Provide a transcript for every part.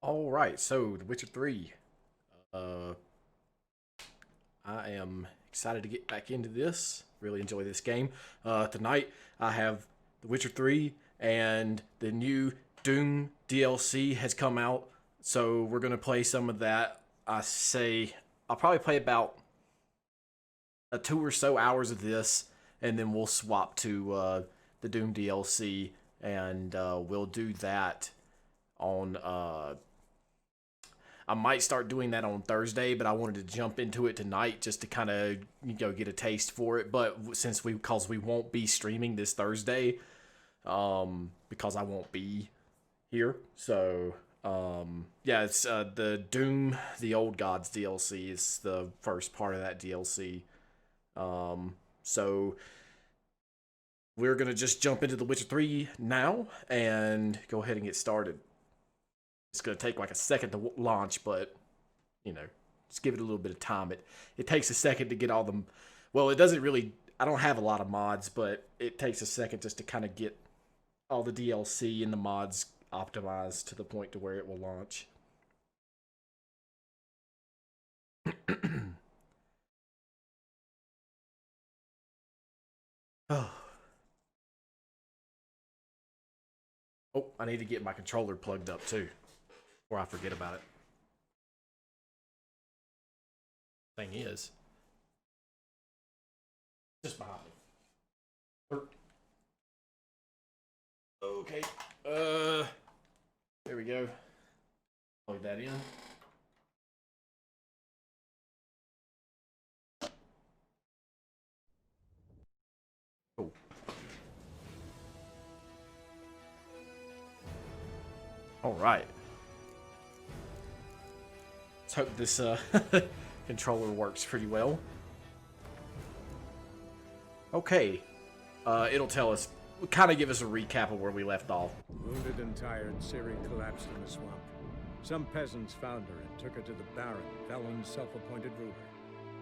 All right, so The Witcher 3. Uh, I am excited to get back into this. Really enjoy this game. Tonight I have The Witcher 3 and the new Doom DLC has come out. So we're gonna play some of that. I'll probably play about a 2 or so hours of this, and then we'll swap to the Doom DLC, and we'll do that on I might start doing that on Thursday, but I wanted to jump into it tonight just to kind of get a taste for it. But since because we won't be streaming this Thursday, because I won't be here, so yeah, it's the Doom the Old Gods DLC is the first part of that DLC. So we're gonna just jump into The Witcher 3 now and go ahead and get started. It's going to take like a second to launch, but, just give it a little bit of time. It takes a second to get all them. Well, it doesn't really. I don't have a lot of mods, but it takes a second just to kind of get all the DLC and the mods optimized to the point to where it will launch. Oh. Oh, I need to get my controller plugged up too, before I forget about it. Thing is, just behind me. Okay. There we go. Plug that in. Cool. All right. Let's hope this controller works pretty well. Okay. It'll tell us, kind of give us a recap of where we left off. Wounded and tired, Ciri collapsed in the swamp. Some peasants found her and took her to the Baron, Velen's self-appointed ruler.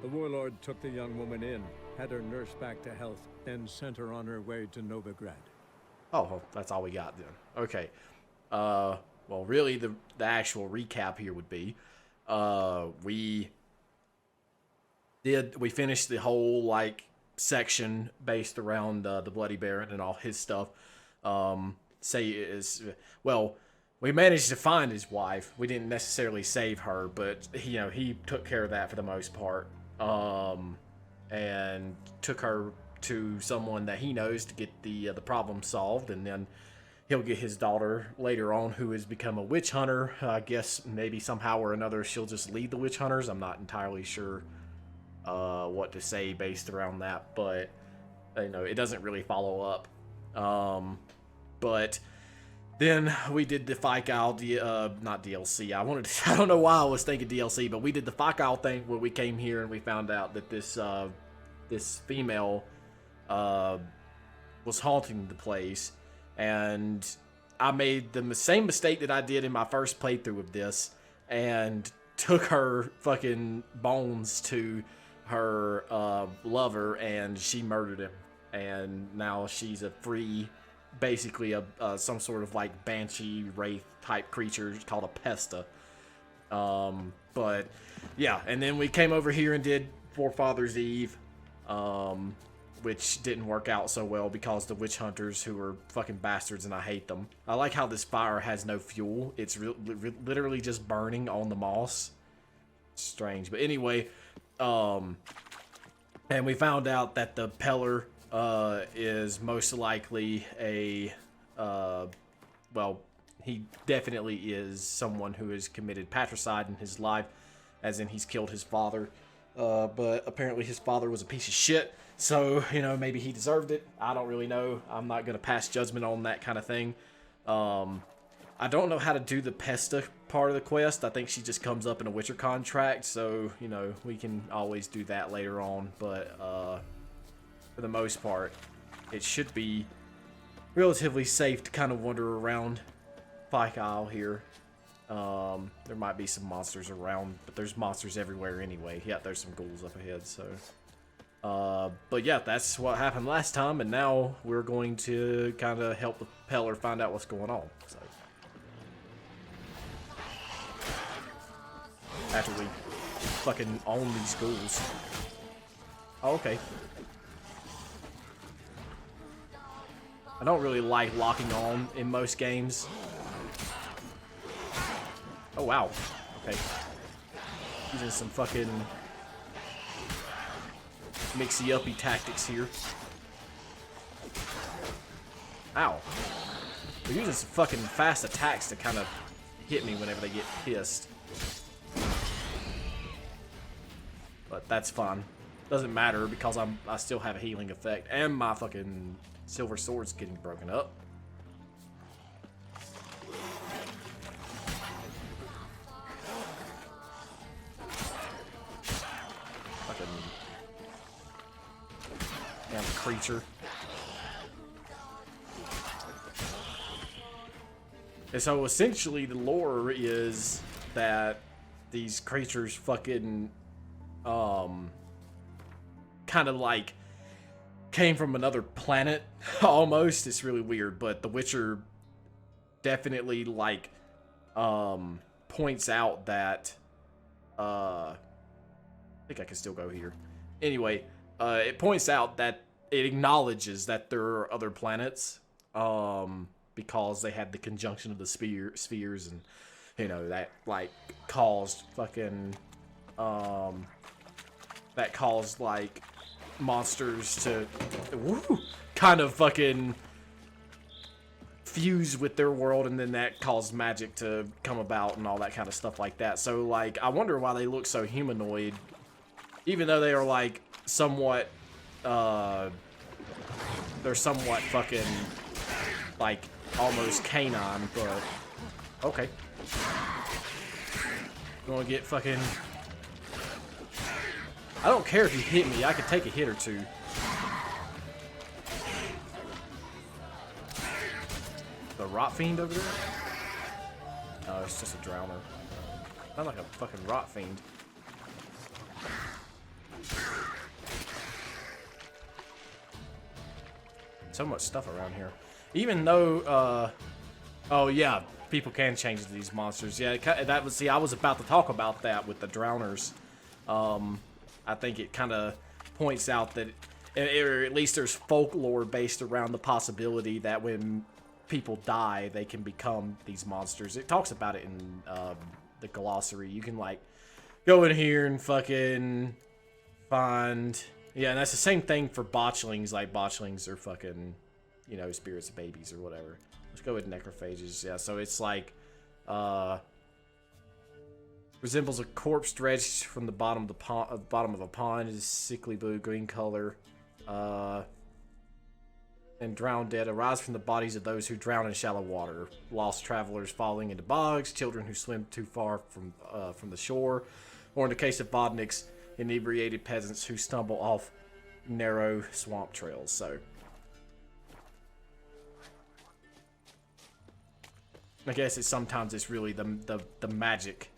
The warlord took the young woman in, had her nursed back to health, then sent her on her way to Novigrad. Oh, well, that's all we got then. Okay. Well, really, the actual recap here would be, we finished the whole like section based around the Bloody Baron and all his stuff. We managed to find his wife. We didn't necessarily save her, but he took care of that for the most part. And took her to someone that he knows to get the problem solved, and then he'll get his daughter later on, who has become a witch hunter. I guess maybe somehow or another she'll just lead the witch hunters. I'm not entirely sure what to say based around that, but it doesn't really follow up. But then we did the Fikal, not DLC. I don't know why I was thinking DLC, but we did the Fikal thing where we came here and we found out that this female was haunting the place. And I made the same mistake that I did in my first playthrough of this, and took her fucking bones to her lover, and she murdered him. And now she's a free, basically some sort of like banshee wraith type creature called a Pesta. But yeah, and then we came over here and did Forefathers Eve. Which didn't work out so well because the witch hunters, who are fucking bastards, and I hate them. I like how this fire has no fuel. It's literally just burning on the moss. Strange. But anyway, and we found out that the Peller is most likely he definitely is someone who has committed patricide in his life, as in he's killed his father. But apparently his father was a piece of shit. So, maybe he deserved it. I don't really know. I'm not going to pass judgment on that kind of thing. I don't know how to do the Pesta part of the quest. I think she just comes up in a Witcher contract. So, we can always do that later on. But for the most part, it should be relatively safe to kind of wander around Fikal here. There might be some monsters around, but there's monsters everywhere anyway. Yeah, there's some ghouls up ahead, so... but yeah, that's what happened last time, and now we're going to kind of help the Peller find out what's going on. So. after we fucking own these schools. Oh, okay. I don't really like locking on in most games. Oh, wow. Okay. Using some fucking mixy-uppy tactics here. Ow. They're using some fucking fast attacks to kind of hit me whenever they get pissed. But that's fine. Doesn't matter because I still have a healing effect. And my fucking silver sword's getting broken up. Fucking damn creature. And so essentially the lore is that these creatures fucking kind of like came from another planet almost. It's really weird, but The Witcher definitely like points out that I think I can still go here. Anyway, it points out that it acknowledges that there are other planets because they had the conjunction of the spheres, and you know that like caused fucking that caused like monsters to kind of fucking fuse with their world, and then that caused magic to come about and all that kind of stuff like that. So like I wonder why they look so humanoid, even though they are like somewhat they're somewhat fucking like almost canine, but okay. Gonna get fucking... I don't care if you hit me, I can take a hit or two. The rot fiend over there? No, it's just a drowner. Sounds like a fucking rot fiend. So much stuff around here. Even though, oh yeah, people can change to these monsters. Yeah, that was, see, I was about to talk about that with the drowners. I think it kind of points out that, or at least there's folklore based around the possibility that when people die, they can become these monsters. It talks about it in the glossary. You can like go in here and fucking find, yeah, and that's the same thing for botchlings. Like botchlings are fucking, you know, spirits of babies or whatever. Let's go with necrophages. Yeah, so it's like resembles a corpse dredged from the bottom of the pond, bottom of a pond. Is sickly blue green color. And drowned dead arise from the bodies of those who drown in shallow water. Lost travelers falling into bogs, children who swim too far from the shore, or in the case of Vodniks, inebriated peasants who stumble off narrow swamp trails. So I guess sometimes it's really the magic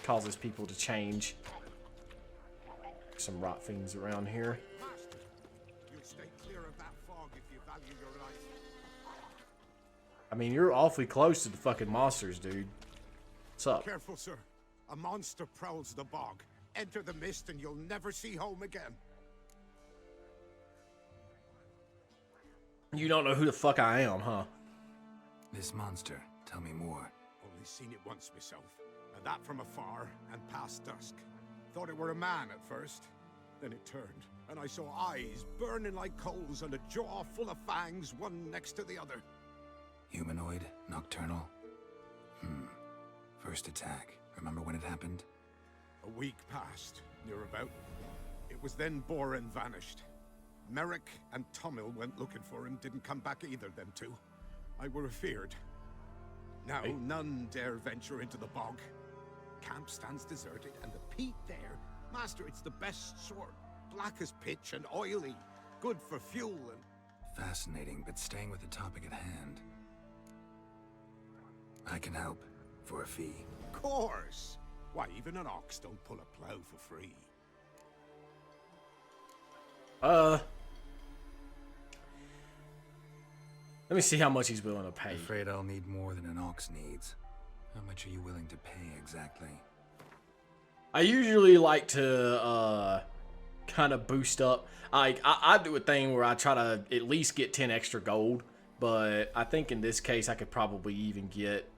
causes people to change. Some rot fiends around here. I mean, you're awfully close to the fucking monsters, dude. What's up? Careful, sir. A monster prowls the bog. Enter the mist and you'll never see home again. You don't know who the fuck I am, huh? This monster, tell me more. Only seen it once myself, and that from afar and past dusk. Thought it were a man at first. Then it turned, and I saw eyes burning like coals and a jaw full of fangs, one next to the other. Humanoid? Nocturnal? First attack. Remember when it happened? A week passed, near about. It was then Boren vanished. Merrick and Tummel went looking for him, didn't come back either, them two. I were afeared. Now none dare venture into the bog. Camp stands deserted, and the peat there, master, it's the best sort. Black as pitch and oily. Good for fuel and... Fascinating, but staying with the topic at hand. I can help, for a fee. Course! Why, even an ox don't pull a plow for free. Let me see how much he's willing to pay. Afraid I'll need more than an ox needs. How much are you willing to pay exactly? I usually like to kind of boost up. I do a thing where I try to at least get 10 extra gold, but I think in this case I could probably even get.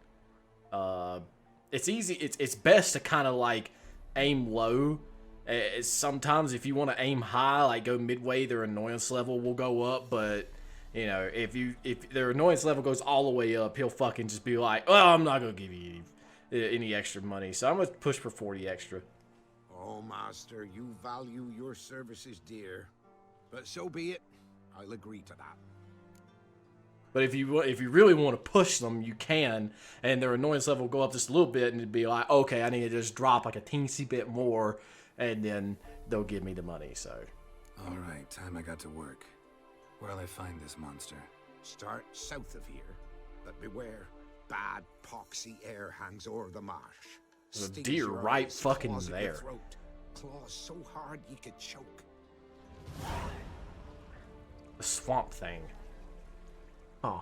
It's easy. It's best to kind of like aim low. Sometimes if you want to aim high, like go midway, their annoyance level will go up. But you know, if their annoyance level goes all the way up, he'll fucking just be like, "Oh, I'm not gonna give you any extra money." So I'm gonna push for 40 extra. Oh, Master, you value your services dear. But so be it. I'll agree to that. But if you really want to push them, you can, and their annoyance level will go up just a little bit, and it'd be like, okay, I need to just drop like a teensy bit more, and then they'll give me the money. So, All right, time I got to work. Where'll I find this monster? Start south of here, but beware. Bad, poxy air hangs o'er the marsh. There's a Stings deer your right eyes, fucking claws at your there. throat. Claws so hard you could choke. the swamp thing. Huh.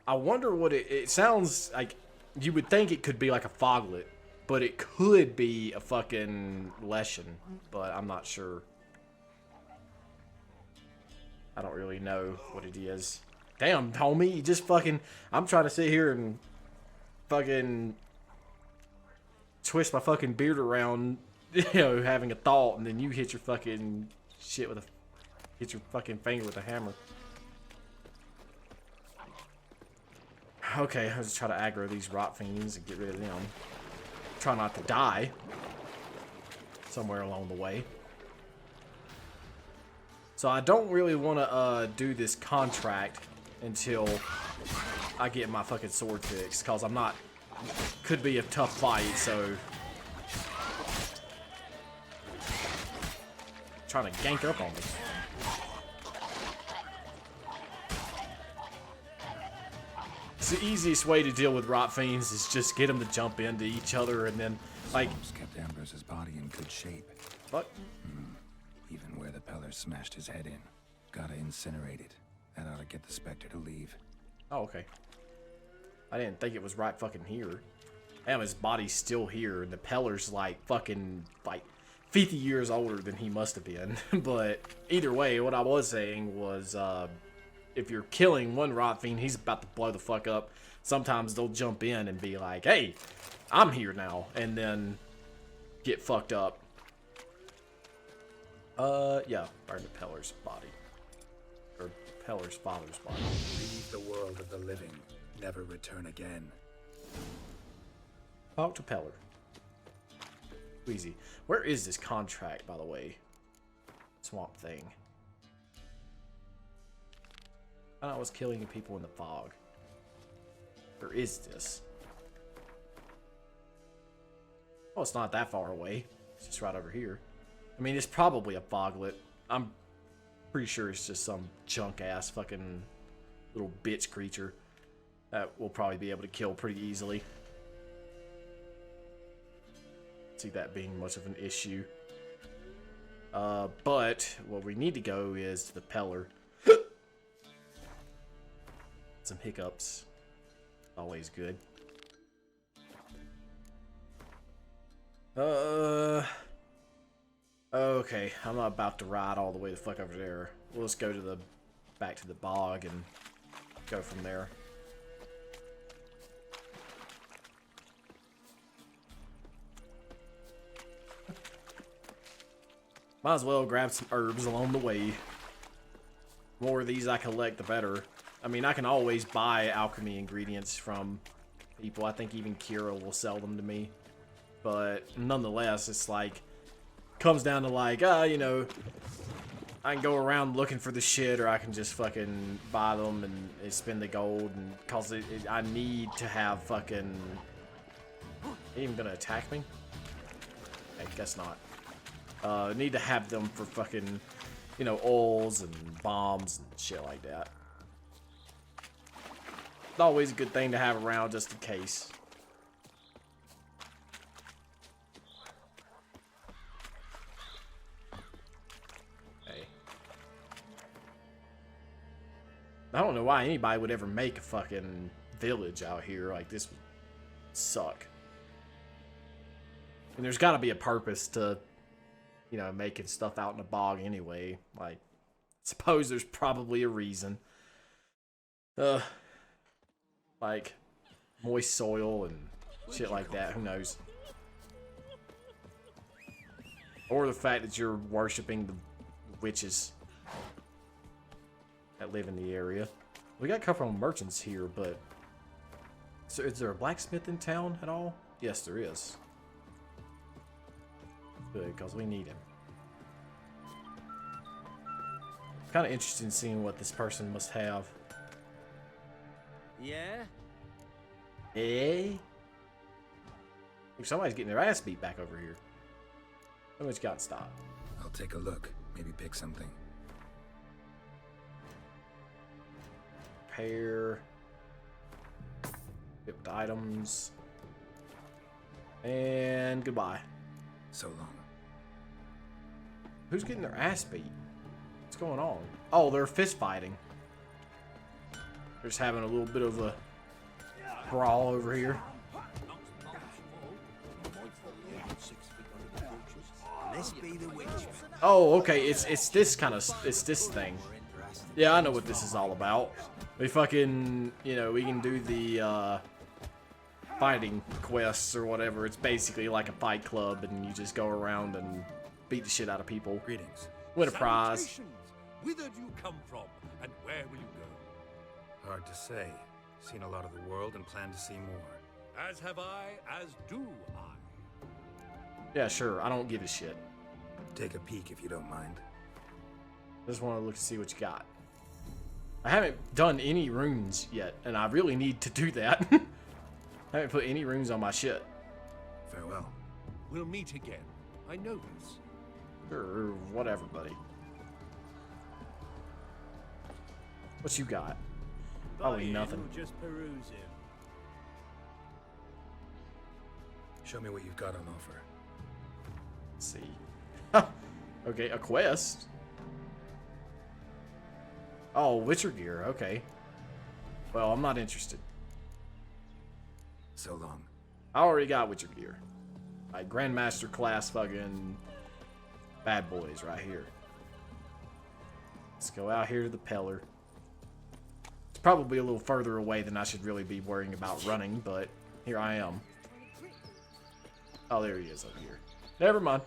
I wonder what it sounds like. You would think it could be like a foglet, but it could be a fucking lesson, but I'm not sure. I don't really know what it is. Damn, homie, you just fucking... I'm trying to sit here and fucking twist my fucking beard around, you know, having a thought, and then you hit your fucking shit with a... hit your fucking finger with a hammer. Okay, I'll just try to aggro these rot fiends and get rid of them. Try not to die somewhere along the way. So I don't really want to do this contract until I get my fucking sword fixed, because I'm not... could be a tough fight, so... Trying to gank up on me. It's the easiest way to deal with rot fiends is just get them to jump into each other, and then, like... Swamps kept Ambrose's body in good shape. What? Even where the Peller smashed his head in. Gotta incinerate it. That ought to get the Spectre to leave. Oh, okay. I didn't think it was right fucking here. Damn, his body's still here, and the Peller's like fucking, like, 50 years older than he must have been. But either way, what I was saying was, if you're killing one rot fiend, he's about to blow the fuck up. Sometimes they'll jump in and be like, hey, I'm here now, and then get fucked up. Yeah, burn the Peller's body. Or Peller's father's body. Leave the world of the living. Never return again. Talk to Peller. Easy. Where is this contract, by the way? Swamp thing. I thought I was killing people in the fog. Where is this? Oh, it's not that far away. It's just right over here. I mean, it's probably a foglet. I'm pretty sure it's just some junk-ass fucking little bitch creature that we'll probably be able to kill pretty easily. See that being much of an issue. But what we need to go is to the Peller. Some hiccups. Always good. Okay, I'm not about to ride all the way the fuck over there. We'll just go to the back to the bog and go from there. Might as well grab some herbs along the way. The more of these I collect, the better. I mean, I can always buy alchemy ingredients from people. I think even Kira will sell them to me. But nonetheless, it's like, comes down to like, you know, I can go around looking for the shit, or I can just fucking buy them and spend the gold, and cause I need to have fucking... Ain't even gonna attack me? I guess not. Need to have them for fucking, you know, oils and bombs and shit like that. It's always a good thing to have around just in case. Hey. I don't know why anybody would ever make a fucking village out here. Like, this suck. And there's got to be a purpose to, you know, making stuff out in the bog anyway. Like, suppose there's probably a reason. Like, moist soil and shit like that. Who knows? Or the fact that you're worshipping the witches that live in the area. We got a couple of merchants here, but... So is there a blacksmith in town at all? Yes, there is. Good, because we need him. Kind of interested in seeing what this person must have. Yeah? Eh? Ooh, somebody's getting their ass beat back over here. Somebody's got to stop. I'll take a look. Maybe pick something. Repair. Equipped items. And goodbye. So long. Who's getting their ass beat? What's going on? Oh, they're fist fighting. They're just having a little bit of a brawl over here. Oh, okay. It's this kind of this thing. Yeah, I know what this is all about. We fucking, you know, we can do the fighting quests or whatever. It's basically like a fight club, and you just go around and beat the shit out of people. Greetings. Win a prize. Salutations. Whither do you come from, and where will you go? Hard to say. Seen a lot of the world and plan to see more. As have I, as do I. Yeah, sure. I don't give a shit. Take a peek if you don't mind. Just want to look to see what you got. I haven't done any runes yet, and I really need to do that. I haven't put any runes on my shit. Farewell. We'll meet again. I know this. Or whatever, buddy. What you got? Probably nothing. Just perusing. Show me what you've got on offer. Let's see. Okay, a quest. Oh, Witcher gear. Okay. Well, I'm not interested. So long. I already got Witcher gear. Like Grandmaster class fucking bad boys right here. Let's go out here to the Peller. It's probably a little further away than I should really be worrying about running, but here I am. Oh, there he is over here. Never mind.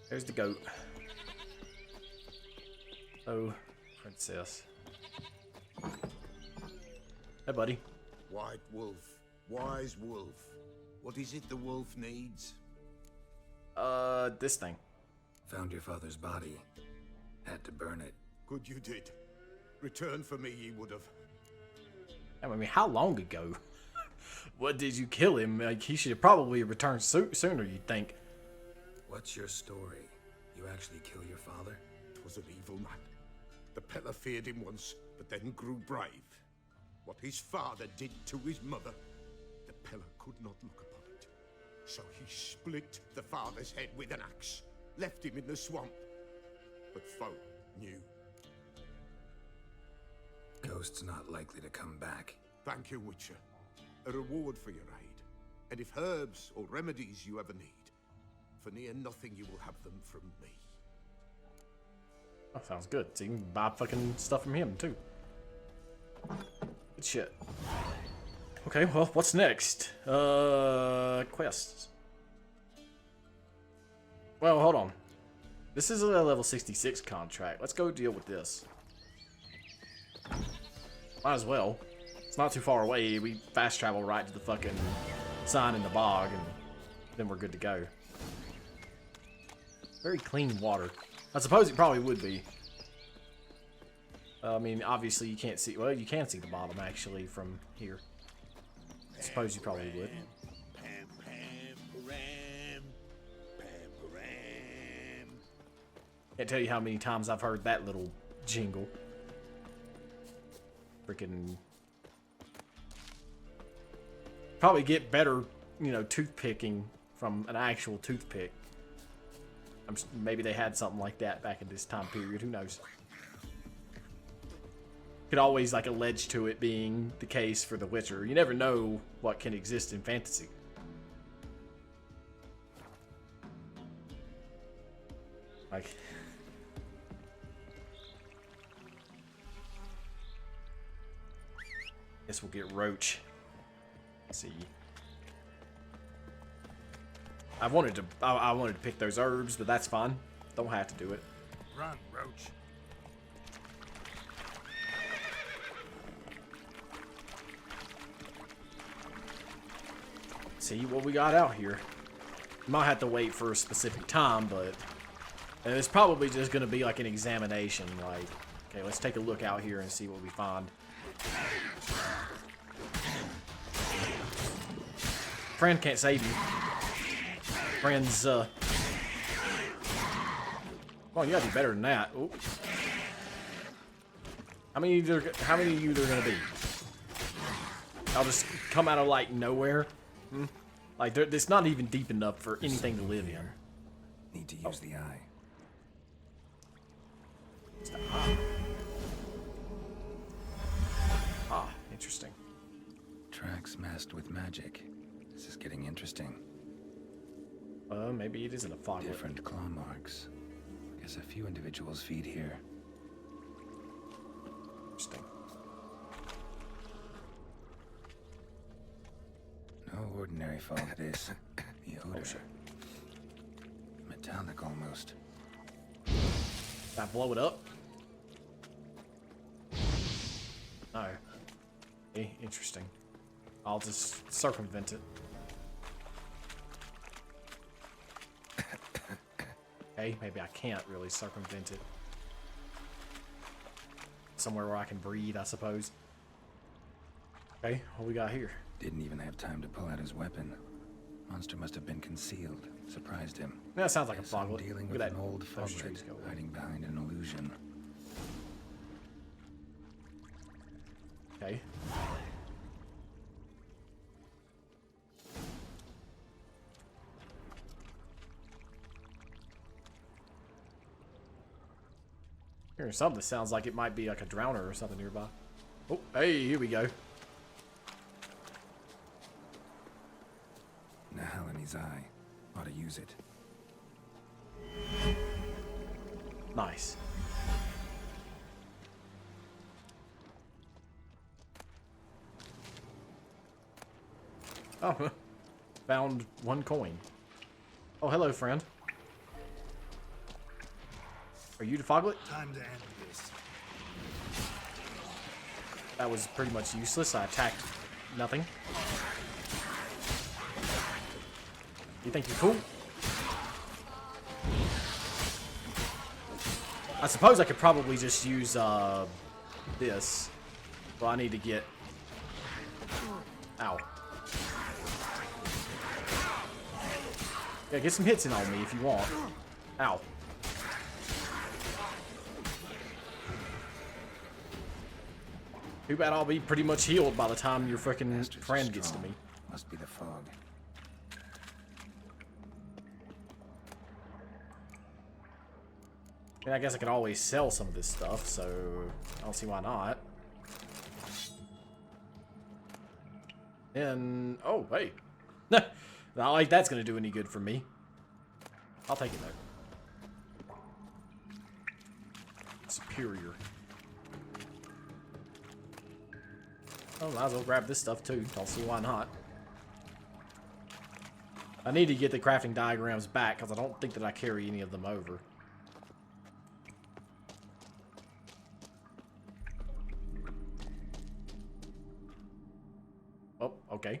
There's the goat. Oh, princess. Hey, buddy. White wolf, wise wolf. What is it the wolf needs? This thing. Found your father's body. Had to burn it. Good you did. Return for me ye would have. I mean, how long ago? What did you kill him? Like, he should have probably returned sooner, you'd think. What's your story? You actually kill your father? 'Twas an evil man. The Peller feared him once, but then grew brave. What his father did to his mother, the Peller could not look upon it. So he split the father's head with an axe, left him in the swamp. But folk knew. Ghost's not likely to come back. Thank you, Witcher. A reward for your aid. And if herbs or remedies you ever need, for near nothing you will have them from me. Oh, sounds good. So you can buy fucking stuff from him, too. Good shit. Okay, well, what's next? Quests. Well, hold on. This is a level 66 contract. Let's go deal with this. Might as well. It's not too far away. We fast travel right to the fucking sign in the bog, and then we're good to go. Very clean water. I suppose it probably would be. I mean, obviously you can't see... Well, you can see the bottom, actually, from here. I suppose you probably would. Can't tell you how many times I've heard that little jingle. Freaking... Probably get better, you know, toothpicking from an actual toothpick. Maybe they had something like that back in this time period. Who knows? could always like allege to it being the case for The Witcher. You never know what can exist in fantasy. Like, guess we'll get Roach. Let's see. I wanted to pick those herbs, but that's fine. Don't have to do it. Run, Roach. See what we got out here. Might have to wait for a specific time, but it's probably just gonna be like an examination. Like, okay, let's take a look out here and see what we find. Friend can't save you. Friends, come on, you gotta be better than that. Ooh. How many of you there gonna be? I'll just come out of like nowhere. Like, it's not even deep enough for anything to live in. Need to use the eye. It's the eye. Ah, interesting. Tracks masked with magic. This is getting interesting. Maybe it isn't a fog. Different claw marks. Guess a few individuals feed here. Interesting. No ordinary fog this. The odor. Metallic almost. Can I blow it up? No. Okay, interesting. I'll just circumvent it. Okay, maybe I can't really circumvent it. Somewhere where I can breathe, I suppose. Okay, what we got here? Didn't even have time to pull out his weapon. Monster must have been concealed. Surprised him. That sounds like a Guess I'm foglet. dealing Look with at an that. old Those trees foglet go. hiding behind an illusion. Okay. Here's something that sounds like it might be like a drowner or something nearby. Oh, hey, here we go. Nahalani's eye. Ought to use it. Nice. Oh, found one coin. Oh, hello, friend. Are you the foglet? Time to end this. That was pretty much useless. I attacked nothing. You think you're cool? I suppose I could probably just use this. Well, I need to get... Ow. Yeah, get some hits in on me if you want. Ow. Too bad I'll be pretty much healed by the time your frickin' Bastards are friend gets to strong. me. Must be the fog. I mean, I guess I could always sell some of this stuff, so I don't see why not. And, oh, hey. Not like that's gonna do any good for me. I'll take it though. Superior. Oh, might as well grab this stuff too. Don't see why not. I need to get the crafting diagrams back because I don't think that I carry any of them over. Oh, okay.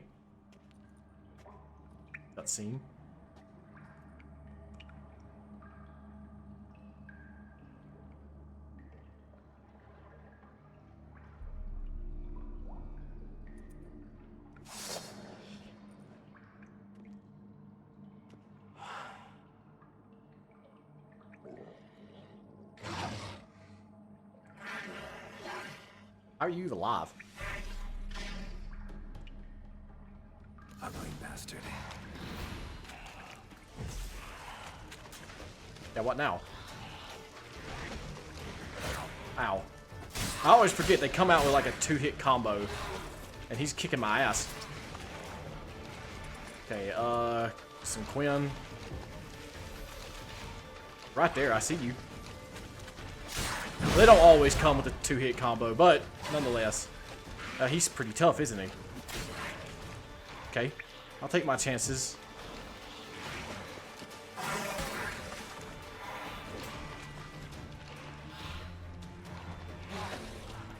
Cutscene. How are you alive? Ugly bastard. Yeah, what now? Ow. I always forget they come out with like a 2-hit combo. And he's kicking my ass. Okay, some Quinn. Right there, I see you. They don't always come with a 2-hit combo, but nonetheless. He's pretty tough, isn't he? Okay, I'll take my chances.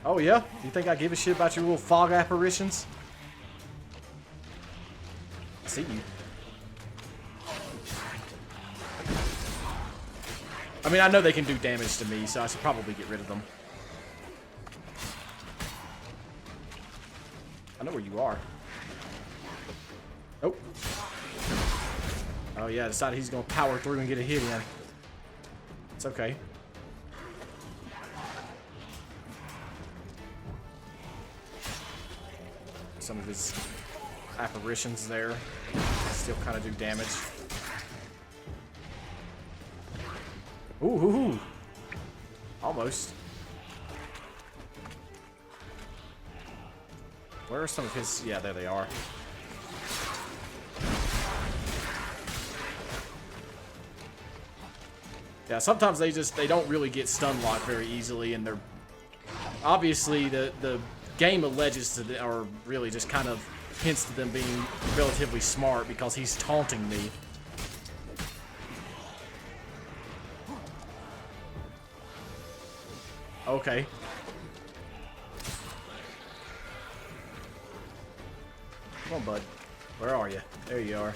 Oh yeah? Do you think I give a shit about your little fog apparitions? I see you. I mean, I know they can do damage to me, so I should probably get rid of them. I know where you are. Oh. Oh yeah, decided he's gonna power through and get a hit in. It's okay. Some of his apparitions there still kind of do damage. Ooh. Almost. Where are some of his... Yeah, there they are. Yeah, sometimes they don't really get stun locked very easily, and they're... Obviously, the game alleges to or really just kind of hints to them being relatively smart because he's taunting me. Okay. Come on, bud. Where are you? There you are.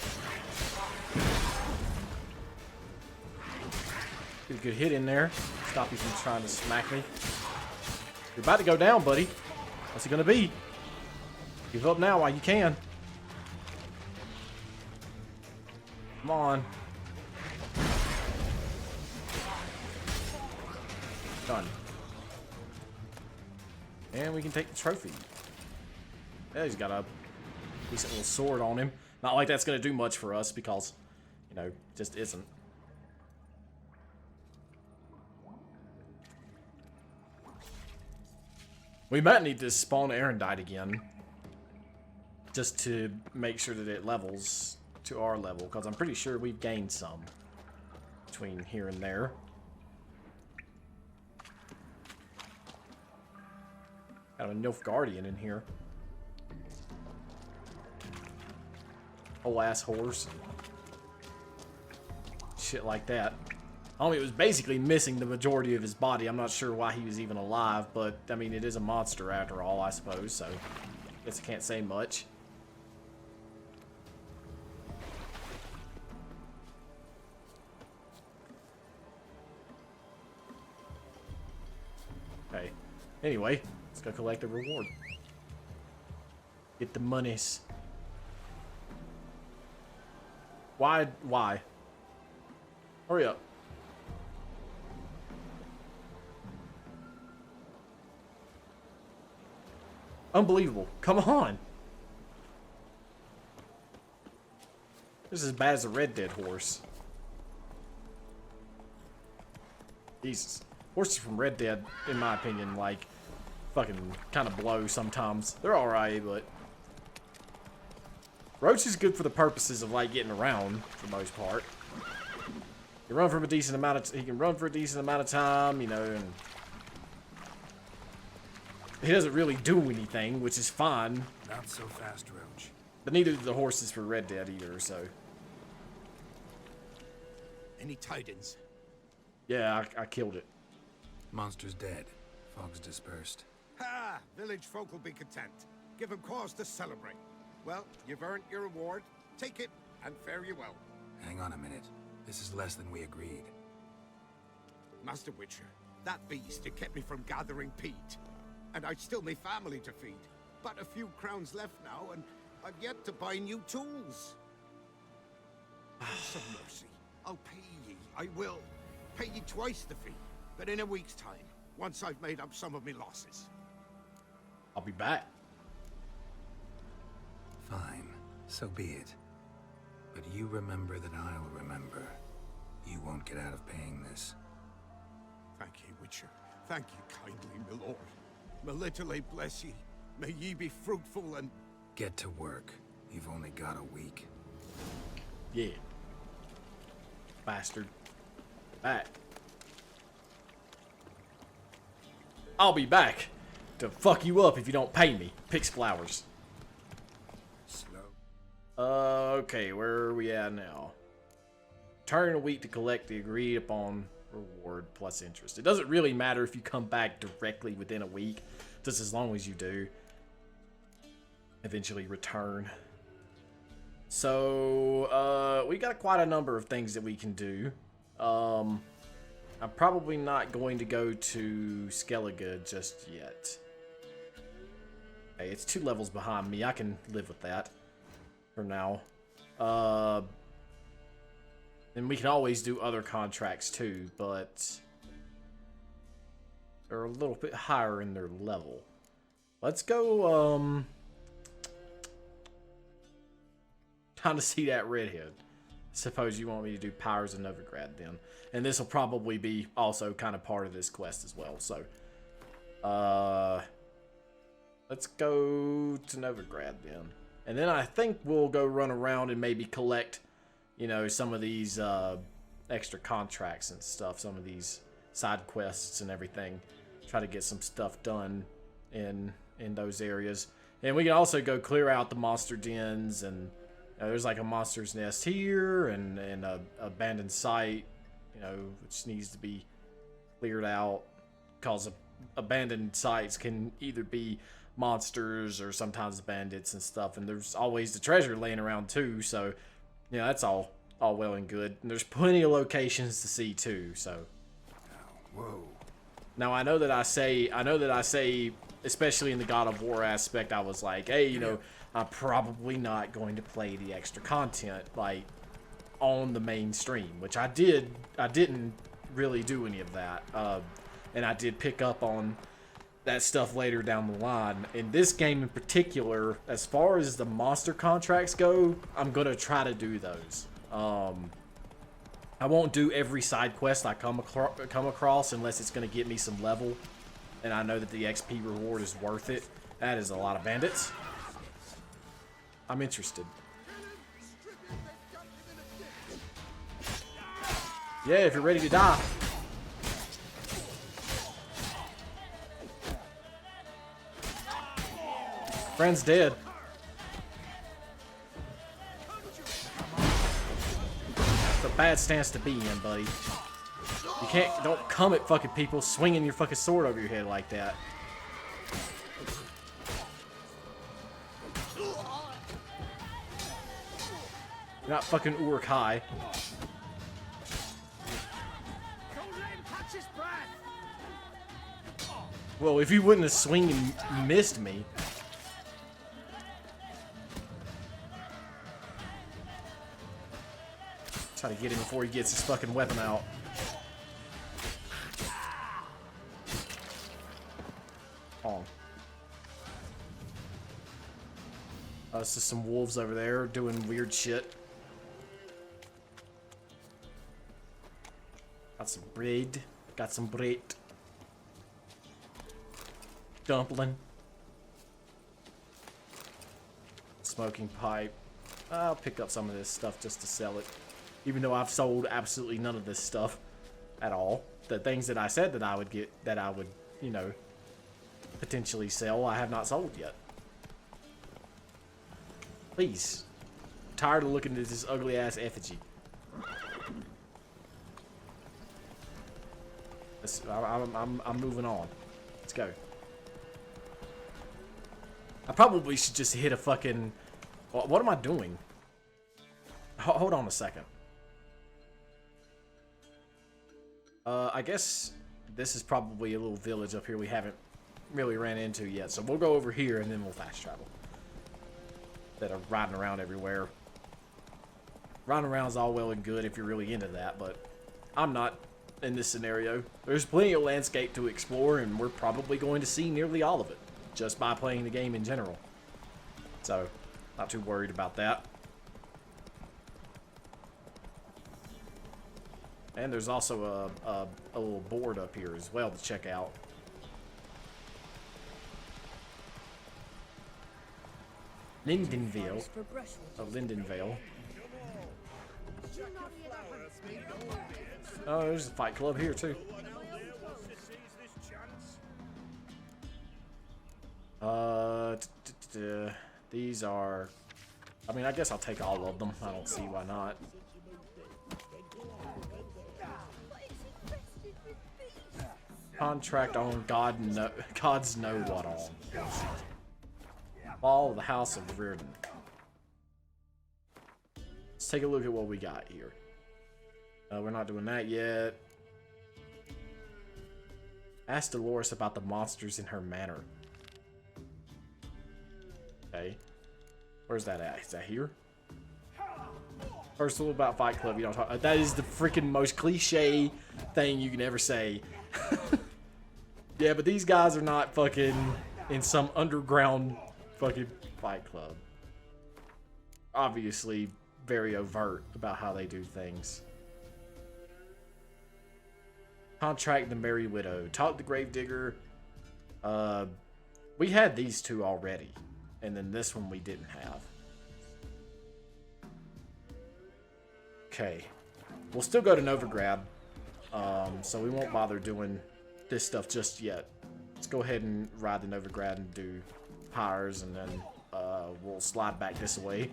Get a good hit in there. Stop you from trying to smack me. You're about to go down, buddy. What's it gonna be? Give up now while you can. Come on. Done. And we can take the trophy. Yeah, he's got a decent little sword on him. Not like that's gonna do much for us because, you know, just isn't. We might need to spawn Erendite again. Just to make sure that it levels to our level. Because I'm pretty sure we've gained some. Between here and there. Got a Nilfgaardian in here. Whole ass horse. Shit like that. Homie was basically missing the majority of his body. I'm not sure why he was even alive, but, I mean, it is a monster after all, I suppose, so... Guess I can't say much. Okay. Anyway, let's go collect the reward. Get the monies. Why? Hurry up. Unbelievable. Come on. This is as bad as a Red Dead horse. Jesus. Horses from Red Dead, in my opinion, like, fucking kind of blow sometimes. They're alright, but... Roach is good for the purposes of, like, getting around, for the most part. He can run for a decent amount of time, you know, and... He doesn't really do anything, which is fine. Not so fast, Roach. But neither do the horses for Red Dead either, so... Any tidings? Yeah, I killed it. Monster's dead. Fog's dispersed. Ha! Village folk will be content. Give them cause to celebrate. Well, you've earned your reward. Take it, and fare you well. Hang on a minute. This is less than we agreed. Master Witcher, that beast, it kept me from gathering peat. And I'd still my family to feed. But a few crowns left now, and I've yet to buy new tools. Have some mercy. I'll pay ye. I will. Pay ye twice the fee. But in a week's time, once I've made up some of my losses. I'll be back. Fine. So be it. But you remember that I'll remember. You won't get out of paying this. Thank ye, Witcher. Thank you kindly, my lord. Melitele bless ye. May ye be fruitful and... Get to work. You've only got a week. Yeah. Bastard. Back. I'll be back to fuck you up if you don't pay me. Pix flowers. Slow. Okay, where are we at now? Turn a week to collect the agreed upon reward plus interest. It doesn't really matter if you come back directly within a week, just as long as you do eventually return. So, we got quite a number of things that we can do. I'm probably not going to go to Skellige just yet. Hey, it's 2 levels behind me. I can live with that for now. And we can always do other contracts too, but they're a little bit higher in their level. Let's go, time to see that redhead. Suppose you want me to do Powers of Novigrad then. And this will probably be also kind of part of this quest as well, so. Let's go to Novigrad then. And then I think we'll go run around and maybe collect, you know, some of these extra contracts and stuff. Some of these side quests and everything. Try to get some stuff done in those areas. And we can also go clear out the monster dens, and there's like a monster's nest here and a abandoned site, you know, which needs to be cleared out, because abandoned sites can either be monsters or sometimes bandits and stuff, and there's always the treasure laying around too, so you know, that's all well and good. And there's plenty of locations to see too, so. Whoa. Now I know that I say, especially in the God of War aspect, I was like, hey, you know, I'm probably not going to play the extra content like on the main stream, which I did. I didn't really do any of that, and I did pick up on that stuff later down the line. In this game in particular, as far as the monster contracts go, I'm gonna try to do those. I won't do every side quest I come across unless it's gonna get me some level, and I know that the XP reward is worth it. That is a lot of bandits. I'm interested. Yeah, if you're ready to die. Friend's dead. It's a bad stance to be in, buddy. You don't come at fucking people swinging your fucking sword over your head like that. You're not fucking Uruk-hai. Well, if you wouldn't have swung and missed me. Try to get him before he gets his fucking weapon out. Oh. It's just some wolves over there doing weird shit. Got some bread. Got some bread. Dumpling. Smoking pipe. I'll pick up some of this stuff just to sell it. Even though I've sold absolutely none of this stuff at all. The things that I said that I would get, that I would, you know, potentially sell, I have not sold yet. Please. I'm tired of looking at this ugly ass effigy. I'm moving on. Let's go. I probably should just hit a fucking... What am I doing? Hold on a second. I guess this is probably a little village up here we haven't really ran into yet. So we'll go over here and then we'll fast travel. Instead of riding around everywhere. Riding around is all well and good if you're really into that, but I'm not in this scenario. There's plenty of landscape to explore, and we're probably going to see nearly all of it just by playing the game in general. So, not too worried about that. And there's also a little board up here as well to check out. Lindenville. Oh, Lindenvale. Oh, there's a fight club here too. These are. I mean, I guess I'll take all of them. I don't see why not. Contract on God's know what all. Fall of the House of Reardon. Let's take a look at what we got here. We're not doing that yet. Ask Dolores about the monsters in her manor. Okay. Where's that at? Is that here? First of all, about Fight Club, you don't talk. That is the freaking most cliche thing you can ever say. Yeah, but these guys are not fucking in some underground fucking Fight Club. Obviously, very overt about how they do things. Contract the Merry Widow. Talk the Gravedigger. We had these two already. And then this one we didn't have. Okay. We'll still go to Novigrad. So we won't bother doing this stuff just yet. Let's go ahead and ride to Novigrad and do hires, and then we'll slide back this way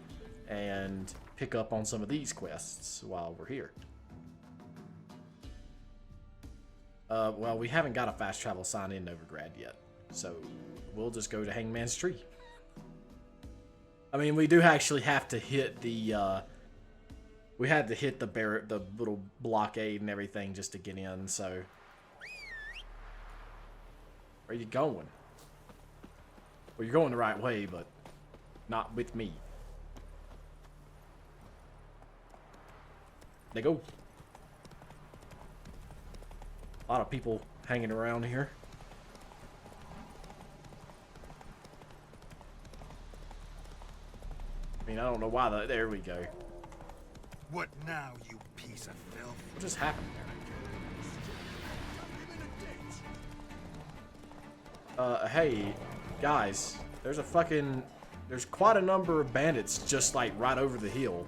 and pick up on some of these quests while we're here. Well, we haven't got a fast travel sign in Novigrad yet, so we'll just go to Hangman's Tree. I mean, we do actually have to hit the we had to hit the little blockade and everything just to get in, so. Where are you going? Well, you're going the right way, but not with me. They go. A lot of people hanging around here. I mean, I don't know why there we go. What now, you piece of filth? What just happened? Hey, guys, there's quite a number of bandits just like right over the hill.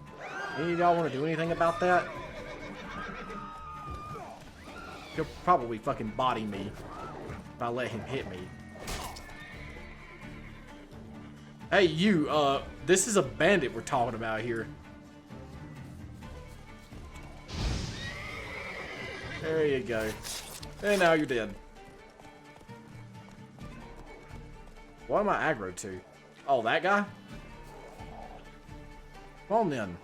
Any of y'all want to do anything about that? He'll probably fucking body me if I let him hit me. Hey, you, this is a bandit we're talking about here. There you go. And now you're dead. What am I aggro to? Oh, that guy? Come on then.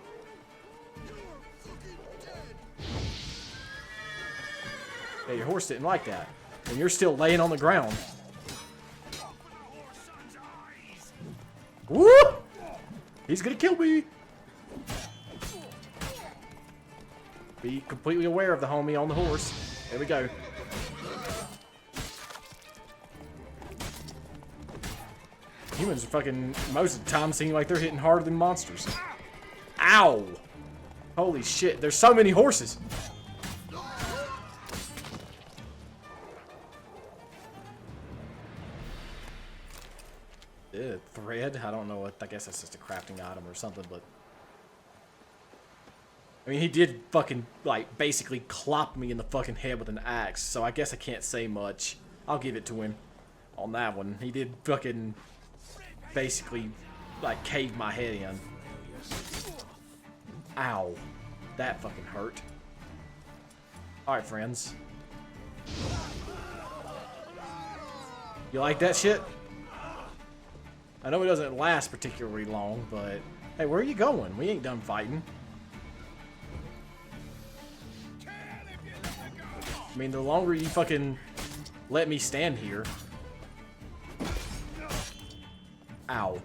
Yeah, your horse didn't like that. And you're still laying on the ground. Woo! He's gonna kill me. Be completely aware of the homie on the horse. There we go. Humans are fucking, most of the time, seem like they're hitting harder than monsters. Ow! Holy shit, there's so many horses! Thread? I don't know what, I guess that's just a crafting item or something, but... I mean, he did fucking, like, basically clop me in the fucking head with an axe, so I guess I can't say much. I'll give it to him on that one. He did fucking... basically, like, caved my head in. Ow. That fucking hurt. Alright, friends. You like that shit? I know it doesn't last particularly long, but... Hey, where are you going? We ain't done fighting. I mean, the longer you fucking let me stand here... Ow.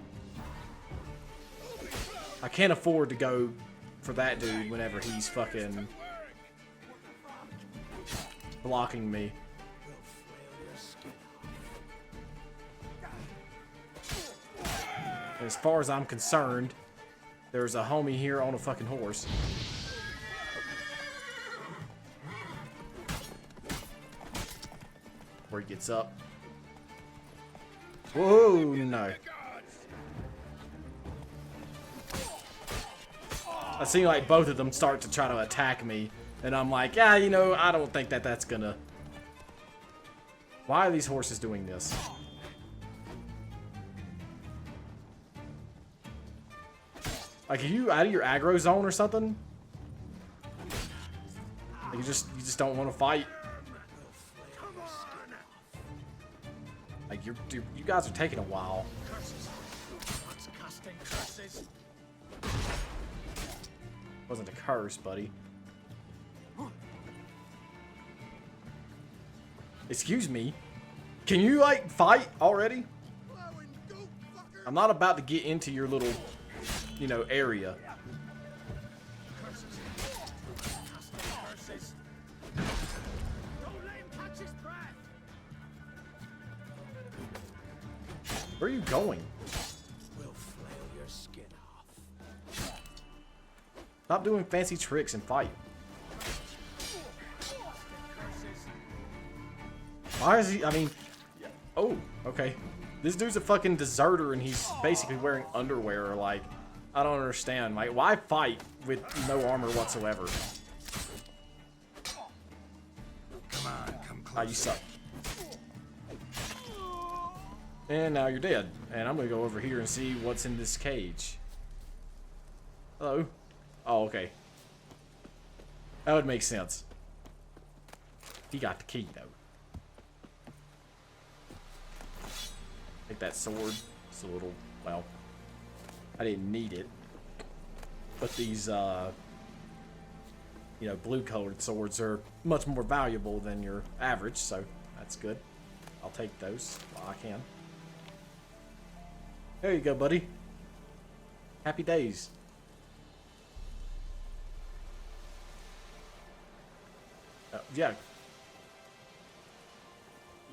I can't afford to go for that dude whenever he's fucking blocking me. As far as I'm concerned, there's a homie here on a fucking horse. Where he gets up. Whoa, no. I see like both of them start to try to attack me, and I'm like, yeah, you know, I don't think that that's gonna. Why are these horses doing this? Like, are you out of your aggro zone or something? Like you just don't want to fight. Like you guys are taking a while. Wasn't a curse, buddy. Excuse me. Can you like fight already? I'm not about to get into your little, you know, area. Where are you going? We'll flail your skin off. Stop doing fancy tricks and fight. Why is he? I mean, oh, okay. This dude's a fucking deserter and he's basically wearing underwear. Like, I don't understand. Like, why fight with no armor whatsoever? Come on, come Ah, close. you suck. And now you're dead. And I'm gonna go over here and see what's in this cage. Hello? Oh, okay. That would make sense. He got the key, though. Take that sword. It's a little, well, I didn't need it. But these, you know, blue-colored swords are much more valuable than your average, so that's good. I'll take those while I can. There you go, buddy. Happy days. Yeah.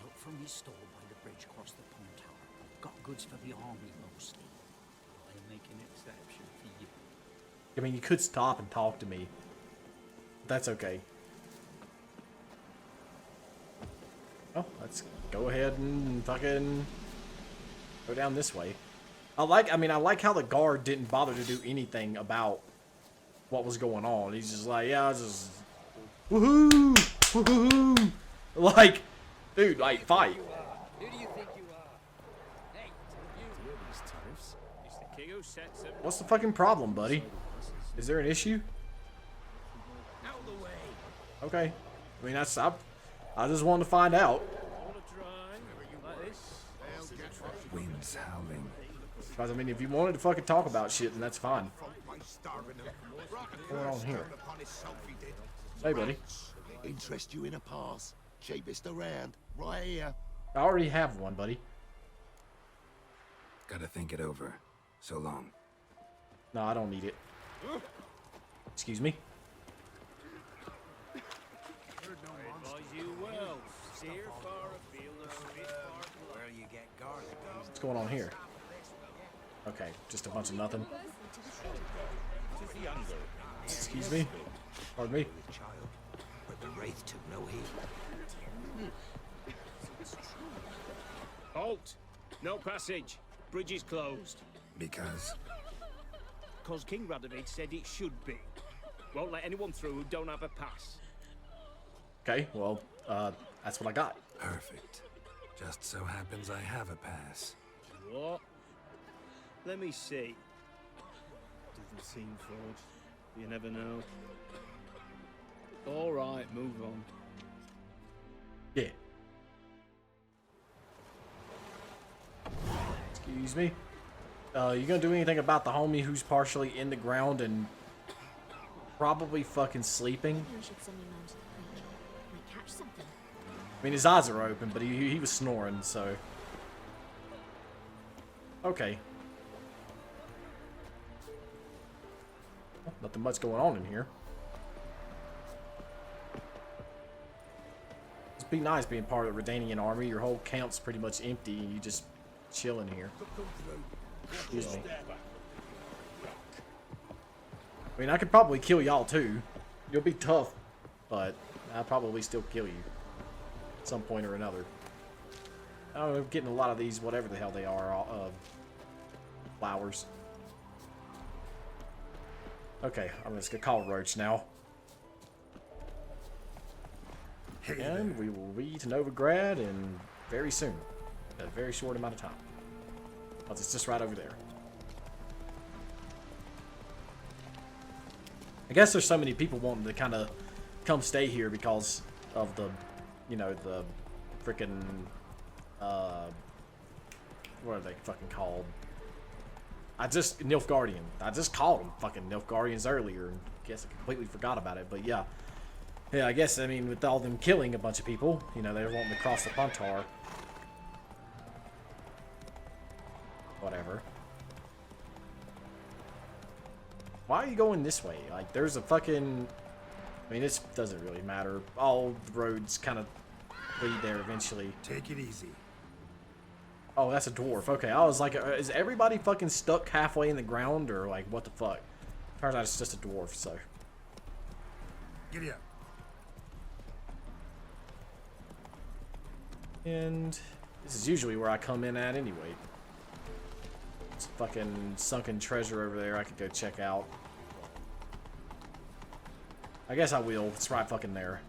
Look from his stall by the bridge across the pond tower. Got goods for the army mostly. I'll make an exception for you. I mean, you could stop and talk to me. That's okay. Oh, let's go ahead and fucking go down this way. I like how the guard didn't bother to do anything about what was going on. He's just like, yeah, just woohoo, woohoo, like, dude, like, fight. Who do you think you are? Hey, you hear these tariffs? It's the king who sets them. What's the fucking problem, buddy? Is there an issue? Out of the way. Okay. I mean, that's I just wanted to find out. Want to try? Like this? Winds howling. Because, I mean, if you wanted to fucking talk about shit, then that's fine. What's going on here? Hey, buddy. Interest you in a pass? Cheapest around, right here. I already have one, buddy. Gotta think it over. So long. No, I don't need it. Excuse me. Advise you well. Steer far afield or speed far where you get guarded. What's going on here? Okay, just a bunch of nothing. Excuse me. Pardon me. But the Wraith took no heed. Halt! No passage. Bridge is closed. Because Cause King Radovid said it should be. Won't let anyone through who don't have a pass. Okay, well, that's what I got. perfect. Just so happens I have a pass. What? Let me see. Doesn't seem forged. You never know. All right, move on. Yeah. Excuse me. You gonna do anything about the homie who's partially in the ground and probably fucking sleeping? We should send him out to the creek. Might catch something. I mean, his eyes are open, but he was snoring, so... Okay. Nothing much going on in here. It'd be nice being part of the Redanian army. Your whole camp's pretty much empty, and you just chill in here. Excuse me. I mean, I could probably kill y'all too. You'll be tough, but I'll probably still kill you at some point or another. I don't know, I'm getting a lot of these, whatever the hell they are, flowers. Okay, I'm just gonna call Roach now. Hey And there. we will be to Novigrad in very soon. A very short amount of time. It's just right over there. I guess there's so many people wanting to kind of come stay here because of the, you know, the freaking, what are they fucking called? Nilfgaardian. I just called them fucking Nilfgaardians earlier, and guess I completely forgot about it, but yeah. Yeah, I guess, I mean, with all them killing a bunch of people, you know, they're wanting to cross the Pontar. Whatever. Why are you going this way? Like, there's a fucking... I mean, this doesn't really matter. All the roads kind of lead there eventually. Take it easy. Oh, that's a dwarf. Okay, I was like, is everybody fucking stuck halfway in the ground, or like, what the fuck? Turns out it's just a dwarf, so... Giddy up. And this is usually where I come in at anyway. It's fucking sunken treasure over there I could go check out. I guess I will. It's right fucking there.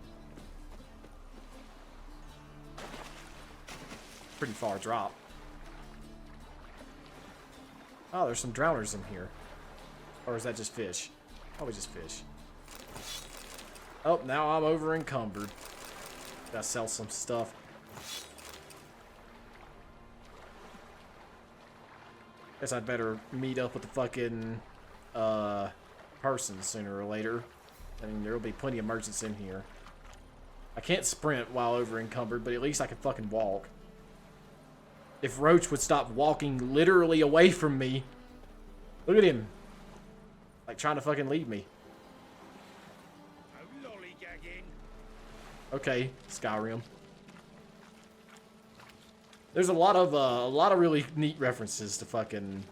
Pretty far drop. Oh, there's some drowners in here. Or is that just fish? Probably just fish. Oh, now I'm over encumbered. Gotta sell some stuff. Guess I'd better meet up with the fucking person sooner or later. I mean, there'll be plenty of merchants in here. I can't sprint while over encumbered, but at least I can fucking walk. If Roach would stop walking literally away from me. Look at him. Like trying to fucking leave me. Okay, Skyrim. There's a lot of really neat references to fucking...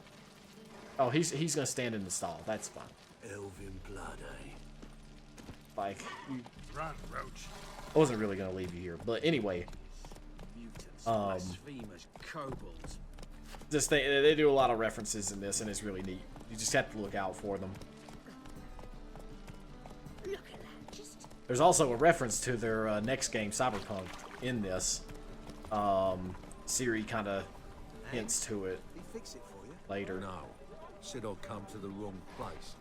Oh, he's gonna stand in the stall. That's fine. Elven blood, eh? Like, Run, Roach. I wasn't really gonna leave you here, but anyway, Mutants, blasphemers, kobolds. this thing, they do a lot of references in this, and it's really neat. You just have to look out for them. Look at that, just... There's also a reference to their next game, Cyberpunk, in this. Siri kind of hints to it He fix it for you? later. No. Said I'd come to the wrong place.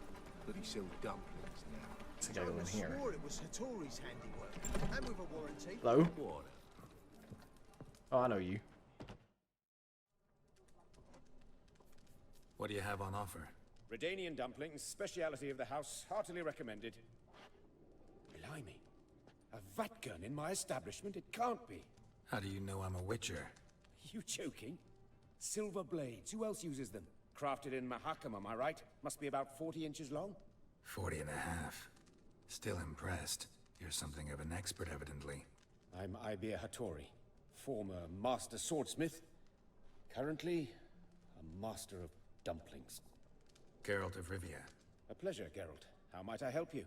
But he sold dumplings now. So I gotta go in here. Swore it was Hattori's handiwork. And with a warranty. Hello? What? Oh, I know you. What do you have on offer? Redanian dumplings, speciality of the house, heartily recommended. Blimey. A vat gun in my establishment? It can't be. How do you know I'm a witcher? You joking? Silver blades, who else uses them? Crafted in Mahakam, am I right? Must be about 40 inches long? 40 and a half. Still impressed. You're something of an expert, evidently. I'm Ibir Hattori, former master swordsmith. Currently, a master of dumplings. Geralt of Rivia. A pleasure, Geralt. How might I help you?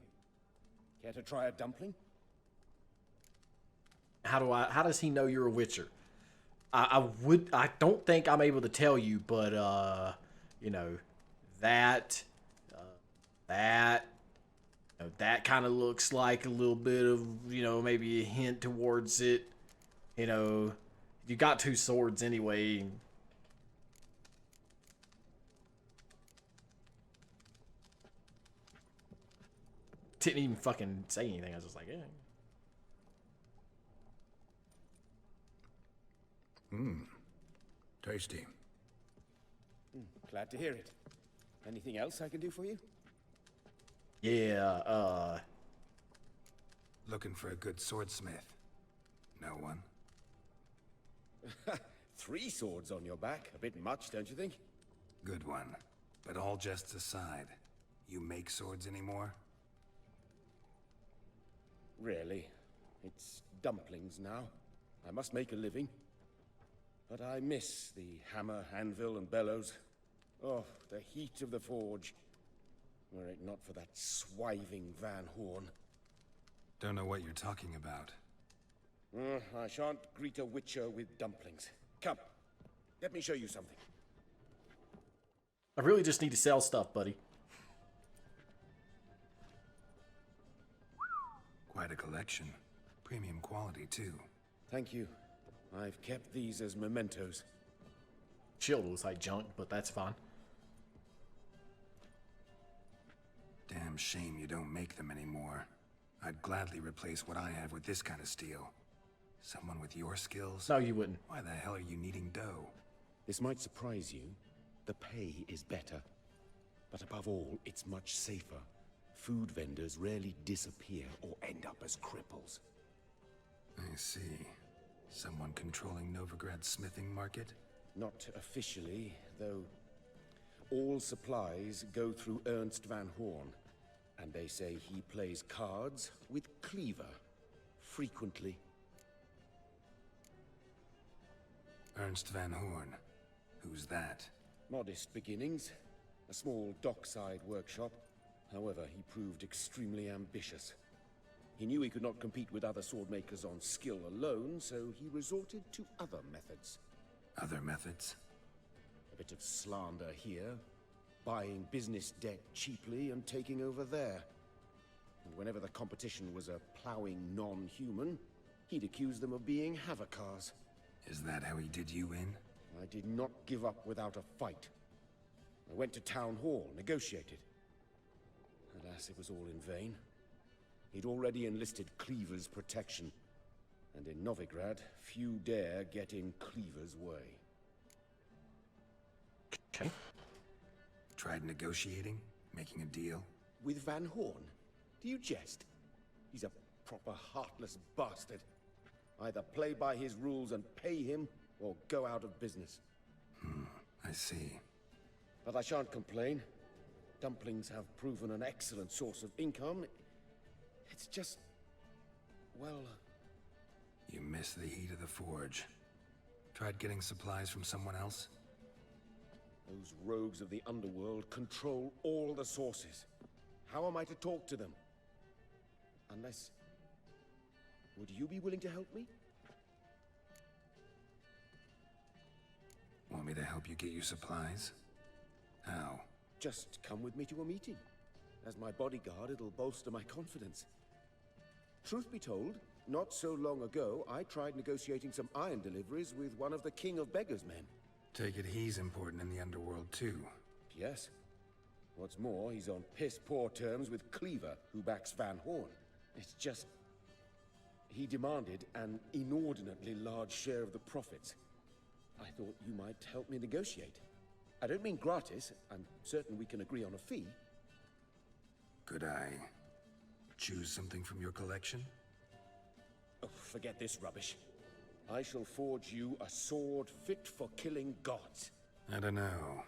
Care to try a dumpling? How does he know you're a witcher? I don't think I'm able to tell you, but you know, that kind of looks like a little bit of, you know, maybe a hint towards it. You know, you got two swords anyway. Didn't even fucking say anything. I was just like, yeah. Tasty. Glad to hear it. Anything else I can do for you? Yeah, Looking for a good swordsmith. No one? 3 swords on your back. A bit much, don't you think? Good one. But all jests aside, you make swords anymore? Really? It's dumplings now. I must make a living. But I miss the hammer, anvil, and bellows. Oh, the heat of the forge. Were it not for that swiving Van Horn. Don't know what you're talking about. I shan't greet a witcher with dumplings. Come, let me show you something. I really just need to sell stuff, buddy. Quite a collection. Premium quality, too. Thank you. I've kept these as mementos. Shield looks like junk, but that's fine. Damn shame you don't make them anymore. I'd gladly replace what I have with this kind of steel. Someone with your skills? No, you wouldn't. Why the hell are you needing dough? This might surprise you. The pay is better. But above all, it's much safer. Food vendors rarely disappear or end up as cripples. I see. Someone controlling Novigrad's smithing market? Not officially, though. All supplies go through Ernst Van Horn, and they say he plays cards with Cleaver, frequently. Ernst Van Horn. Who's that? Modest beginnings. A small dockside workshop. However, he proved extremely ambitious. He knew he could not compete with other swordmakers on skill alone, so he resorted to other methods. Other methods? A bit of slander here, buying business debt cheaply and taking over there. And whenever the competition was a plowing non-human, he'd accuse them of being Havocars. Is that how he did you in? I did not give up without a fight. I went to Town Hall, negotiated. Alas, it was all in vain. He'd already enlisted Cleaver's protection, and in Novigrad, few dare get in Cleaver's way. Okay. Tried negotiating? Making a deal? With Van Horn? Do you jest? He's a proper heartless bastard. Either play by his rules and pay him, or go out of business. I see. But I shan't complain. Dumplings have proven an excellent source of income. It's just... well... You miss the heat of the forge. Tried getting supplies from someone else? Those rogues of the underworld control all the sources. How am I to talk to them? Unless... would you be willing to help me? Want me to help you get you supplies? How? Just come with me to a meeting. As my bodyguard, it'll bolster my confidence. Truth be told, not so long ago, I tried negotiating some iron deliveries with one of the King of Beggars' men. Take it he's important in the underworld, too. Yes. What's more, he's on piss-poor terms with Cleaver, who backs Van Horn. It's just... he demanded an inordinately large share of the profits. I thought you might help me negotiate. I don't mean gratis. I'm certain we can agree on a fee. Could I choose something from your collection? Oh, forget this rubbish. I shall forge you a sword fit for killing gods. I don't know.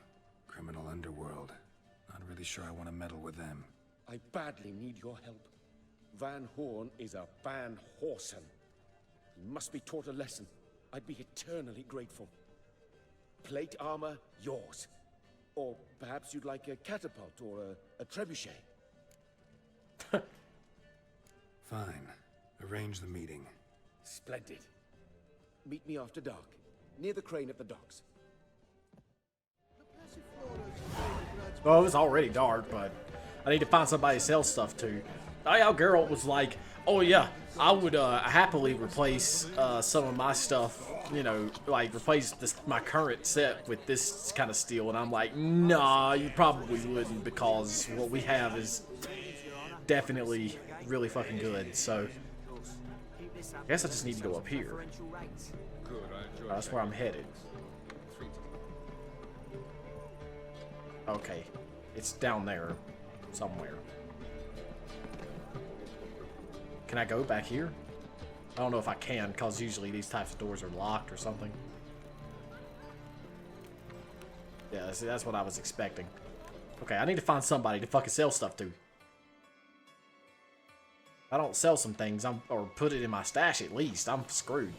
Criminal underworld. Not really sure I want to meddle with them. I badly need your help. Van Horn is a Van Horsen. He must be taught a lesson. I'd be eternally grateful. Plate armor, yours. Or perhaps you'd like a catapult or a trebuchet. Fine. Arrange the meeting. Splendid. Meet me after dark, near the crane at the docks. Well, it was already dark, but I need to find somebody to sell stuff to. Oh yeah, Geralt was like, oh yeah, I would happily replace some of my stuff, you know, like replace my current set with this kind of steel. And I'm like, nah, you probably wouldn't, because what we have is definitely really fucking good. So I guess I just need to go up here. That's where I'm headed. Okay, it's down there somewhere. Can I go back here? I don't know if I can, because usually these types of doors are locked or something. Yeah, see, that's what I was expecting. Okay, I need to find somebody to fucking sell stuff to. If I don't sell some things, or put it in my stash at least, I'm screwed.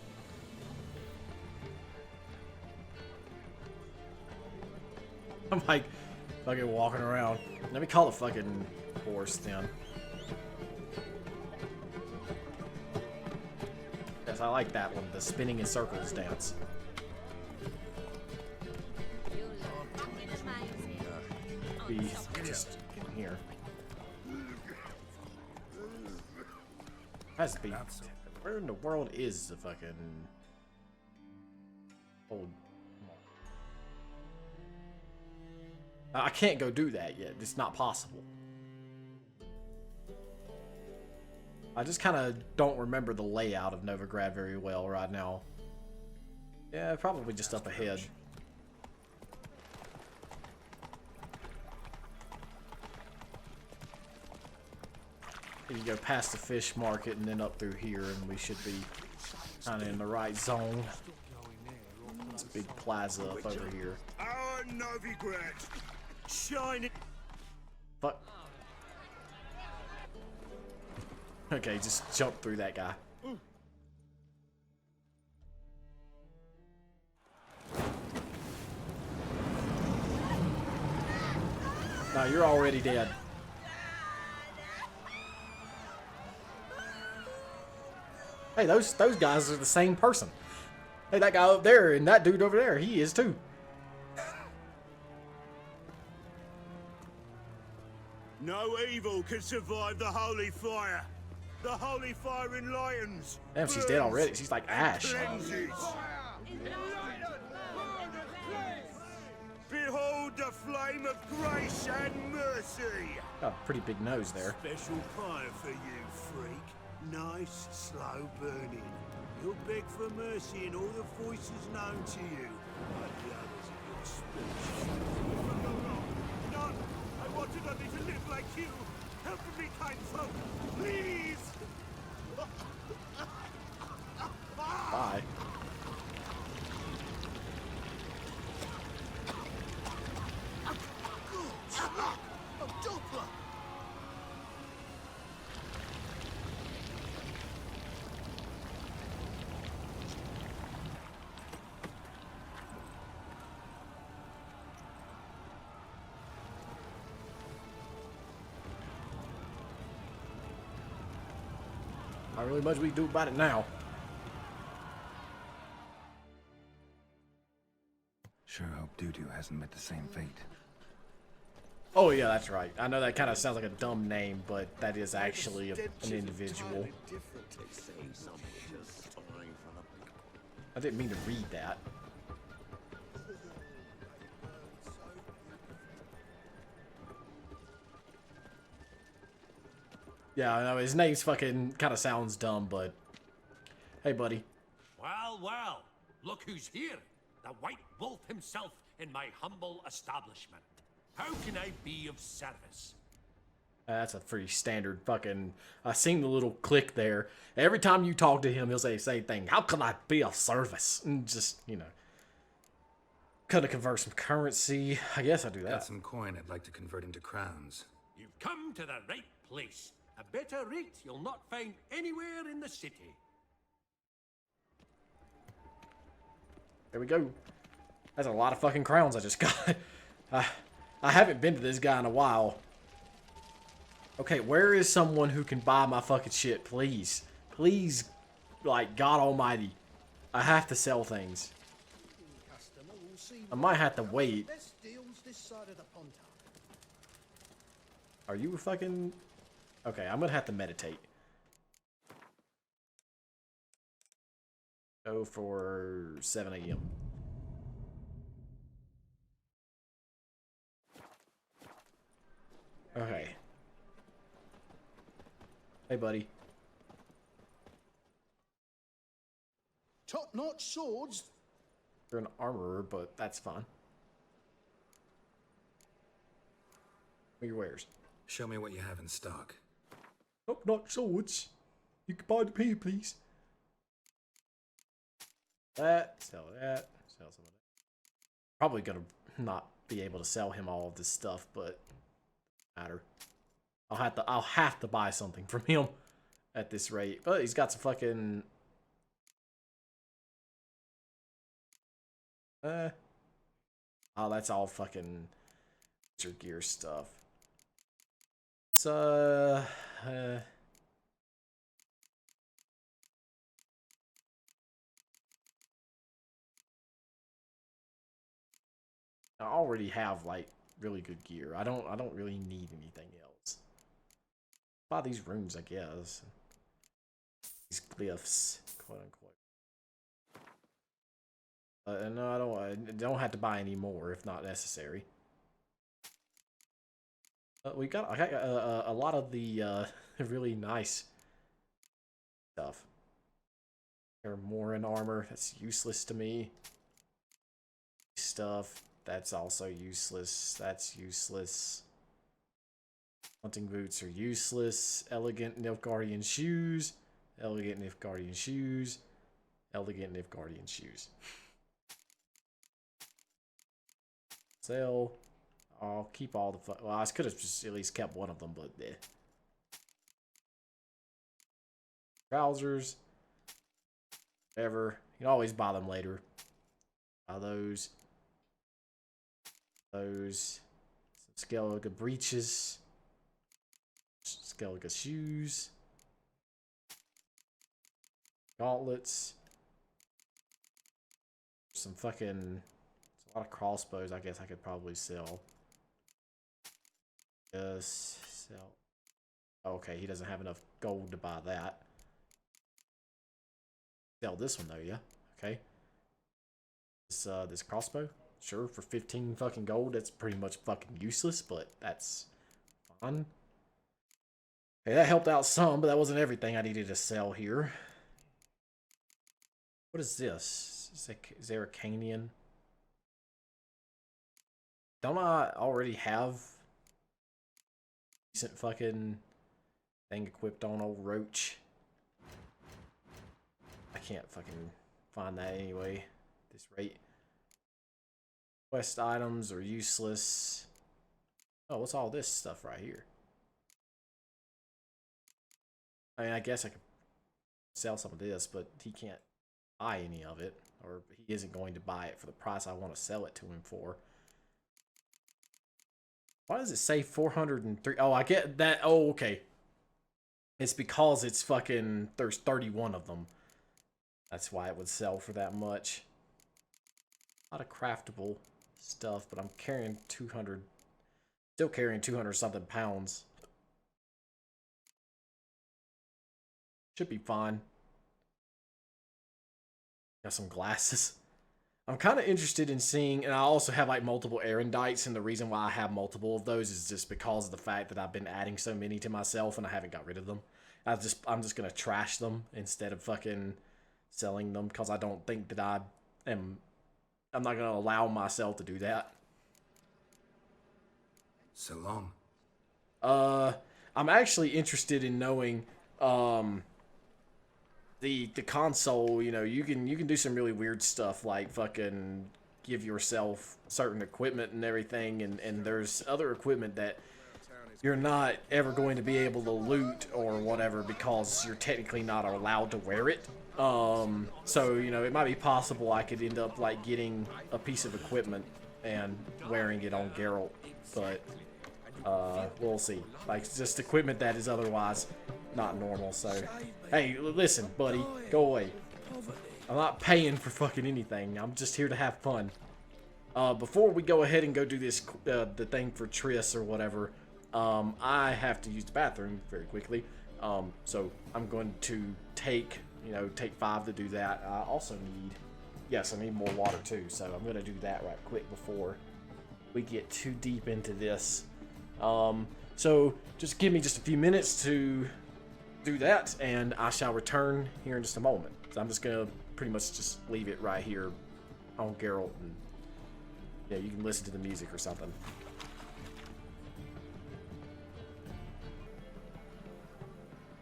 I'm like fucking walking around. Let me call a fucking horse then. Yes, I like that one, the spinning in circles dance. Be just in here. Has to be. Where in the world is the fucking old? I can't go do that yet. It's not possible. I just kind of don't remember the layout of Novigrad very well right now. Yeah, probably just up ahead. You go past the fish market and then up through here, and we should be kind of in the right zone. It's a big plaza up over here. Our Novigrad, shining. Fuck. Okay, just jump through that guy. No, you're already dead. Hey, those guys are the same person. Hey, that guy up there and that dude over there, he is too. No evil can survive the holy fire. The holy fire in lions. Damn, she's dead already. She's like ash. Cleanses. Behold the flame of grace and mercy. Got a pretty big nose there. Special fire for you, freak. Nice, slow burning. You'll beg for mercy in all the voices known to you. Like the others of your speech. No, I wanted only to live like you. Help me, kind folk, please. Bye. Not really much we can do about it now. Sure hope Dudu hasn't met the same fate. Oh yeah, that's right. I know that kind of sounds like a dumb name, but that is actually an individual. I didn't mean to read that. Yeah, I know his name's fucking kind of sounds dumb, but hey, buddy. Well, well, look who's here. The White Wolf himself in my humble establishment. How can I be of service? That's a pretty standard fucking... I seen the little click there. Every time you talk to him, he'll say the same thing. How can I be of service? And just, you know... Could have convert some currency. I guess I do that. Got some coin I'd like to convert into crowns. You've come to the right place. A better rate you'll not find anywhere in the city. There we go. That's a lot of fucking crowns I just got. I haven't been to this guy in a while. Okay, where is someone who can buy my fucking shit, please? Please, like, God almighty. I have to sell things. I might have to wait. Are you fucking... Okay, I'm gonna have to meditate. Go for 7 a.m. Okay. Hey, buddy. Top-notch swords. You're an armorer, but that's fine. What are your wares? Show me what you have in stock. Top-notch swords. You can buy them here, please. That, sell some of that. Probably gonna not be able to sell him all of this stuff, but matter. I'll have to buy something from him at this rate. But he's got some fucking oh, that's all fucking gear stuff. It's I already have like really good gear. I don't really need anything else. Buy these rooms, I guess. these glyphs, quote unquote. No, I don't have to buy any more if not necessary. I got a lot of the really nice stuff. There are more in armor. That's useless to me. Stuff. That's also useless. That's useless. Hunting boots are useless. Elegant Nilfgaardian shoes. Elegant Nilfgaardian shoes. Elegant Nilfgaardian shoes. Sell. I'll keep all the... Well, I could have just at least kept one of them, but... Eh. Trousers. Whatever. You can always buy them later. Buy those. Those. Some Skellige breeches. Skellige shoes. Gauntlets. Some fucking... A lot of crossbows I guess I could probably sell. Just sell. Okay, he doesn't have enough gold to buy that. Sell this one though, yeah. Okay. This crossbow, sure, for 15 fucking gold. That's pretty much fucking useless, but that's fine. Okay, that helped out some, but that wasn't everything I needed to sell here. What is this? Is there a Canian? Don't I already have decent fucking thing equipped on old Roach? I can't fucking find that anyway. At this rate. Quest items are useless. Oh, what's all this stuff right here? I mean, I guess I could sell some of this, but he can't buy any of it. Or he isn't going to buy it for the price I want to sell it to him for. Why does it say 403? Oh, I get that. Oh, okay. It's because it's fucking... There's 31 of them. That's why it would sell for that much. A lot of craftable stuff, but I'm carrying 200... Still carrying 200 something pounds. Should be fine. Got some glasses. I'm kind of interested in seeing, and I also have like multiple Erendites, and the reason why I have multiple of those is just because of the fact that I've been adding so many to myself and I haven't got rid of them. I'm just gonna trash them instead of fucking selling them, because I don't think that I'm not gonna allow myself to do that. So long. I'm actually interested in knowing the console, you know, you can do some really weird stuff like fucking give yourself certain equipment and everything, and there's other equipment that you're not ever going to be able to loot or whatever because you're technically not allowed to wear it. So, you know, it might be possible I could end up like getting a piece of equipment and wearing it on Geralt, but we'll see. Like, just equipment that is otherwise not normal. So, hey, listen, buddy, go away. I'm not paying for fucking anything. I'm just here to have fun. Before we go ahead and go do this, the thing for Triss or whatever, I have to use the bathroom very quickly. So I'm going to take 5 to do that. I also need, yes, I need more water too. So I'm going to do that right quick before we get too deep into this. So just give me just a few minutes to do that, and I shall return here in just a moment. So I'm just gonna pretty much just leave it right here on Geralt, and yeah, you can listen to the music or something.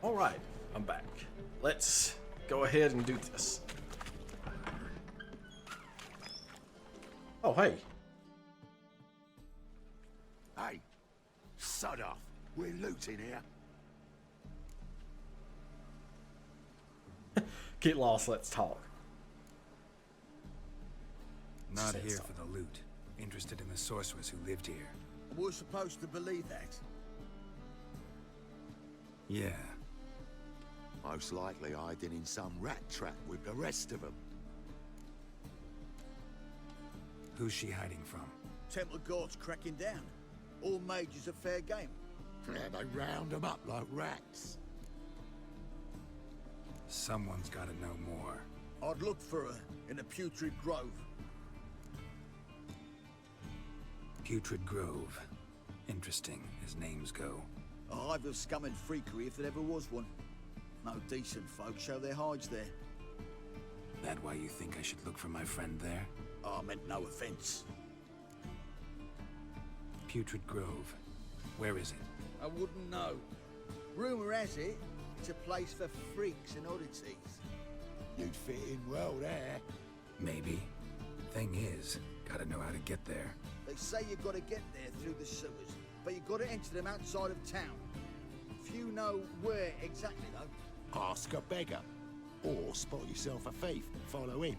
All right, I'm back. Let's go ahead and do this. Oh, hey. Hey, sod off. We're looting here. Get lost, let's talk. Not here for the loot. Interested in the sorceress who lived here. We're supposed to believe that. Yeah. Most likely hiding in some rat trap with the rest of them. Who's she hiding from? Temple Guard's cracking down. All mages are fair game. Yeah, they round them up like rats. Someone's gotta know more. I'd look for her in the Putrid Grove. Putrid Grove. Interesting, as names go. A hive of scum and freakery if there ever was one. No decent folk show their hides there. That why you think I should look for my friend there? I meant no offense. Putrid Grove. Where is it? I wouldn't know. Rumor has it, it's a place for freaks and oddities. You'd fit in well there. Maybe. Thing is, gotta know how to get there. They say you've got to get there through the sewers, but you've got to enter them outside of town. Few know where exactly, though. Ask a beggar. Or spot yourself a thief and follow him.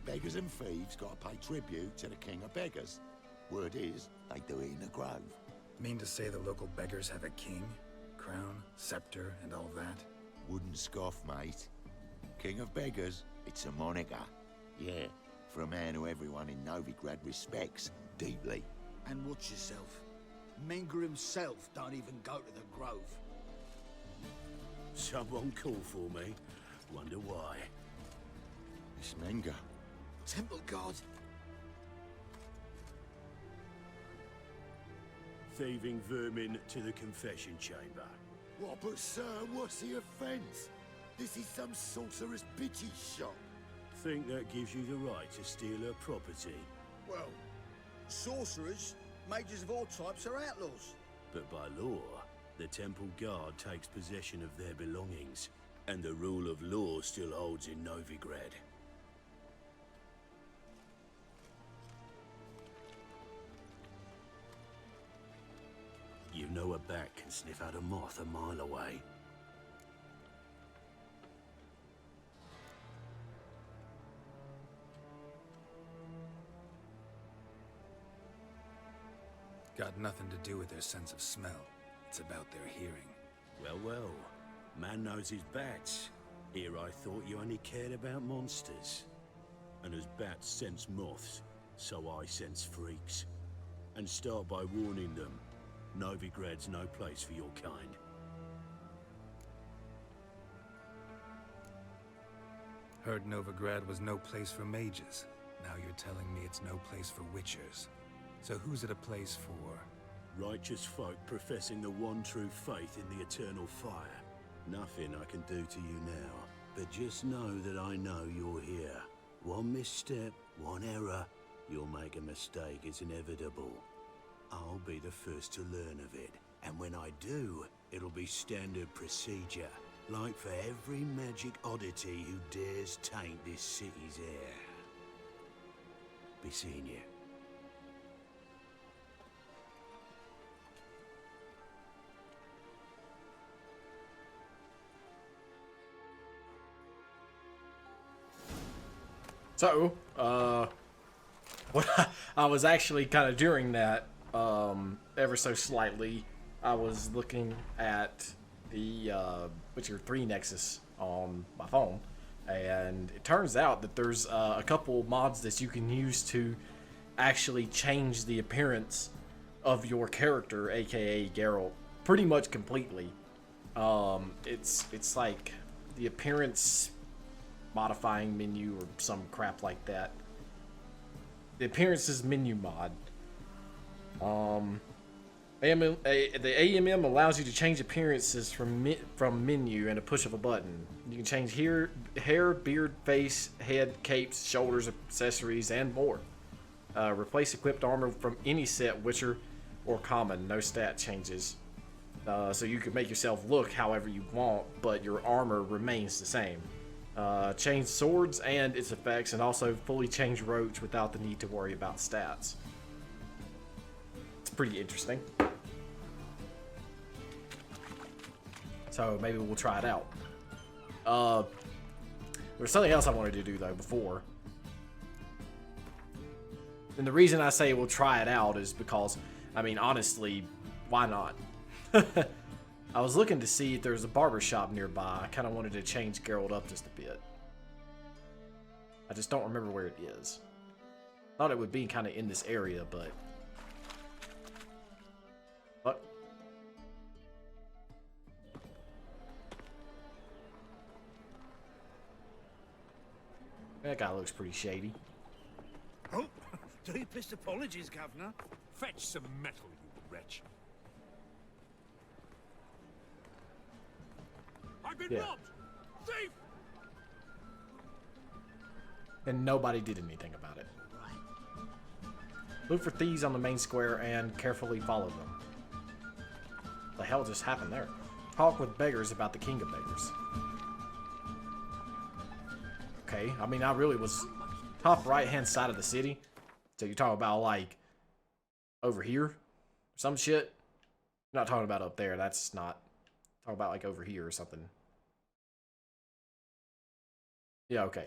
Beggars and thieves got to pay tribute to the king of beggars. Word is, they do it in the grove. Mean to say the local beggars have a king, crown, scepter, and all that? Wouldn't scoff, mate. King of beggars, it's a moniker. Yeah, for a man who everyone in Novigrad respects deeply. And watch yourself. Menger himself don't even go to the grove. Someone call for me. Wonder why. It's Menger. Temple guard. Thieving vermin to the confession chamber. What, but sir, what's the offence? This is some sorcerer's bitchy shop. Think that gives you the right to steal her property? Well, sorcerers, mages of all types are outlaws. But by law, the temple guard takes possession of their belongings, and the rule of law still holds in Novigrad. You know a bat can sniff out a moth a mile away. Got nothing to do with their sense of smell. It's about their hearing. Well, well. Man knows his bats. Here I thought you only cared about monsters. And as bats sense moths, so I sense freaks. And start by warning them, Novigrad's no place for your kind. Heard Novigrad was no place for mages. Now you're telling me it's no place for witchers. So who's it a place for? Righteous folk professing the one true faith in the eternal fire. Nothing I can do to you now, but just know that I know you're here. One misstep, one error, you'll make a mistake, it's inevitable. I'll be the first to learn of it, and when I do, it'll be standard procedure, like for every magic oddity who dares taint this city's air. Be seeing you. So, what I was actually kind of during that, ever so slightly, I was looking at the Witcher 3 Nexus on my phone, and it turns out that there's a couple mods that you can use to actually change the appearance of your character, aka Geralt, pretty much completely. It's like the appearance modifying menu or some crap like that. The appearances menu mod. The AMM allows you to change appearances from menu and a push of a button. You can change hair, beard, face, head, capes, shoulders, accessories, and more. Replace equipped armor from any set, Witcher or common. No stat changes. So you can make yourself look however you want, but your armor remains the same. Change swords and its effects, and also fully change roach without the need to worry about stats. It's pretty interesting. So maybe we'll try it out. There's something else I wanted to do though before. And the reason I say we'll try it out is because, I mean, honestly, why not? I was looking to see if there's a barber shop nearby. I kind of wanted to change Geralt up just a bit. I just don't remember where it is. Thought it would be kind of in this area, but... What? That guy looks pretty shady. Oh, deepest apologies, Governor. Fetch some metal, you wretch. I've been robbed! Thief! And nobody did anything about it. Look for thieves on the main square and carefully follow them. What the hell just happened there? Talk with beggars about the king of beggars. Okay, I mean, I really was top right hand side of the city. So you're talking about like over here? Some shit? I'm not talking about up there. That's not. Talking about like over here or something. Yeah, okay.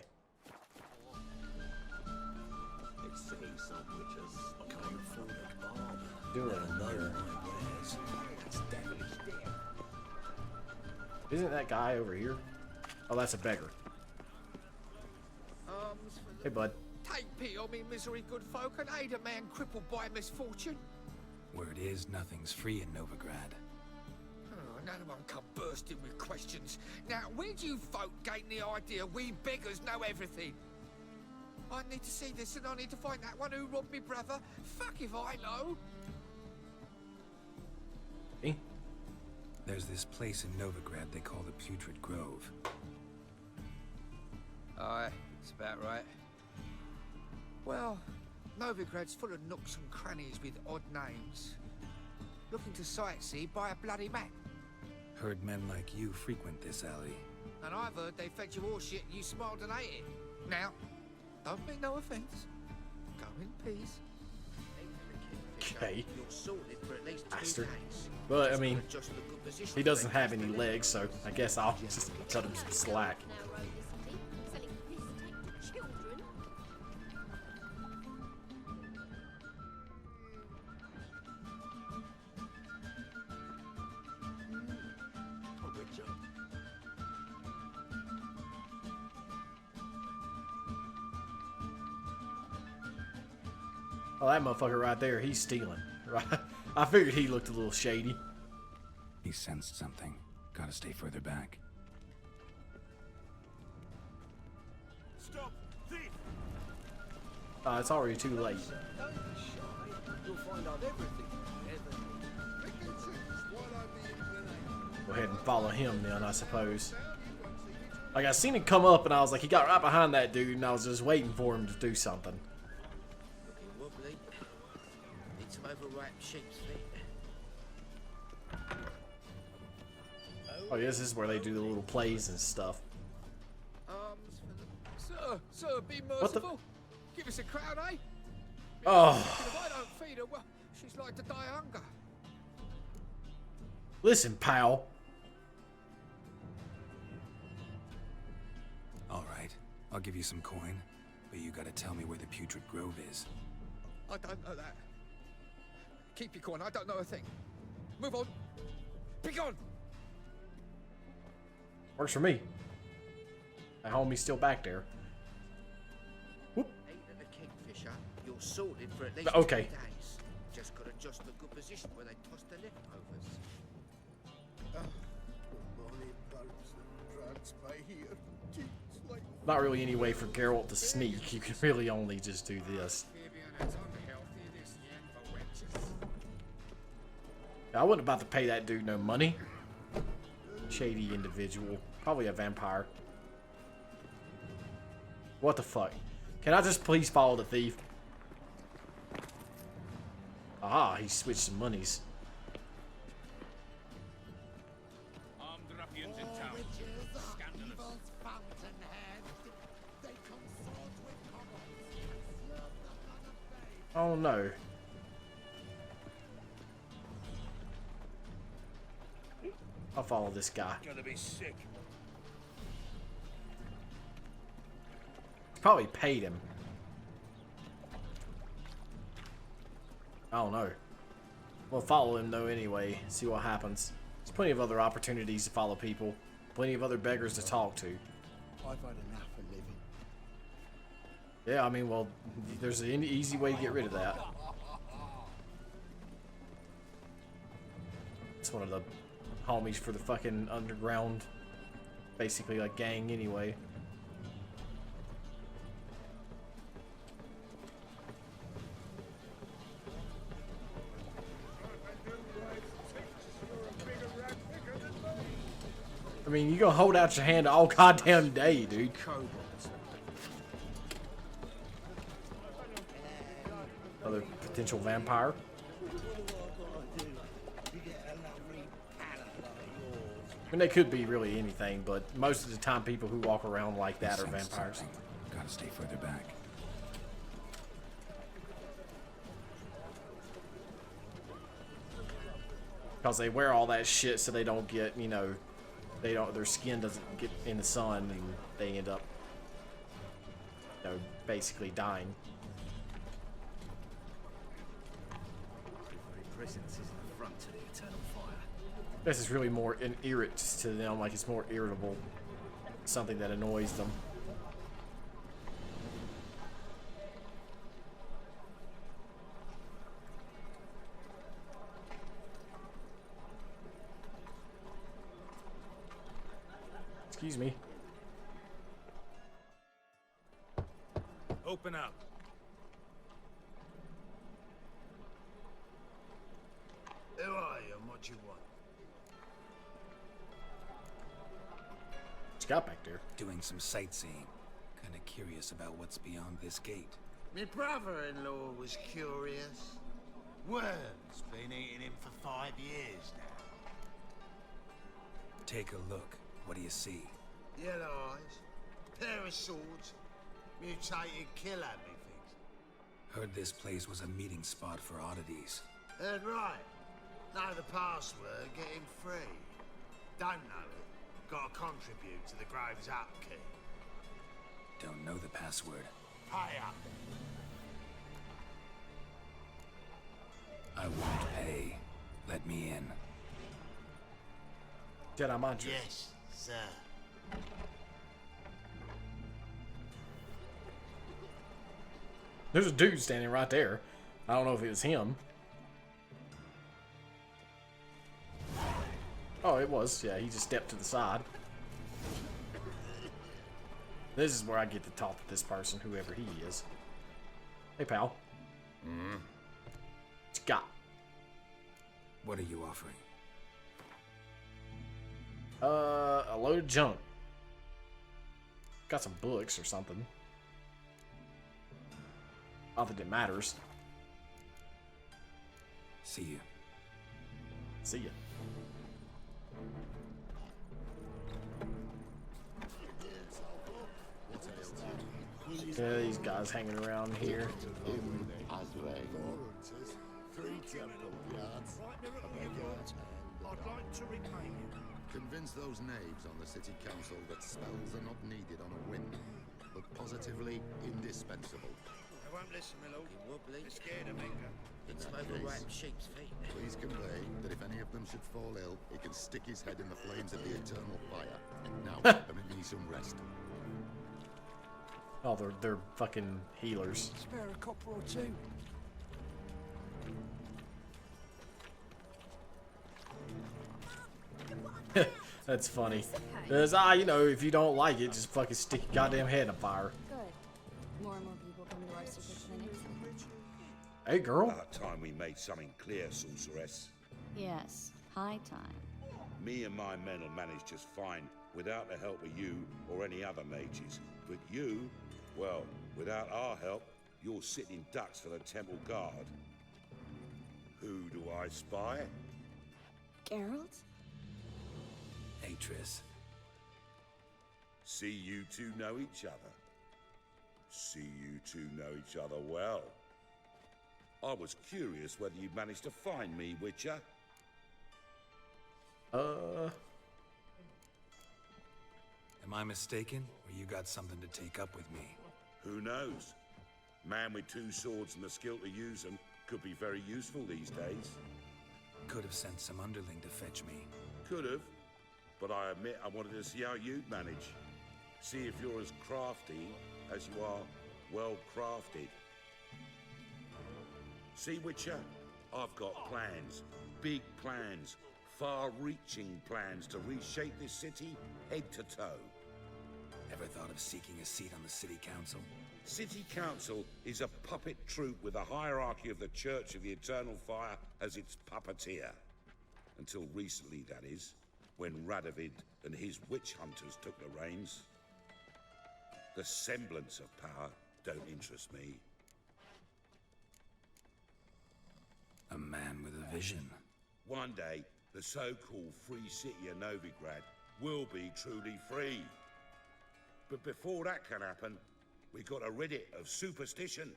Doing here. Isn't that guy over here? Oh, that's a beggar. Hey, bud. Take pity on me, misery, good folk, and aid a man crippled by misfortune. Word is, nothing's free in Novigrad. Oh, none of them come bursting with questions. Now, where do you folk gain the idea we beggars know everything? I need to see this, and I need to find that one who robbed me brother. Fuck if I know. Me? There's this place in Novigrad they call the Putrid Grove. Aye, it's about right. Well, Novigrad's full of nooks and crannies with odd names. Looking to sightsee by a bloody map. Heard men like you frequent this alley. And I've heard they fed you all shit and you smiled and ate it. Now, don't mean no offence. Go in peace. Okay. You're sorted for at least 2 Bastard. days. But, I mean, Just the good position he doesn't have any legs, so I guess I'll just cut him some slack. Oh, that motherfucker right there, he's stealing. Right? I figured he looked a little shady. He sensed something. Gotta stay further back. Stop! Thief! It's already too late. Don't be shy. You'll find out everything. Go ahead and follow him then, I suppose. Like, I seen him come up and I was like, he got right behind that dude and I was just waiting for him to do something. Looking wobbly. Need some overripe sheep's feet. Oh, yeah, this is where they do the little plays and stuff. Sir, be What the- merciful. Give us a crown, eh? Oh, If I don't feed her, well, she's like to die of hunger. listen, pal. Alright, I'll give you some coin, but you gotta tell me where the Putrid Grove is. I don't know that. Keep your coin, I don't know a thing. Move on. Be gone. Works for me. My homie's still back there. Whoop. Eating a kingfisher, you're sorted for at least Okay. 2 days. Just gotta adjust the good position where they toss the leftovers. Not really any way for Geralt to sneak. You can really only just do this. I wasn't about to pay that dude no money. Shady individual. Probably a vampire. What the fuck? Can I just please follow the thief? Ah, he switched some monies. Armed ruffians in town. Scandalous. Oh no. I'll follow this guy. Gonna be sick. Probably paid him. I don't know. We'll follow him though anyway, see what happens. There's plenty of other opportunities to follow people. Plenty of other beggars to talk to. I've had enough of living. Yeah, I mean, well, there's an easy way to get rid of that. It's one of the homies for the fucking underground, basically like gang anyway. I mean, you gonna hold out your hand all goddamn day, dude. Another potential vampire. I mean, they could be really anything, but most of the time people who walk around like that are vampires. Something. Gotta stay further back. Because they wear all that shit so they don't get, you know, their skin doesn't get in the sun and they end up, you know, basically dying. This is really more an irritant to them, like it's more irritable. Something that annoys them. Excuse me. Open up. Who are you and what you want? What's got back there? Doing some sightseeing. Kinda curious about what's beyond this gate. My brother-in-law was curious. Worm's been eating him for 5 years now. Take a look. What do you see? Yellow eyes, pair of swords, mutated killer things. Heard this place was a meeting spot for oddities. Heard right. Know the password, get him free. Don't know it, gotta contribute to the Grove's upkeep. Don't know the password. Pay up. I won't pay. Let me in. Jedi Mantra. Yes, sir. There's a dude standing right there. I don't know if it was him. Oh, it was. Yeah, he just stepped to the side. This is where I get to talk to this person, whoever he is. Hey, pal. Mm-hmm. What you got? What are you offering? A load of junk. Got some books or something. Not that it matters. See you. See ya. Yeah, these guys hanging around here. Convince those knaves on the city council that spells are not needed on a whim, but positively indispensable. I won't listen, my lord. They're scared of anger. It's overripe sheep's feet. Please convey that if any of them should fall ill, he can stick his head in the flames of the eternal fire. Now, permit me some rest. Oh, they're fucking healers. Spare a copper or two. That's funny. Because, you know, if you don't like it, just fucking stick your goddamn head on fire. Good. More and more people come to our secret clinics. Hey, girl. About time we made something clear, sorceress. Yes, high time. Me and my men will manage just fine without the help of you or any other mages. But you, well, without our help, you're sitting ducks for the temple guard. Who do I spy? Geralt? Atris. See you two know each other. See you two know each other well. I was curious whether you'd managed to find me, Witcher. Am I mistaken, or you got something to take up with me? Who knows? Man with two swords and the skill to use them could be very useful these days. Could have sent some underling to fetch me. Could have, but I admit I wanted to see how you'd manage. See if you're as crafty as you are well crafted. See, Witcher, I've got plans, big plans, far-reaching plans to reshape this city head to toe. Ever thought of seeking a seat on the city council? City Council is a puppet troupe with a hierarchy of the Church of the Eternal Fire as its puppeteer. Until recently, that is. when Radovid and his witch hunters took the reins. The semblance of power don't interest me. A man with a vision. One day, the so-called free city of Novigrad will be truly free. But before that can happen, we got to rid it of superstition,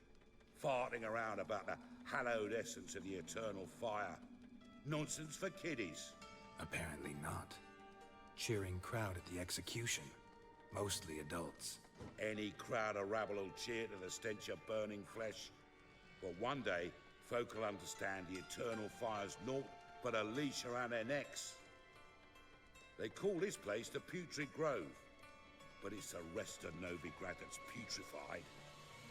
farting around about the hallowed essence of the eternal fire. Nonsense for kiddies. Apparently not. Cheering crowd at the execution. Mostly adults. Any crowd of rabble will cheer to the stench of burning flesh. But one day, folk will understand the eternal fire's naught but a leash around their necks. They call this place the Putrid Grove, but it's the rest of Novigrad that's putrefied.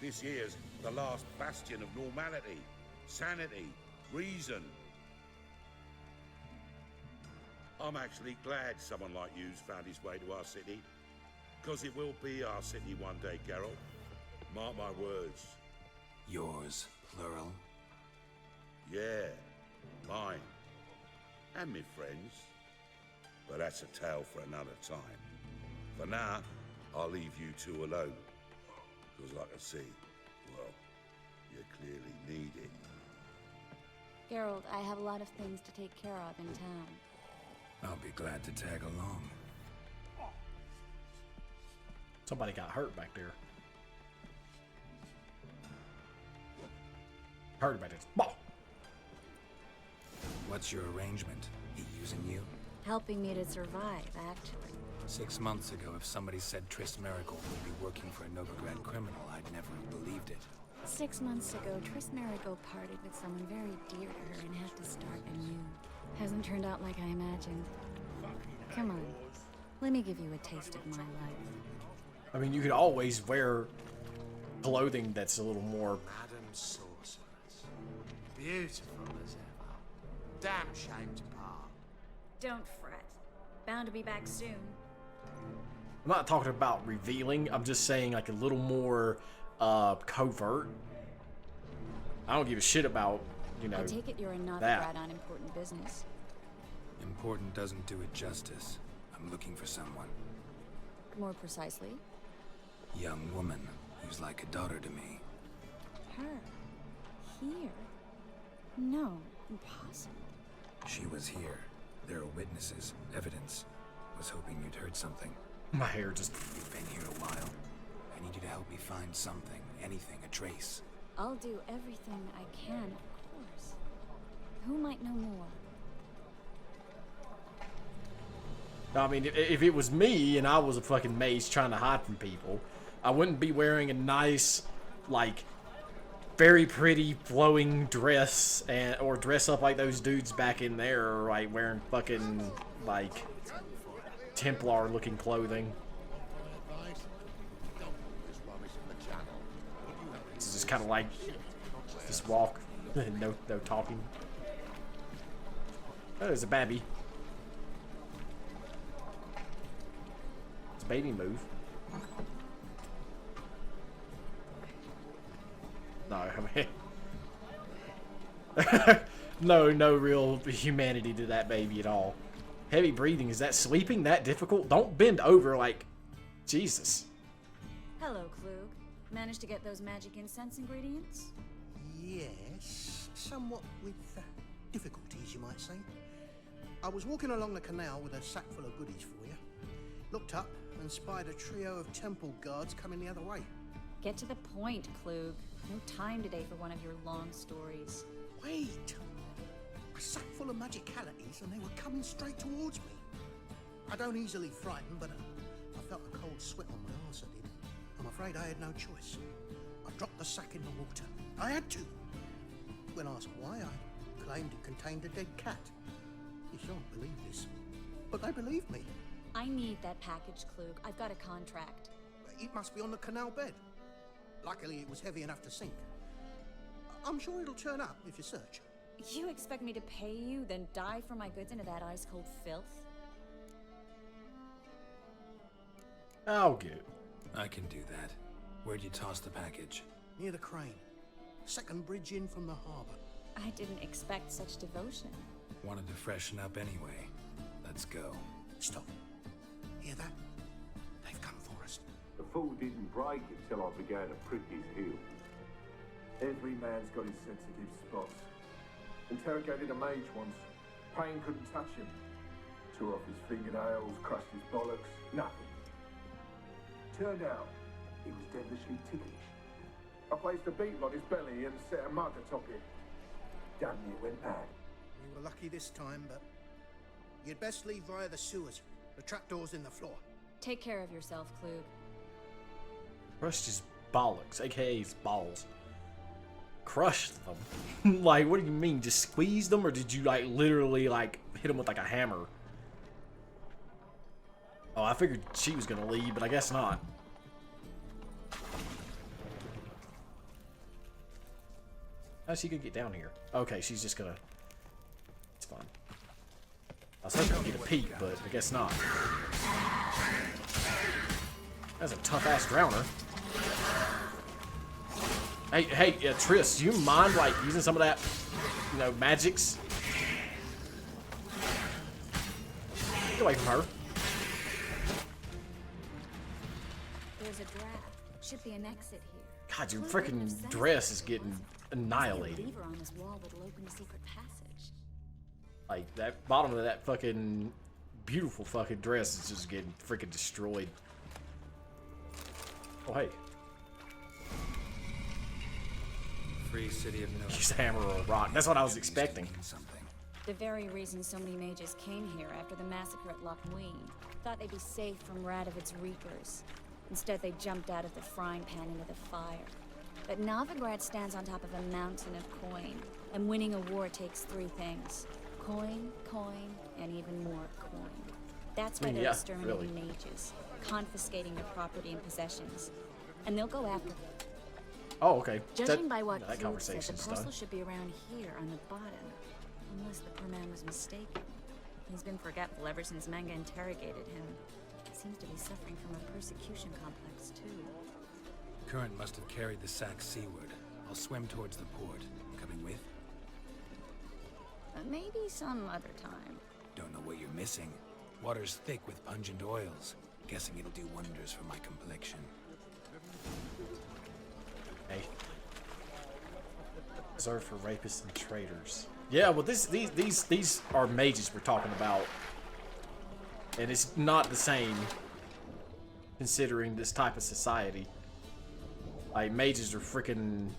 This here's the last bastion of normality, sanity, reason. I'm actually glad someone like you's found his way to our city, because it will be our city one day, Geralt. Mark my words. Yours, plural? Yeah, mine. And me friends. But that's a tale for another time. For now, I'll leave you two alone. Because like I see, well, you clearly need it. Geralt, I have a lot of things to take care of in town. I'll be glad to tag along. Somebody got hurt back there. Heard about this. Bah! What's your arrangement? He using you? Helping me to survive, actually. 6 months ago, if somebody said Triss Merigold would be working for a Novigrad criminal, I'd never have believed it. 6 months ago, Triss Merigold parted with someone very dear to her and had to start anew. Hasn't turned out like I imagined. Come on, let me give you a taste of my life. I mean, you could always wear clothing that's a little more... Madam Sorceress. Beautiful as ever. Damn shame to part. Don't fret. Bound to be back soon. I'm not talking about revealing. I'm just saying like a little more covert. I don't give a shit about, you know, I take it you're a that. Novigrad on important business. Important doesn't do it justice. I'm looking for someone. More precisely? Young woman who's like a daughter to me. Her? Here? No, impossible. She was here. There are witnesses, evidence. Was hoping you'd heard something. My hair just... You've been here a while. I need you to help me find something, anything, a trace. I'll do everything I can, of course. Who might know more? I mean, if it was me and I was a fucking mage trying to hide from people, I wouldn't be wearing a nice, like, very pretty flowing dress or dress up like those dudes back in there, like wearing fucking, like, Templar looking clothing. It's just kind of like just walk, no talking. Oh, there's a babby. It's a baby move. No, I mean, no real humanity to that baby at all. Heavy breathing, is that sleeping that difficult? Don't bend over like, Jesus. Hello, Klug. Managed to get those magic incense ingredients? Yes, somewhat with difficulties, you might say. I was walking along the canal with a sack full of goodies for you. Looked up and spied a trio of temple guards coming the other way. Get to the point, Klug. No time today for one of your long stories. Wait! A sack full of magicalities and they were coming straight towards me. I don't easily frighten, but I felt a cold sweat on my arse, I did. I'm afraid I had no choice. I dropped the sack in the water. I had to. When asked why, I claimed it contained a dead cat. You shan't believe this, but they believed me. I need that package, Klug. I've got a contract. It must be on the canal bed. Luckily, it was heavy enough to sink. I'm sure it'll turn up if you search. You expect me to pay you, then dive for my goods into that ice-cold filth? I'll get. I can do that. Where'd you toss the package? Near the crane. Second bridge in from the harbor. I didn't expect such devotion. Wanted to freshen up anyway. Let's go. Stop. Hear that? They've come for us. The fall didn't break until I began to prick his heel. Every man's got his sensitive spots. Interrogated a mage once. Pain couldn't touch him. Tore off his fingernails, crushed his bollocks, nothing. Turned out, he was devilishly ticklish. I placed a beetle on his belly and set a mug atop it. Damn near went mad. We were lucky this time, but you'd best leave via the sewers. The trapdoor's in the floor. Take care of yourself, Klug. Crushed his bollocks, aka his balls. Crushed them? Like, what do you mean? Just squeeze them, or did you, like, literally, like, hit them with, like, a hammer? Oh, I figured she was gonna leave, but I guess not. How's she gonna get down here? Okay, she's just gonna... It's fine. I was hoping to get a peek, but I guess not. That's a tough-ass drowner. Hey, Triss, do you mind, like, using some of that, you know, magics? Get away from her. There's a draft. Should be an exit here. God, your freaking dress is getting annihilated. Lever on this wall that'll open a secret passage. Like, that bottom of that fucking beautiful fucking dress is just getting freaking destroyed. Oh, hey. Free city of no. Use a hammer or a rock. That's what I was expecting. The very reason so many mages came here after the massacre at Loch Ween. Thought they'd be safe from Radovid's reapers. Instead, they jumped out of the frying pan into the fire. But Novigrad stands on top of a mountain of coin. And winning a war takes three things. Coin, coin, and even more coin. That's why they're exterminating mages. Confiscating their property and possessions. And they'll go after them. Oh, okay. Judging by what that Klug said, the conversation's parcel done. should be around here on the bottom. Unless the poor man was mistaken. He's been forgetful ever since Manga interrogated him. Seems to be suffering from a persecution complex, too. Current must have carried the sack seaward. I'll swim towards the port. Coming with? Maybe some other time. Don't know what you're missing. Water's thick with pungent oils. Guessing it'll do wonders for my complexion. Hey. Reserved for rapists and traitors. Yeah, well, these are mages we're talking about, and it's not the same. Considering this type of society, like mages are freaking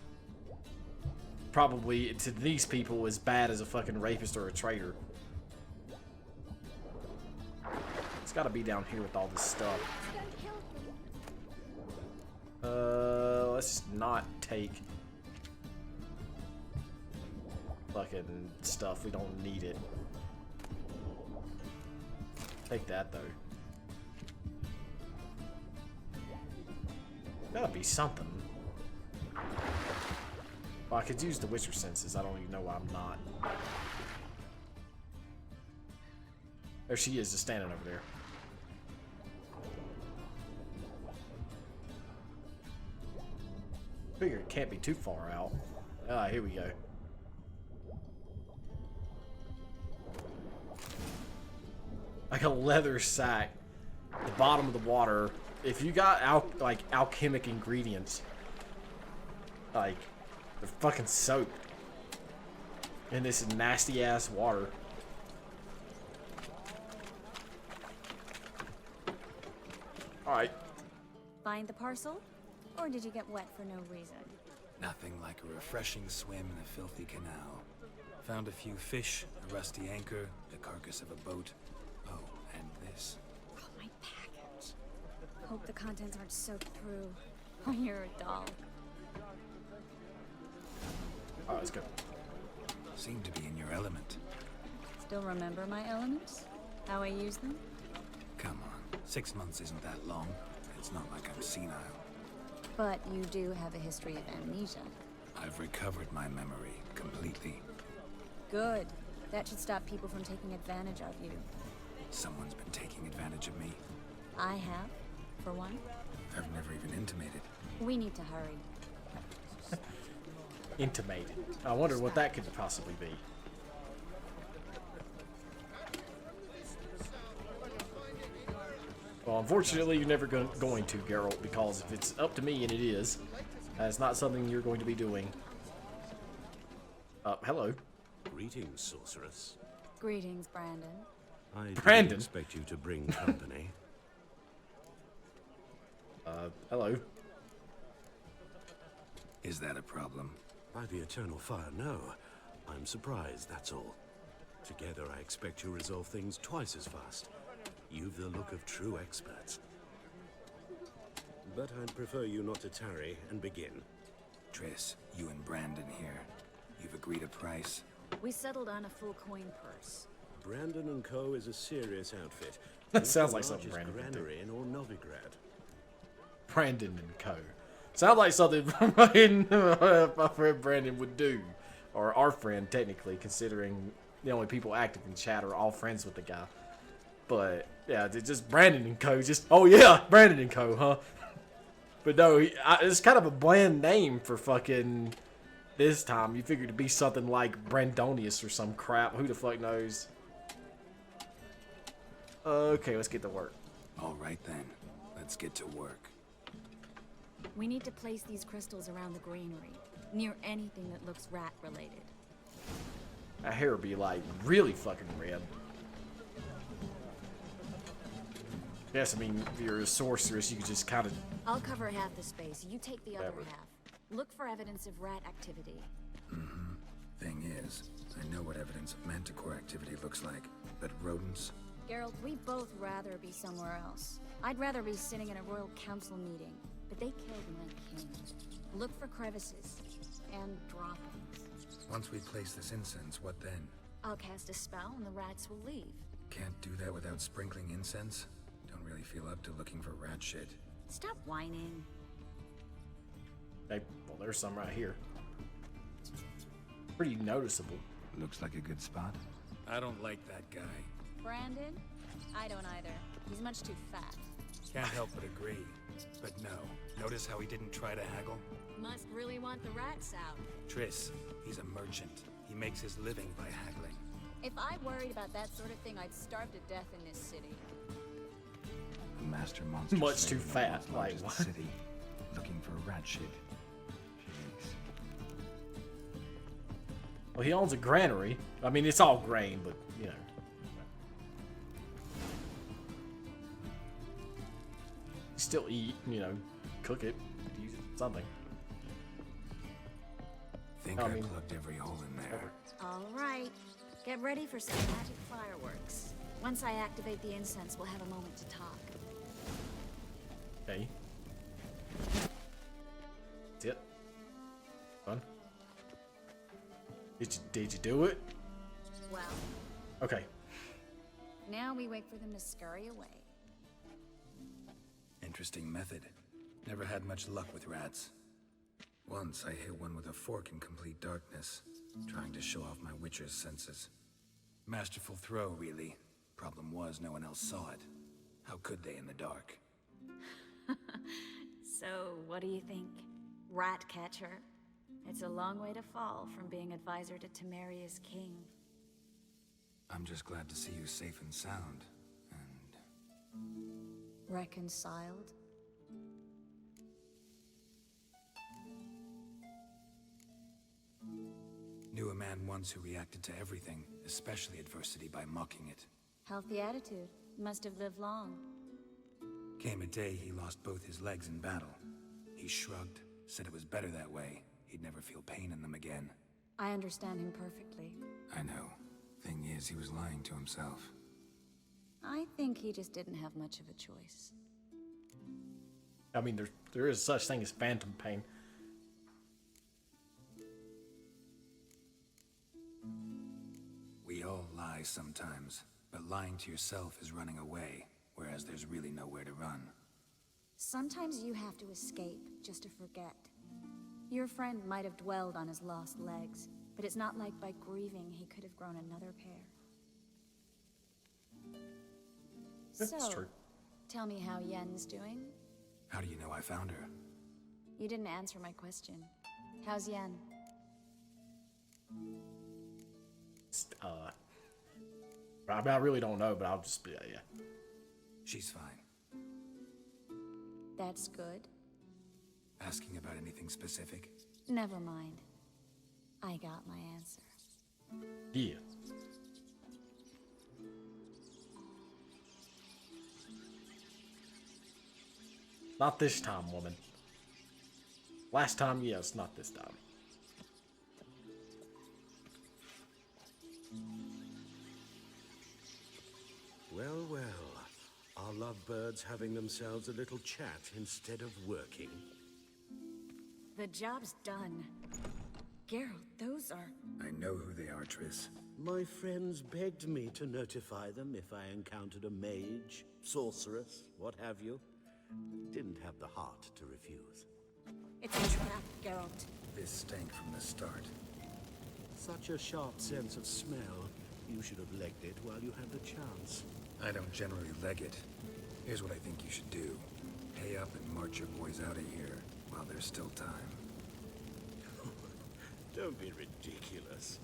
probably to these people as bad as a fucking rapist or a traitor. It's got to be down here with all this stuff. Let's not take fucking stuff. We don't need it. Take that though. Gotta be something. Well, I could use the Witcher senses. I don't even know why I'm not. There she is, just standing over there. Figure it can't be too far out. Ah, here we go. Like a leather sack at the bottom of the water. If you got like alchemic ingredients, like they're fucking soaked in this nasty ass water. All right. Find the parcel? Or did you get wet for no reason? Nothing like a refreshing swim in a filthy canal. Found a few fish, a rusty anchor, the carcass of a boat. Oh, and this. Oh, my package. Hope the contents aren't soaked through. Oh, you're a doll. Alright, let's go. Seem to be in your element. Still remember my elements? How I use them? Come on, 6 months isn't that long. It's not like I'm senile. But you do have a history of amnesia. I've recovered my memory completely. Good. That should stop people from taking advantage of you. Someone's been taking advantage of me. I have, for one. I've never even intimated. We need to hurry. Intimated. I wonder what that could possibly be. Well, unfortunately, you're never going to, Geralt, because if it's up to me, and it is, that's not something you're going to be doing. Hello. Greetings, sorceress. Greetings, Brandon. I Brandon. didn't expect you to bring company. Hello. Is that a problem? By the eternal fire, no. I'm surprised, that's all. Together, I expect to resolve things twice as fast. You've the look of true experts. But I'd prefer you not to tarry and begin. Triss, you and Brandon here. You've agreed a price? We settled on a full coin purse. Brandon and Co. is a serious outfit. That It's sounds the like something largest Brandon would do. granary in all Novigrad. Brandon and Co. Sounds like something my friend Brandon would do. Or our friend, technically, considering the only people active in chat are all friends with the guy. But, yeah, just Brandon and Co. Just, oh yeah, Brandon and Co., huh? But no, it's kind of a bland name for fucking this time. You figured to be something like Brandonius or some crap. Who the fuck knows? Okay, let's get to work. All right then, let's get to work. We need to place these crystals around the granary, near anything that looks rat-related. That hair would be like really fucking red. Yes, I mean, if you're a sorceress, you could just kind of... I'll cover half the space. You take the other Whatever. half. Look for evidence of rat activity. Mm-hmm. Thing is, I know what evidence of manticore activity looks like, but rodents? Geralt, we'd both rather be somewhere else. I'd rather be sitting in a royal council meeting, but they killed my king. Look for crevices and droppings. Once we place this incense, what then? I'll cast a spell and the rats will leave. Can't do that without sprinkling incense? Don't really feel up to looking for rat shit. Stop whining. Hey, well, there's some right here. Pretty noticeable. Looks like a good spot. I don't like that guy. Brandon? I don't either. He's much too fat. Can't help but agree. But no, notice how he didn't try to haggle? Must really want the rats out. Triss, he's a merchant. He makes his living by haggling. If I worried about that sort of thing, I'd starve to death in this city. A master monster. Much too fat. Like, what? City, looking for rat shit. Jeez. Well, he owns a granary. I mean, it's all grain, but, you know. Still eat, you know, cook it, use it, something. Think I plugged every hole in there. All right. Get ready for some magic fireworks. Once I activate the incense, we'll have a moment to talk. Okay. That's it. Fun. Did you do it? Well, Okay. now we wait for them to scurry away. Interesting method. Never had much luck with rats. Once I hit one with a fork in complete darkness, trying to show off my witcher's senses. Masterful throw, really. Problem was, no one else saw it. How could they in the dark? So, what do you think? Rat catcher? It's a long way to fall from being advisor to Temeria's king. I'm just glad to see you safe and sound. Reconciled? Knew a man once who reacted to everything, especially adversity, by mocking it. Healthy attitude. Must have lived long. Came a day he lost both his legs in battle. He shrugged, said it was better that way. He'd never feel pain in them again. I understand him perfectly. I know. Thing is, he was lying to himself. I think he just didn't have much of a choice. I mean, there is such thing as phantom pain. We all lie sometimes, but lying to yourself is running away, whereas there's really nowhere to run. Sometimes you have to escape just to forget. Your friend might have dwelled on his lost legs, but it's not like by grieving he could have grown another pair. That's true. Tell me how Yen's doing. How do you know I found her? You didn't answer my question. How's Yen? I really don't know, but I'll just be, yeah. She's fine. That's good. Asking about anything specific? Never mind. I got my answer. Yeah. Not this time, woman. Last time, yes, not this time. Well, well. Are lovebirds having themselves a little chat instead of working? The job's done. Geralt, those are... I know who they are, Triss. My friends begged me to notify them if I encountered a mage, sorceress, what have you. Didn't have the heart to refuse. It's a trap, Geralt. This stank from the start. Such a sharp sense of smell. You should have legged it while you had the chance. I don't generally leg it. Here's what I think you should do. Pay up and march your boys out of here while there's still time. Don't be ridiculous.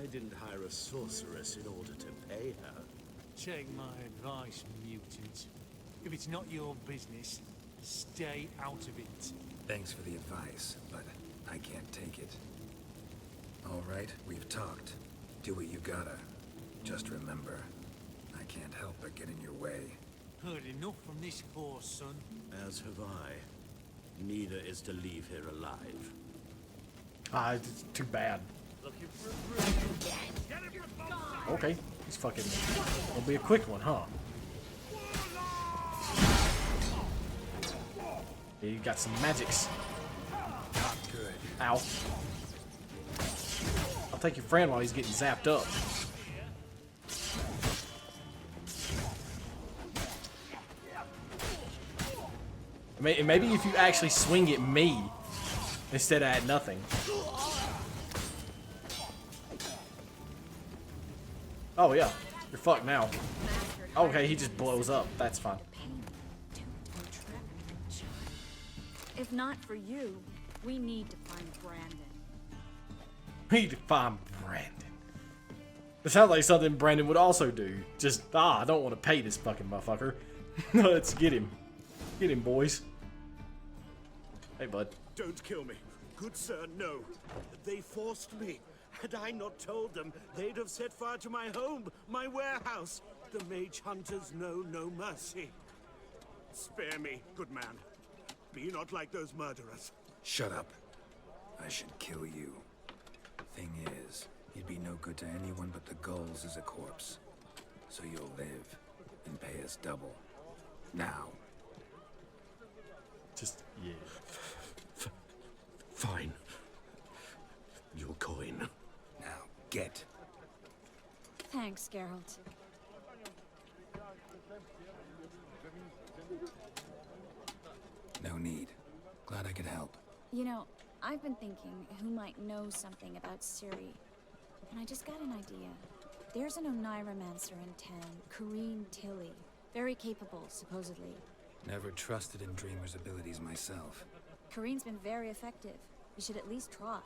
I didn't hire a sorceress in order to pay her. Take my advice, mutant. If it's not your business, stay out of it. Thanks for the advice, but I can't take it. All right, we've talked. Do what you gotta. Just remember, I can't help but get in your way. Heard enough from this horse, son. As have I. Neither is to leave here alive. Ah, it's too bad. Looking for a break. Okay, he's fucking... It'll be a quick one, huh? Yeah, you got some magics. Not good. Ow. I'll take your friend while he's getting zapped up. Maybe if you actually swing at me instead of at nothing. Oh yeah, you're fucked now. Okay, he just blows up. That's fine. If not for you, we need to find Brandon. We need to find Brandon. It sounds like something Brandon would also do. Just, I don't want to pay this fucking motherfucker. Let's get him. Get him, boys. Hey, bud. Don't kill me. Good sir, no. They forced me. Had I not told them, they'd have set fire to my home, my warehouse. The mage hunters know no mercy. Spare me, good man. Be not like those murderers. Shut up. I should kill you. Thing is, you'd be no good to anyone but the gulls as a corpse. So you'll live and pay us double. Now. Just, yeah. Fine. Your coin. Now, get. Thanks, Geralt. No need. Glad I could help. You know, I've been thinking who might know something about Ciri. And I just got an idea. There's an Oneiromancer in town, Corrine Tilly. Very capable, supposedly. Never trusted in Dreamer's abilities myself. Corrine's been very effective. You should at least try.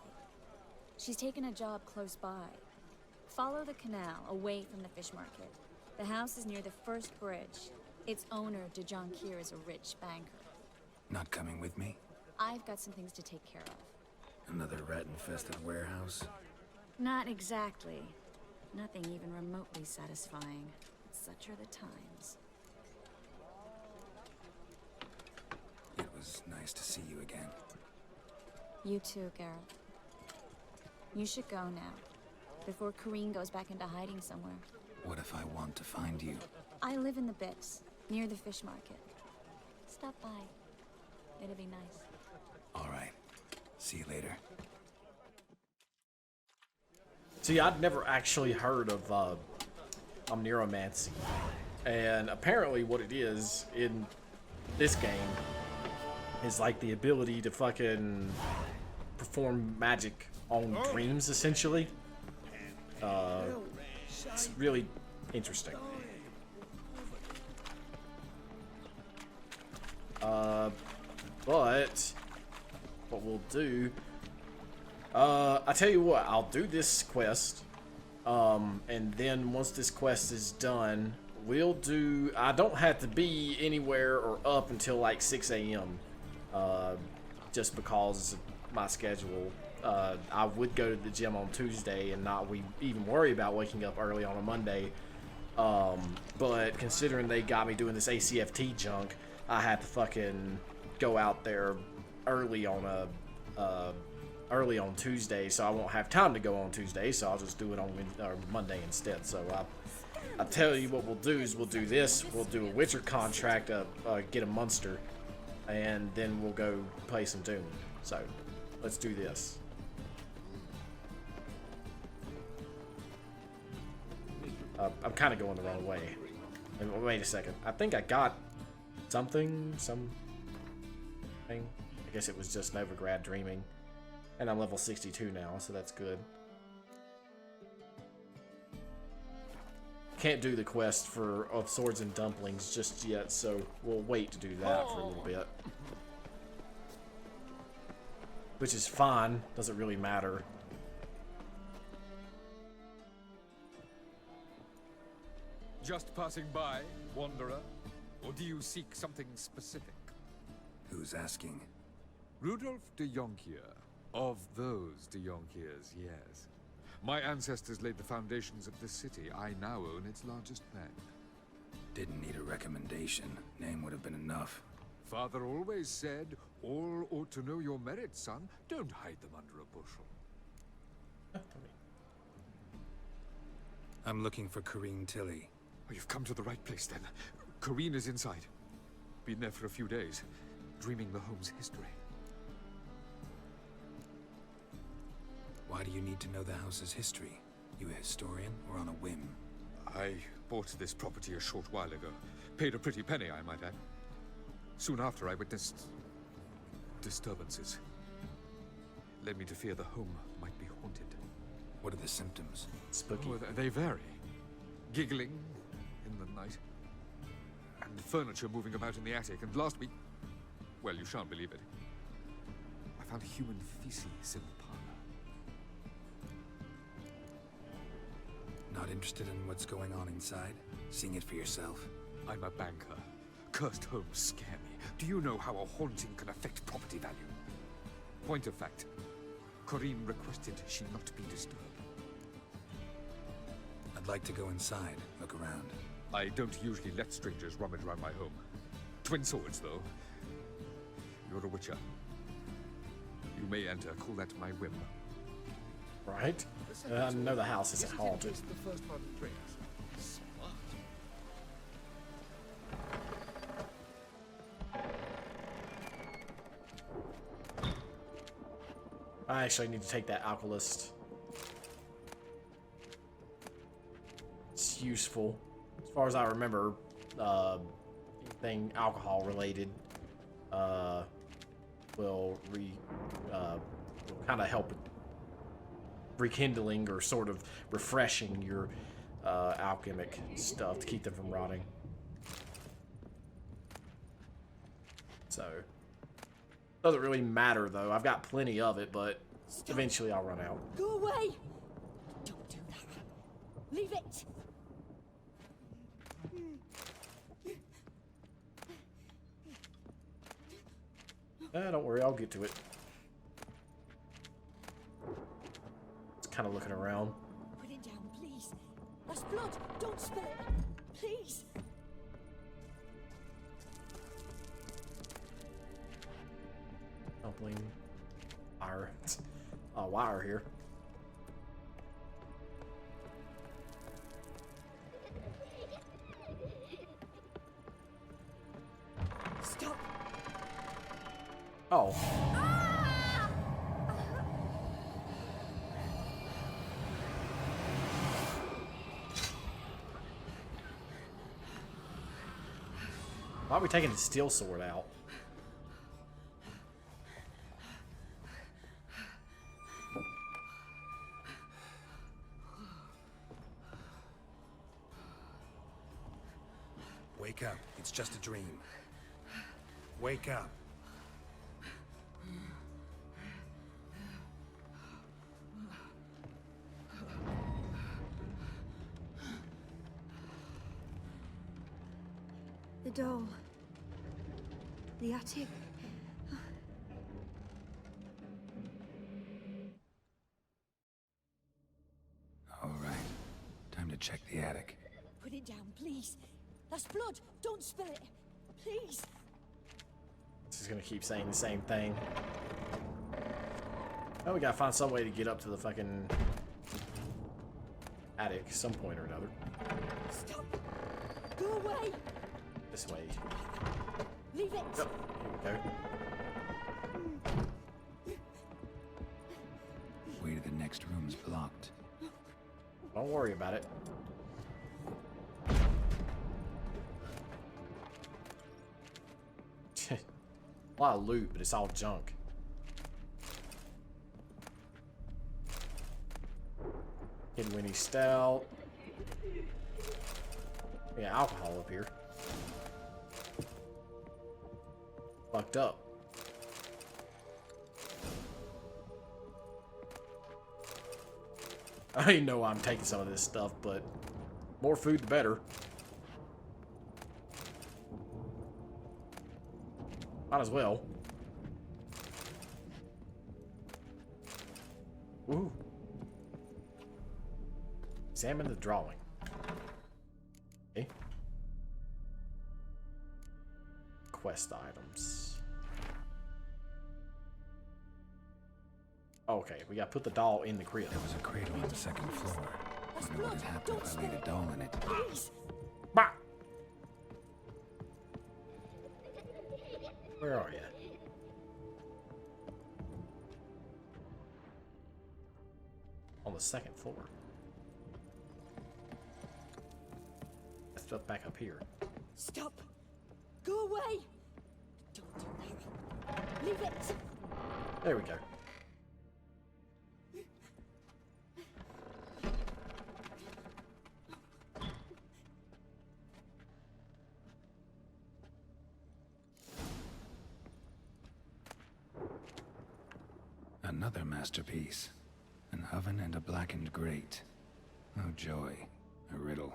She's taken a job close by. Follow the canal, away from the fish market. The house is near the first bridge. Its owner, Dejon Kier, is a rich banker. Not coming with me? I've got some things to take care of. Another rat-infested warehouse? Not exactly. Nothing even remotely satisfying. Such are the times. It was nice to see you again. You too, Geralt. You should go now, before Corrine goes back into hiding somewhere. What if I want to find you? I live in the Bix, near the fish market. Stop by. It'll be nice. All right. See you later. See, I'd never actually heard of Omniromancy. And apparently what it is in this game is like the ability to fucking perform magic on dreams, essentially. It's really interesting. But what we'll do, I tell you what, I'll do this quest, and then once this quest is done, we'll do... I don't have to be anywhere or up until like 6 a.m. Just because of my schedule. I would go to the gym on Tuesday and not even worry about waking up early on a Monday. But considering they got me doing this ACFT junk, I had to fucking go out there early on Tuesday, so I won't have time to go on Tuesday, so I'll just do it on Monday instead. So I'll tell you what we'll do is we'll do this. We'll do a Witcher contract, get a Munster, and then we'll go play some Doom. So let's do this. I'm kind of going the wrong way. Wait a second. I think I got something. I guess it was just Novigrad Dreaming. And I'm level 62 now, so that's good. Can't do the quest of Swords and Dumplings just yet, so we'll wait to do that for a little bit. Which is fine. Doesn't really matter. Just passing by, wanderer? Or do you seek something specific? Who's asking? Rudolf de Jonkier. Of those de Jonkiers, yes. My ancestors laid the foundations of this city. I now own its largest bank. Didn't need a recommendation. Name would have been enough. Father always said, all ought to know your merits, son. Don't hide them under a bushel. I'm looking for Corrine Tilly. Oh, you've come to the right place, then. Corrine is inside. Been there for a few days, dreaming the home's history. Why do you need to know the house's history? You a historian or on a whim? I bought this property a short while ago. Paid a pretty penny, I might add. Soon after, I witnessed disturbances. Led me to fear the home might be haunted. What are the symptoms? Spooky. Oh, they vary. Giggling in the night. And furniture moving about in the attic. And last week, well, you shan't believe it, I found human feces in the parlor. Not interested in what's going on inside? Seeing it for yourself? I'm a banker. Cursed homes scare me. Do you know how a haunting can affect property value? Point of fact, Corrine requested she not be disturbed. I'd like to go inside, look around. I don't usually let strangers rummage around my home. Twin swords, though. You're a witcher. You may enter. Call that my whim. Right? I know the house isn't haunted. The first part of the drinks. I actually need to take that alcoholist. It's useful. As far as I remember, anything alcohol related will kind of help with rekindling or sort of refreshing your alchemic stuff to keep them from rotting. So doesn't really matter though. I've got plenty of it, but eventually I'll run out. Go away! Don't do that. Leave it. Don't worry, I'll get to it. Just kind of looking around. Put it down, please. That's blood. Don't spill it. Please. Dumpling. Wire. Wire here. Stop. Oh. Why are we taking the steel sword out? Wake up. It's just a dream. Wake up. The doll. The attic. All right. Time to check the attic. Put it down, please. That's blood. Don't spill it. Please. This is gonna keep saying the same thing. Oh, we gotta find some way to get up to the fucking attic some point or another. Stop. Go away. This way. Leave it. Yep. Here we go. Way to the next room's blocked. Don't worry about it. A lot of loot, but it's all junk. Hidden Winnie Stout. Yeah, alcohol up here. Fucked up. I didn't know I'm taking some of this stuff, but more food the better. Might as well. Ooh. Examine the drawing. Okay. Quest items. Okay, we gotta put the doll in the crib. There was a cradle on the second floor. Wonder what would happen if I laid a doll in it. Please. Bah! Where are you? On the second floor. Let's up back up here. Stop. Go away. Don't do that. Leave it. There we go. Another masterpiece. An oven and a blackened grate. Oh joy. A riddle.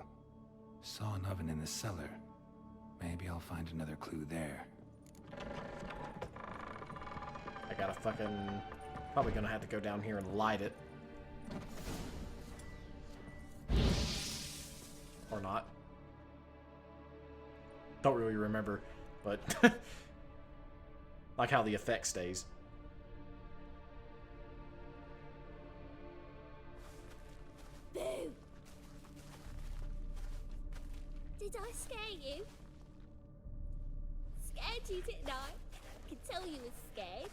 Saw an oven in the cellar. Maybe I'll find another clue there. I gotta fucking... Probably gonna have to go down here and light it. Or not. Don't really remember, but... like how the effect stays. Boo! Did I scare you? Scared you, didn't I? I can tell you was scared.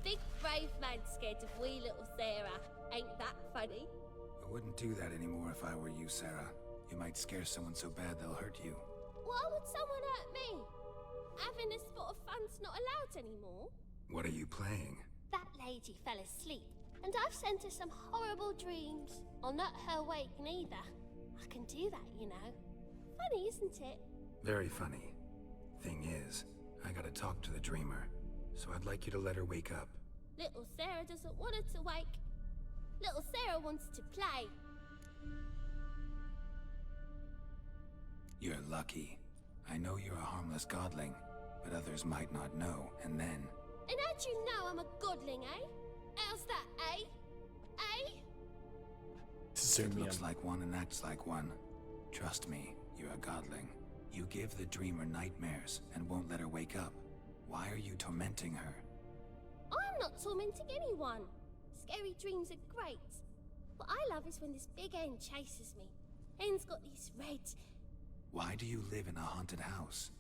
Big brave man scared of wee little Sarah. Ain't that funny? I wouldn't do that anymore if I were you, Sarah. You might scare someone so bad they'll hurt you. Why would someone hurt me? Having a spot of fun's not allowed anymore. What are you playing? That lady fell asleep, and I've sent her some horrible dreams. I'll not her wake neither. I can do that, you know. Funny, isn't it? Very funny. Thing is, I gotta talk to the dreamer, so I'd like you to let her wake up. Little Sarah doesn't want her to wake. Little Sarah wants to play. You're lucky. I know you're a harmless godling, but others might not know, and then... And how'd you know I'm a godling, eh? How's that, eh? Eh? It looks like one and acts like one. Trust me, you're a godling. You give the dreamer nightmares and won't let her wake up. Why are you tormenting her? I'm not tormenting anyone. Scary dreams are great. What I love is when this big hen chases me. Hen's got these red... Why do you live in a haunted house?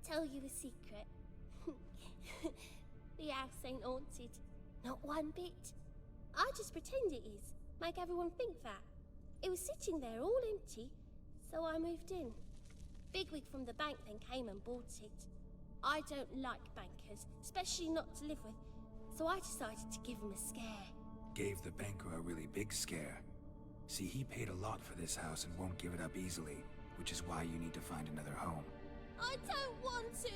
Tell you a secret. The house ain't haunted. Not one bit. I just pretend it is. Make everyone think that. It was sitting there all empty, so I moved in. Bigwig from the bank then came and bought it. I don't like bankers, especially not to live with, so I decided to give him a scare. Gave the banker a really big scare. See, he paid a lot for this house and won't give it up easily, which is why you need to find another home. I don't want to!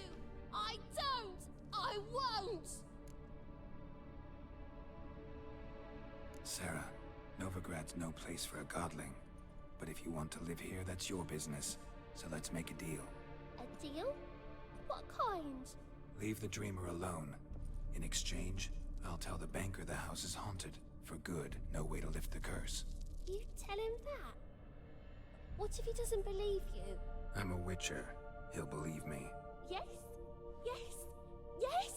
I don't! I won't! Sarah, Novigrad's no place for a godling. But if you want to live here, that's your business. So let's make a deal. deal? What kind? Leave the dreamer alone. In exchange, I'll tell the banker the house is haunted. For good, no way to lift the curse. You tell him that? What if he doesn't believe you? I'm a witcher. He'll believe me. Yes? Yes? Yes!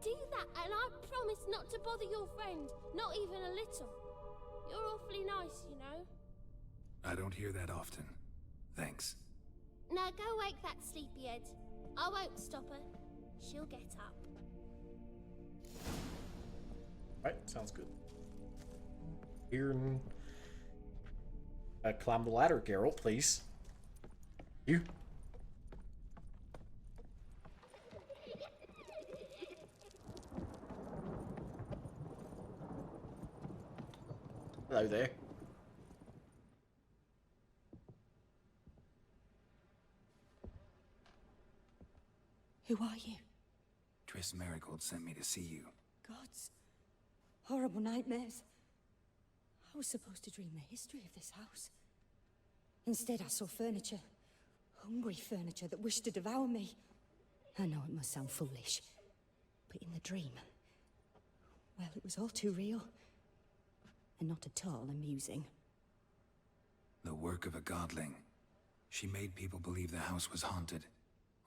Do that and I promise not to bother your friend. Not even a little. You're awfully nice, you know. I don't hear that often. Thanks. Now go wake that sleepyhead. I won't stop her. She'll get up. Right, sounds good. Here and climb the ladder, Geralt, please. You. Hello there. Who are you? Triss Marigold sent me to see you. Gods. Horrible nightmares. I was supposed to dream the history of this house. Instead, I saw furniture. Hungry furniture that wished to devour me. I know it must sound foolish, but in the dream, well, it was all too real. And not at all amusing. The work of a godling. She made people believe the house was haunted.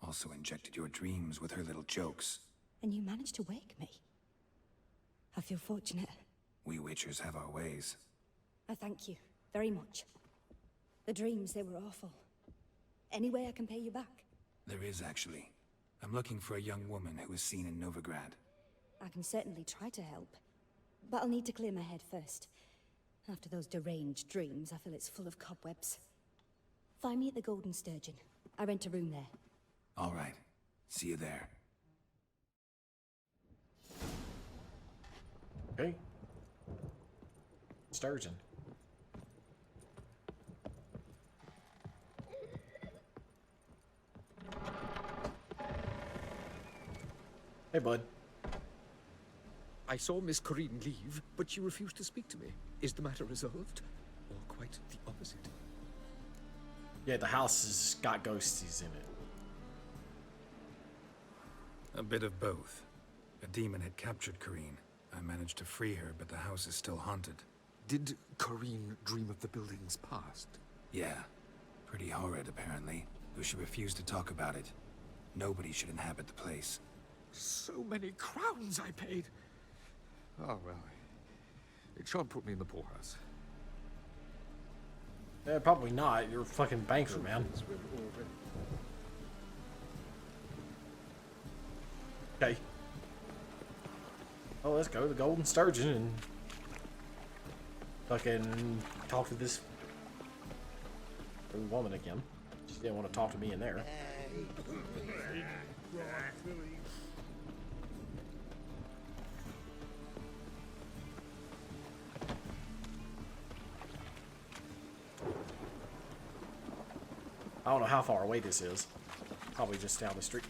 Also injected your dreams with her little jokes. And you managed to wake me. I feel fortunate. We witchers have our ways. I thank you very much. The dreams, they were awful. Any way I can pay you back? There is, actually. I'm looking for a young woman who was seen in Novigrad. I can certainly try to help. But I'll need to clear my head first. After those deranged dreams, I feel it's full of cobwebs. Find me at the Golden Sturgeon. I rent a room there. All right. See you there. Okay. Sturgeon. Hey, bud. I saw Miss Corinne leave, but she refused to speak to me. Is the matter resolved? Or quite the opposite? Yeah, the house has got ghosties in it. A bit of both. A demon had captured Corinne. I managed to free her, but the house is still haunted. Did Corinne dream of the building's past? Yeah. Pretty horrid, apparently. Though she refused to talk about it. Nobody should inhabit the place. So many crowns I paid. Oh, well. It shan't put me in the poorhouse. Yeah, probably not. You're a fucking banker, man. Okay. Well, let's go to the Golden Sturgeon and fucking talk to this woman again. She didn't want to talk to me in there. I don't know how far away this is. Probably just down the street.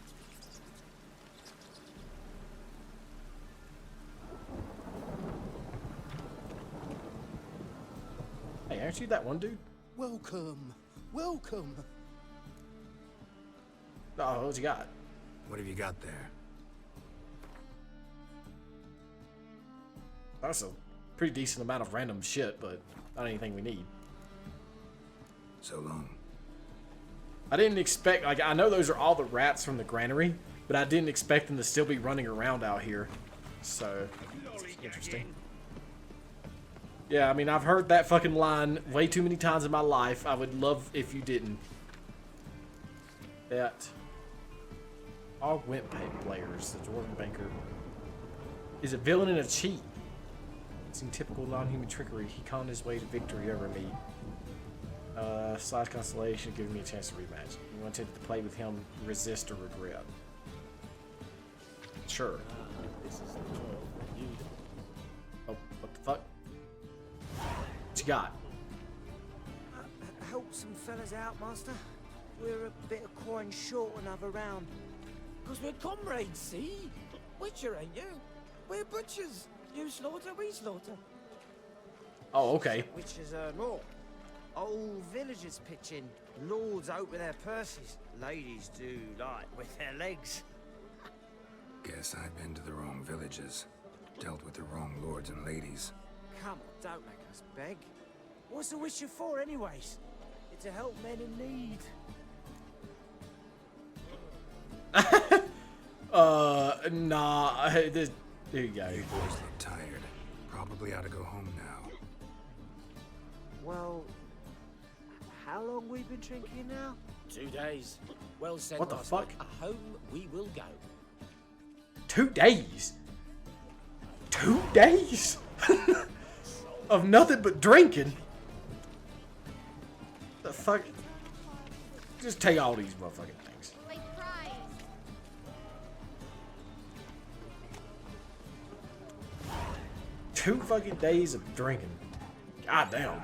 Hey, aren't you that one dude? Welcome. Welcome. Oh, what you got? What have you got there? That's a pretty decent amount of random shit, but not anything we need. So long. I didn't expect, like, I know those are all the rats from the granary, but I didn't expect them to still be running around out here. So, it's interesting. Yeah, I mean, I've heard that fucking line way too many times in my life. I would love if you didn't. That all wimp players, the Dwarven Banker, is a villain and a cheat. Using typical non-human trickery, he conned his way to victory over me. Slash constellation, giving me a chance to rematch. You wanted to play with him, resist or regret. Sure. Oh, what the fuck? What you got? Help some fellas out, Master. We're a bit of coin short another round. Because we're comrades, see? Witcher, ain't you? We're butchers. You slaughter, we slaughter. Oh, okay. Witchers earn more. Old villagers pitch in. Lords open their purses. Ladies do like with their legs. Guess I've been to the wrong villages. Dealt with the wrong lords and ladies. Come on, don't make us beg. What's the wisher for, anyways? It's to help men in need. Nah. There you go. You boys look tired. Probably ought to go home now. Well, how long we been drinking now? 2 days. Well said, What the Master. fuck? Home we will go. 2 days? 2 days? Of nothing but drinking? The fuck? Just take all these motherfucking things. Two fucking days of drinking. God damn.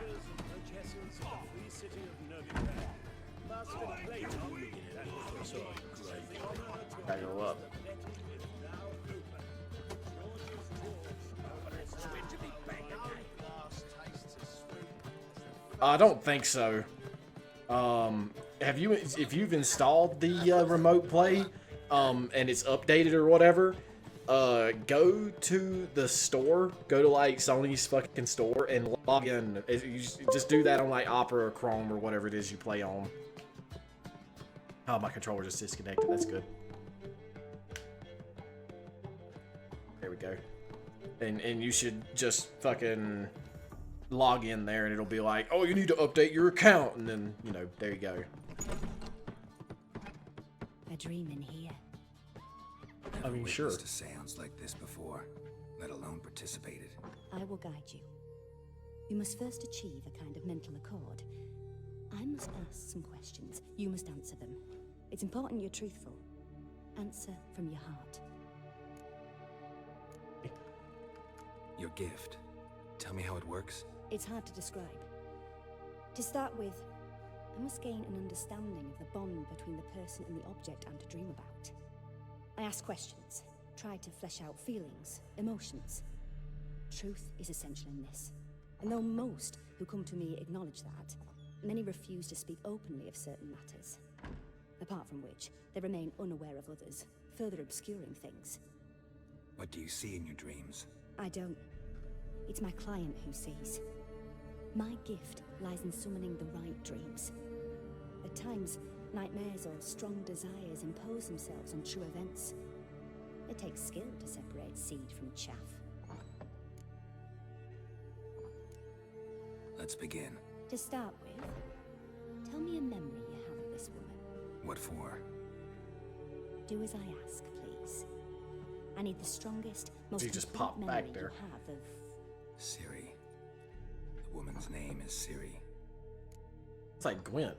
Gotta go up. I don't think so. If you've installed the remote play, and it's updated or whatever, go to the store, go to like Sony's fucking store and log in. You just do that on like Opera or Chrome or whatever it is you play on. Oh, my controller just disconnected. That's good. There we go. And you should just fucking log in there and it'll be like, oh, you need to update your account, and then, you know, there you go. A dream in here. I mean, sure. Never witnessed a seance like this before, let alone participated. I will guide you. You must first achieve a kind of mental accord. I must ask some questions. You must answer them. It's important you're truthful. Answer from your heart. Your gift. Tell me how it works. It's hard to describe. To start with, I must gain an understanding of the bond between the person and the object I'm to dream about. I ask questions, try to flesh out feelings, emotions. Truth is essential in this. And though most who come to me acknowledge that, many refuse to speak openly of certain matters. Apart from which, they remain unaware of others, further obscuring things. What do you see in your dreams? I don't. It's my client who sees. My gift lies in summoning the right dreams. At times, nightmares or strong desires impose themselves on true events. It takes skill to separate seed from chaff. Let's begin. To start with, tell me a memory you have of this woman. What for? Do as I ask, please. I need the strongest, most You just complete pop memory back there. you have of... Ciri. The woman's name is Ciri. It's like Gwent.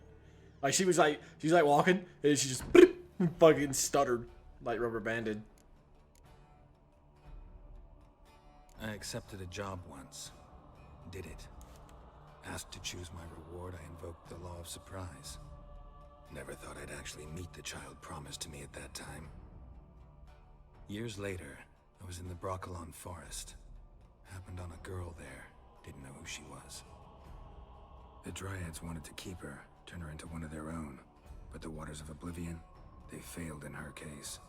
Like she's like walking and she just fucking stuttered like rubber banded. I accepted a job once. Did it. Asked to choose my reward, I invoked the law of surprise. Never thought I'd actually meet the child promised to me at that time. Years later, I was in the Broccolon forest. Happened on a girl there. Didn't know who she was. The Dryads wanted to keep her, turn her into one of their own. But the Waters of Oblivion, they failed in her case.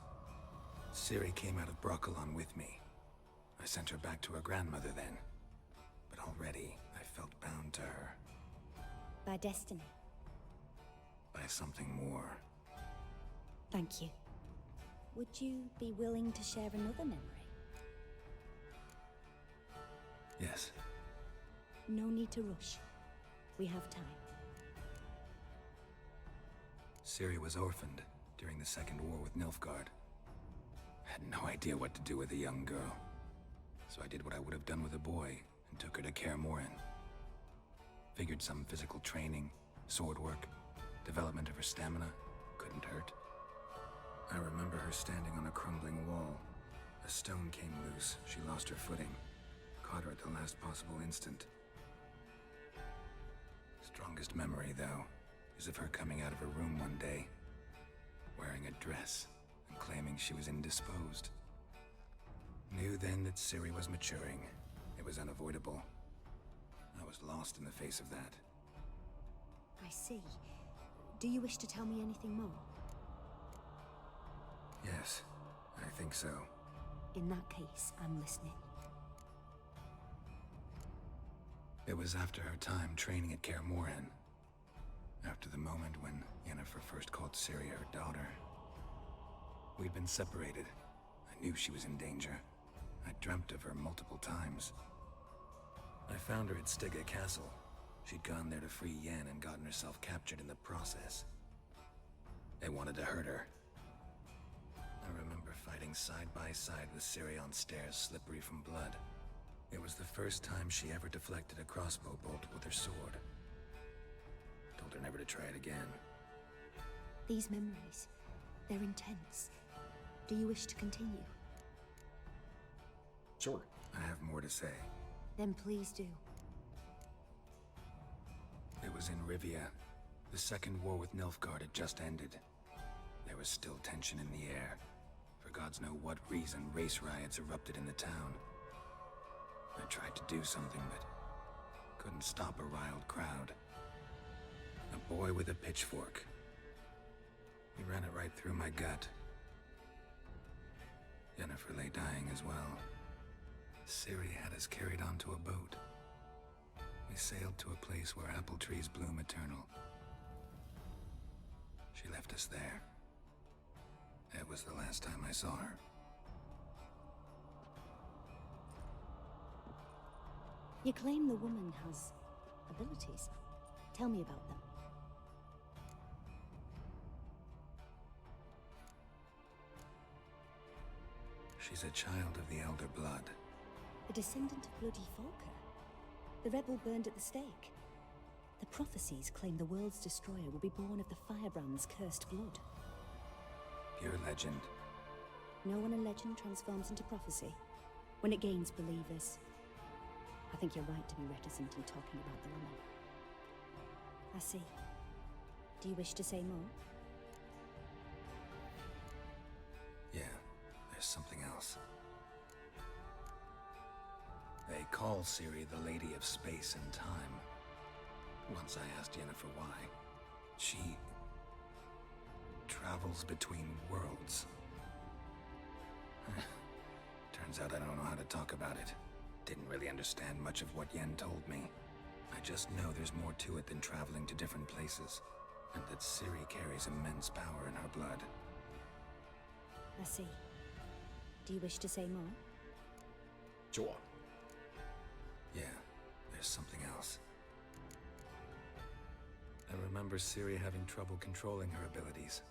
Ciri came out of Broccolon with me. I sent her back to her grandmother then. But already, I felt bound to her. By destiny. By something more. Thank you. Would you be willing to share another memory? Yes. No need to rush. We have time. Ciri was orphaned during the Second War with Nilfgaard. Had no idea what to do with a young girl. So I did what I would have done with a boy and took her to Kaer Morhen. Figured some physical training, sword work, development of her stamina couldn't hurt. I remember her standing on a crumbling wall. A stone came loose, she lost her footing. Caught her at the last possible instant. Strongest memory, though, is of her coming out of her room one day, wearing a dress and claiming she was indisposed. Knew then that Ciri was maturing. It was unavoidable. I was lost in the face of that. I see. Do you wish to tell me anything more? Yes, I think so. In that case, I'm listening. It was after her time training at Kaer Morhen. After the moment when Yennefer first called Ciri her daughter. We'd been separated. I knew she was in danger. I dreamt of her multiple times. I found her at Stygga Castle. She'd gone there to free Yen and gotten herself captured in the process. They wanted to hurt her. I remember fighting side by side with Ciri on stairs slippery from blood. It was the first time she ever deflected a crossbow bolt with her sword. Told her never to try it again. These memories, they're intense. Do you wish to continue? Sure. I have more to say. Then please do. It was in Rivia. The second war with Nilfgaard had just ended. There was still tension in the air. For gods know what reason, race riots erupted in the town. I tried to do something, but couldn't stop a riled crowd. A boy with a pitchfork. He ran it right through my gut. Yennefer lay dying as well. Ciri had us carried onto a boat. We sailed to a place where apple trees bloom eternal. She left us there. That was the last time I saw her. You claim the woman has abilities. Tell me about them. She's a child of the Elder Blood. A descendant of bloody Falker. The rebel burned at the stake. The prophecies claim the world's destroyer will be born of the Firebrand's cursed blood. Pure legend. No one in legend transforms into prophecy. When it gains believers. I think you're right to be reticent in talking about the woman. I see. Do you wish to say more? Yeah, there's something else. They call Ciri the Lady of Space and Time. Once I asked Yennefer why. She travels between worlds. Turns out I don't know how to talk about it. Didn't really understand much of what Yen told me. I just know there's more to it than traveling to different places, and that Ciri carries immense power in her blood. I see. Do you wish to say more? Sure. Yeah, there's something else. I remember Ciri having trouble controlling her abilities.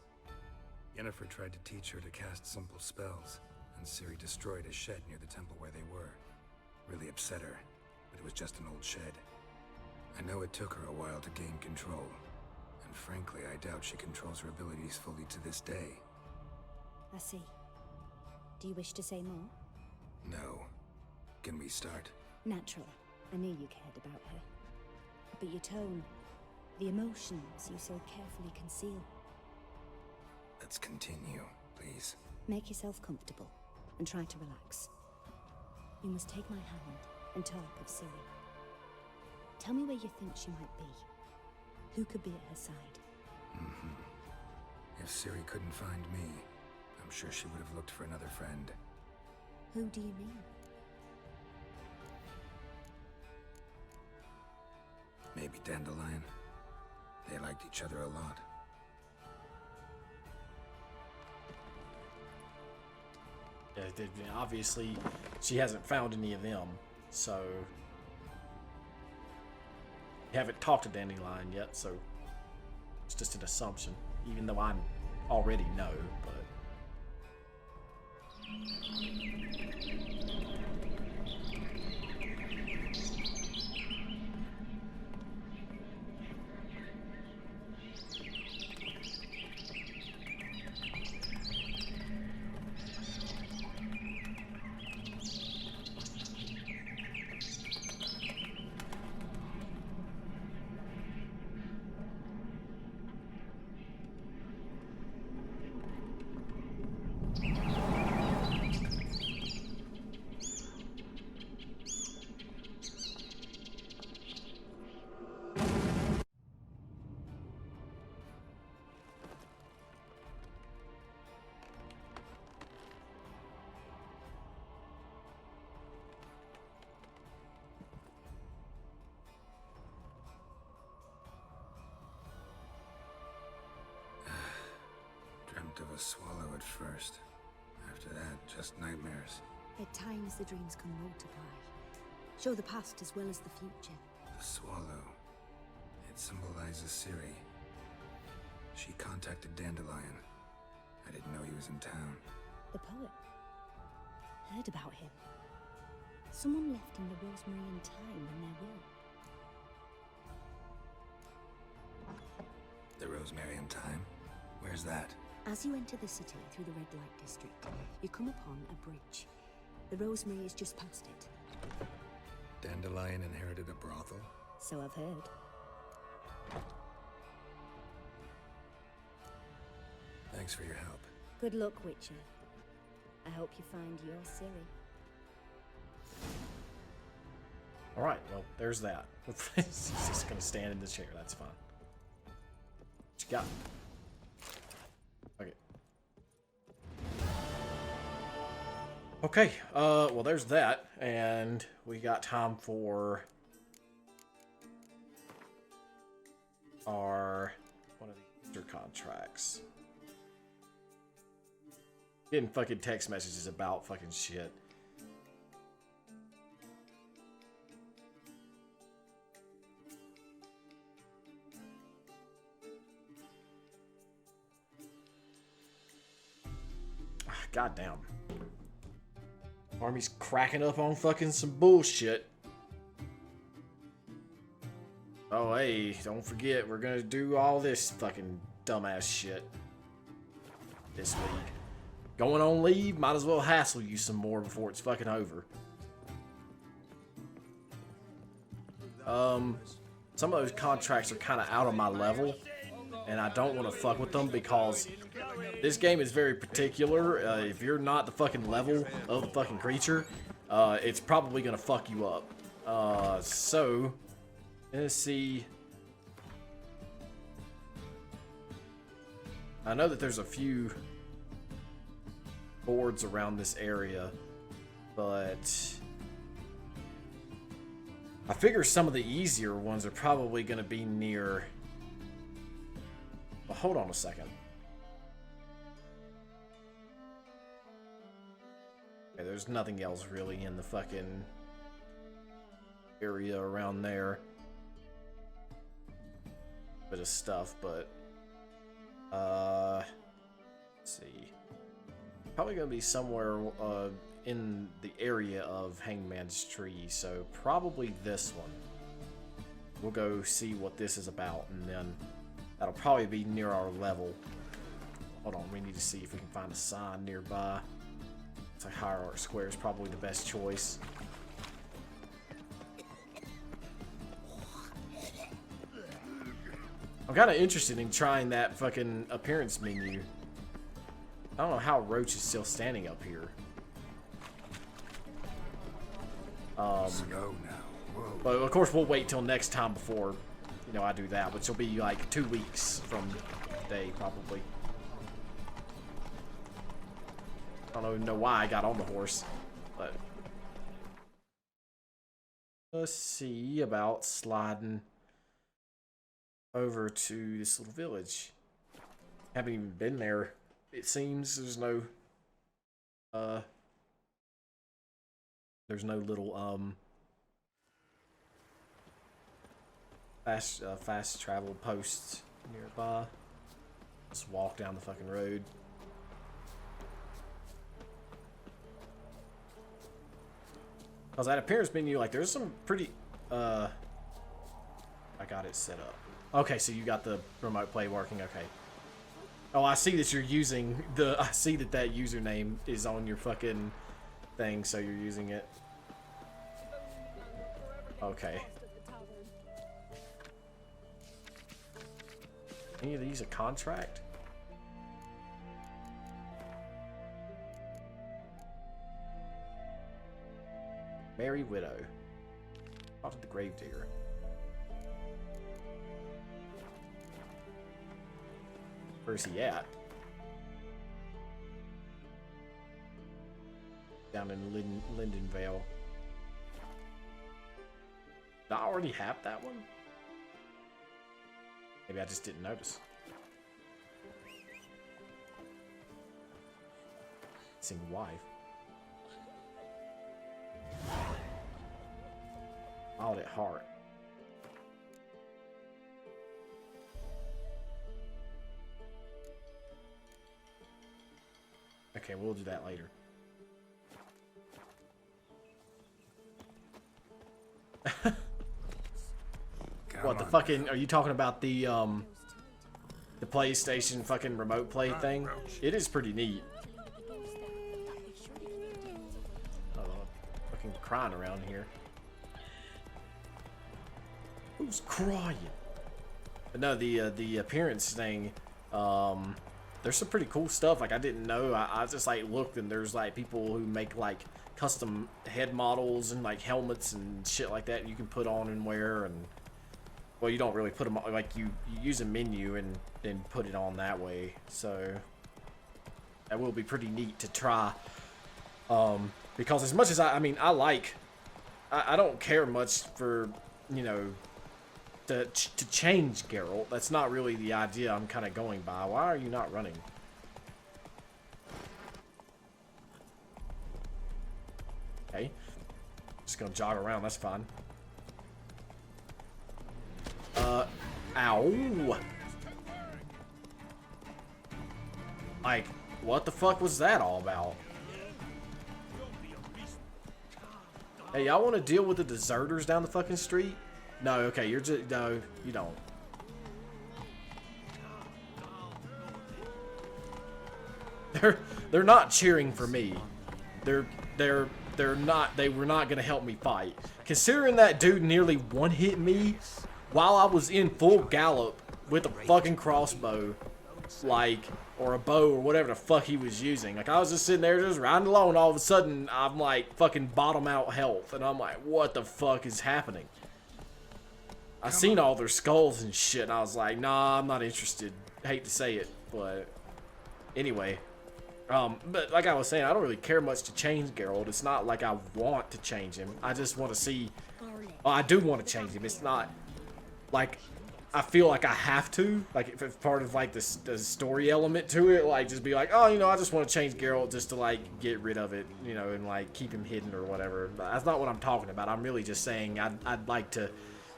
Yennefer tried to teach her to cast simple spells, and Ciri destroyed a shed near the temple where they were. Really upset her, but it was just an old shed. I know it took her a while to gain control, and frankly, I doubt she controls her abilities fully to this day. I see. Do you wish to say more? No. Can we start? Naturally. I knew you cared about her. But your tone, the emotions you so carefully conceal. Let's continue, please. Make yourself comfortable, and try to relax. You must take my hand and talk of Ciri. Tell me where you think she might be. Who could be at her side? If Ciri couldn't find me, I'm sure she would have looked for another friend. Who do you mean? Maybe Dandelion. They liked each other a lot. Yeah, obviously, she hasn't found any of them, so... We haven't talked to Dandelion yet, so... It's just an assumption, even though I already know, but... a swallow at first. After that, just nightmares. At times, the dreams can multiply. Show the past as well as the future. The swallow. It symbolizes Ciri. She contacted Dandelion. I didn't know he was in town. The poet. Heard about him. Someone left him the rosemary and thyme in their will. The rosemary and thyme? Where's that? As you enter the city through the red light district, you come upon a bridge. The rosemary is just past it. Dandelion inherited a brothel? So I've heard. Thanks for your help. Good luck, Witcher. I hope you find your Ciri. Alright, well, there's that. He's just gonna stand in the chair, that's fine. What you got? Okay. Okay, well, there's that, and we got time for our one of the Easter contracts. Getting fucking text messages about fucking shit. Goddamn. Army's cracking up on fucking some bullshit. Oh, hey, don't forget, we're gonna do all this fucking dumbass shit this week. Going on leave, might as well hassle you some more before it's fucking over. Some of those contracts are kind of out of my level, and I don't want to fuck with them because this game is very particular. If you're not the fucking level of the fucking creature, it's probably gonna fuck you up. So let's see. I know that there's a few boards around this area, but I figure some of the easier ones are probably gonna be near. Well, hold on a second. Okay, there's nothing else really in the fucking area around there. Bit of stuff, but let's see. Probably gonna be somewhere in the area of Hangman's Tree, so probably this one. We'll go see what this is about, and then that'll probably be near our level. Hold on, we need to see if we can find a sign nearby. It's like Hierarch Square is probably the best choice. I'm kind of interested in trying that fucking appearance menu. I don't know how Roach is still standing up here. Slow now. Whoa. But of course we'll wait till next time before, you know, I do that, which will be like 2 weeks from today probably. I don't even know why I got on the horse, but let's see about sliding over to this little village. Haven't even been there. It seems there's no little fast travel posts nearby. Just walk down the fucking road. Cause that appearance menu, like there's some pretty I got it set up. Okay, so you got the remote play working, okay. Oh, I see that you're using the I see that that username is on your fucking thing, so you're using it. Okay. Any of these a contract? Merry Widow. Talk to the Gravedigger. Where's he at? Down in Lindenvale. Did I already have that one? Maybe I just didn't notice. Sing wife. Audit heart. Okay, we'll do that later. What the fucking, are you talking about the PlayStation fucking remote play thing? It is pretty neat. Oh, fucking crying around here. Who's crying? But no, the appearance thing, there's some pretty cool stuff. Like, I didn't know. I just like looked, and there's like people who make like custom head models and like helmets and shit like that you can put on and wear. And well, you don't really put them on, like you use a menu and then put it on that way. So that will be pretty neat to try. Because as much as I don't care much for, you know, to change Geralt. That's not really the idea I'm kind of going by. Why are you not running? Okay. Just gonna jog around, that's fine. Ow! Like, what the fuck was that all about? Hey, y'all want to deal with the deserters down the fucking street? No, okay, you're just, no, you don't. They're not cheering for me. They were not gonna help me fight. Considering that dude nearly one-hit me while I was in full gallop with a fucking crossbow, like, or a bow or whatever the fuck he was using. Like, I was just sitting there just riding along, and all of a sudden I'm like fucking bottom out health, and I'm like, what the fuck is happening? I seen all their skulls and shit, and I was like, nah, I'm not interested. Hate to say it, but anyway. But like I was saying, I don't really care much to change Geralt. It's not like I want to change him. I just want to see. Well, I do want to change him. It's not like I feel like I have to. Like if it's part of like the story element to it, like just be like, oh, you know, I just want to change Geralt just to like get rid of it, you know, and like keep him hidden or whatever. But that's not what I'm talking about. I'm really just saying I'd like to.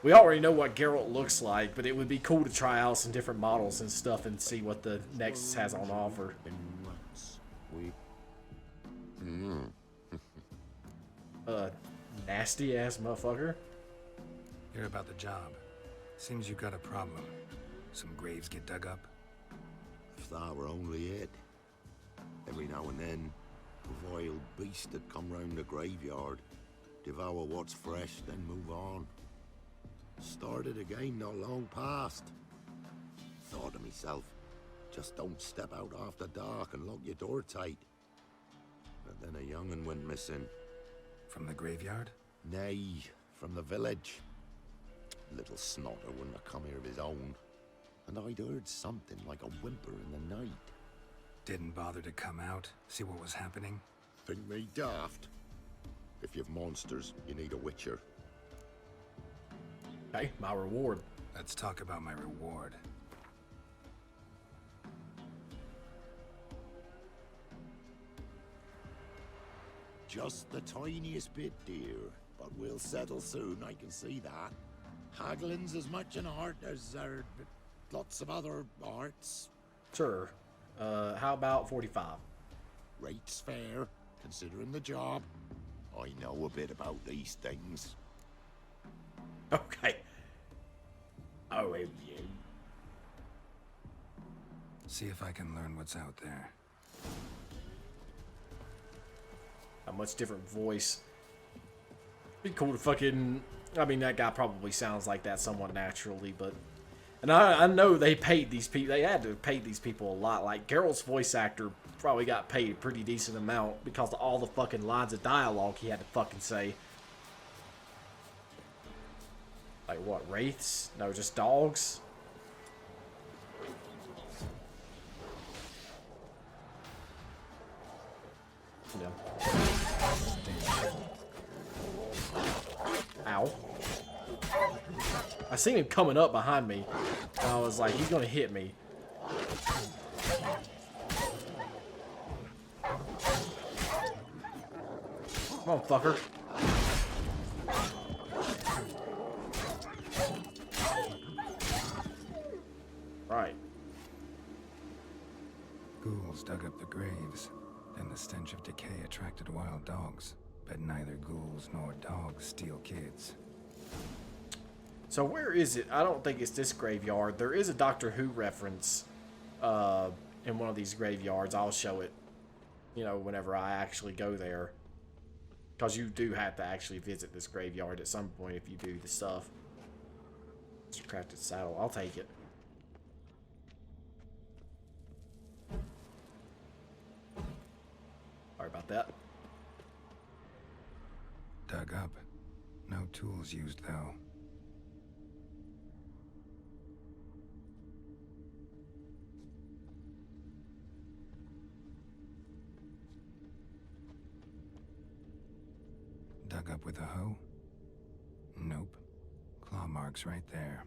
We already know what Geralt looks like, but it would be cool to try out some different models and stuff and see what the Nexus has on offer. Nasty ass motherfucker. Hear about the job. Seems you got a problem. Some graves get dug up. If that were only it. Every now and then, a vile beast would come round the graveyard, devour what's fresh, then move on. Started again not long past. Thought to myself, just don't step out after dark and lock your door tight. But then a young'un went missing. From the graveyard? Nay, from the village. Little snotter wouldn't have come here of his own. And I'd heard something like a whimper in the night. Didn't bother to come out, see what was happening? Think me daft? If you've monsters, you need a witcher. Hey, my reward. Let's talk about my reward. Just the tiniest bit, dear. But we'll settle soon, I can see that. Haggling's as much an art as lots of other arts. Sure. How about 45? Rate's fair, considering the job. I know a bit about these things. Okay. Oh, have you? See if I can learn what's out there. A much different voice. Be cool to fucking. I mean, that guy probably sounds like that somewhat naturally, but. And I know they paid these people. They had to pay these people a lot. Like, Geralt's voice actor probably got paid a pretty decent amount because of all the fucking lines of dialogue he had to fucking say. Like, what? Wraiths? No, just dogs? Yeah. Ow. I seen him coming up behind me, and I was like, he's gonna hit me. Come on, fucker. Right. Ghouls dug up the graves. Then the stench of decay attracted wild dogs. But neither ghouls nor dogs steal kids. So where is it? I don't think it's this graveyard. There is a Doctor Who reference in one of these graveyards. I'll show it, you know, whenever I actually go there. Because you do have to actually visit this graveyard at some point if you do the stuff. It's a crafted saddle. I'll take it. Sorry about that. Dug up. No tools used, though. Dug up with a hoe? Nope. Claw marks right there.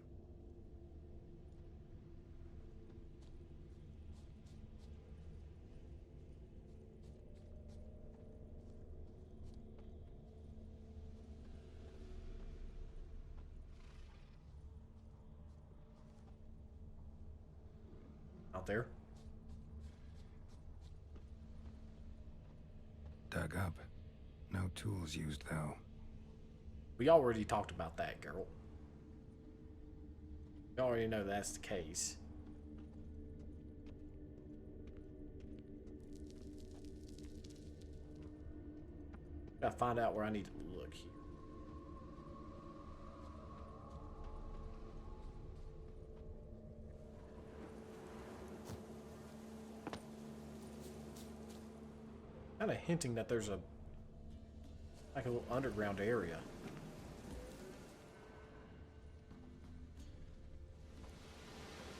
Out there. Dug up. No tools used, though. We already talked about that, girl. You already know that's the case. Gotta find out where I need to look here. Kind of hinting that there's a like a little underground area.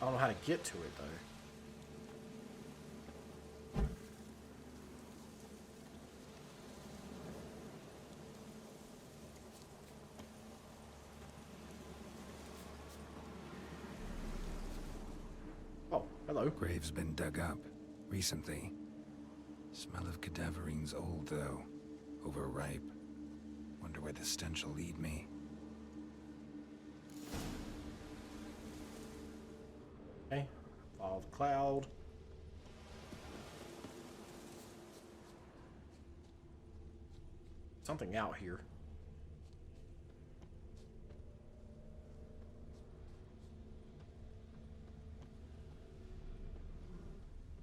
I don't know how to get to it though. Oh, hello. Grave's been dug up recently. Smell of cadaverines old, though. Overripe. Wonder where the stench will lead me. Okay, follow the cloud. Something out here.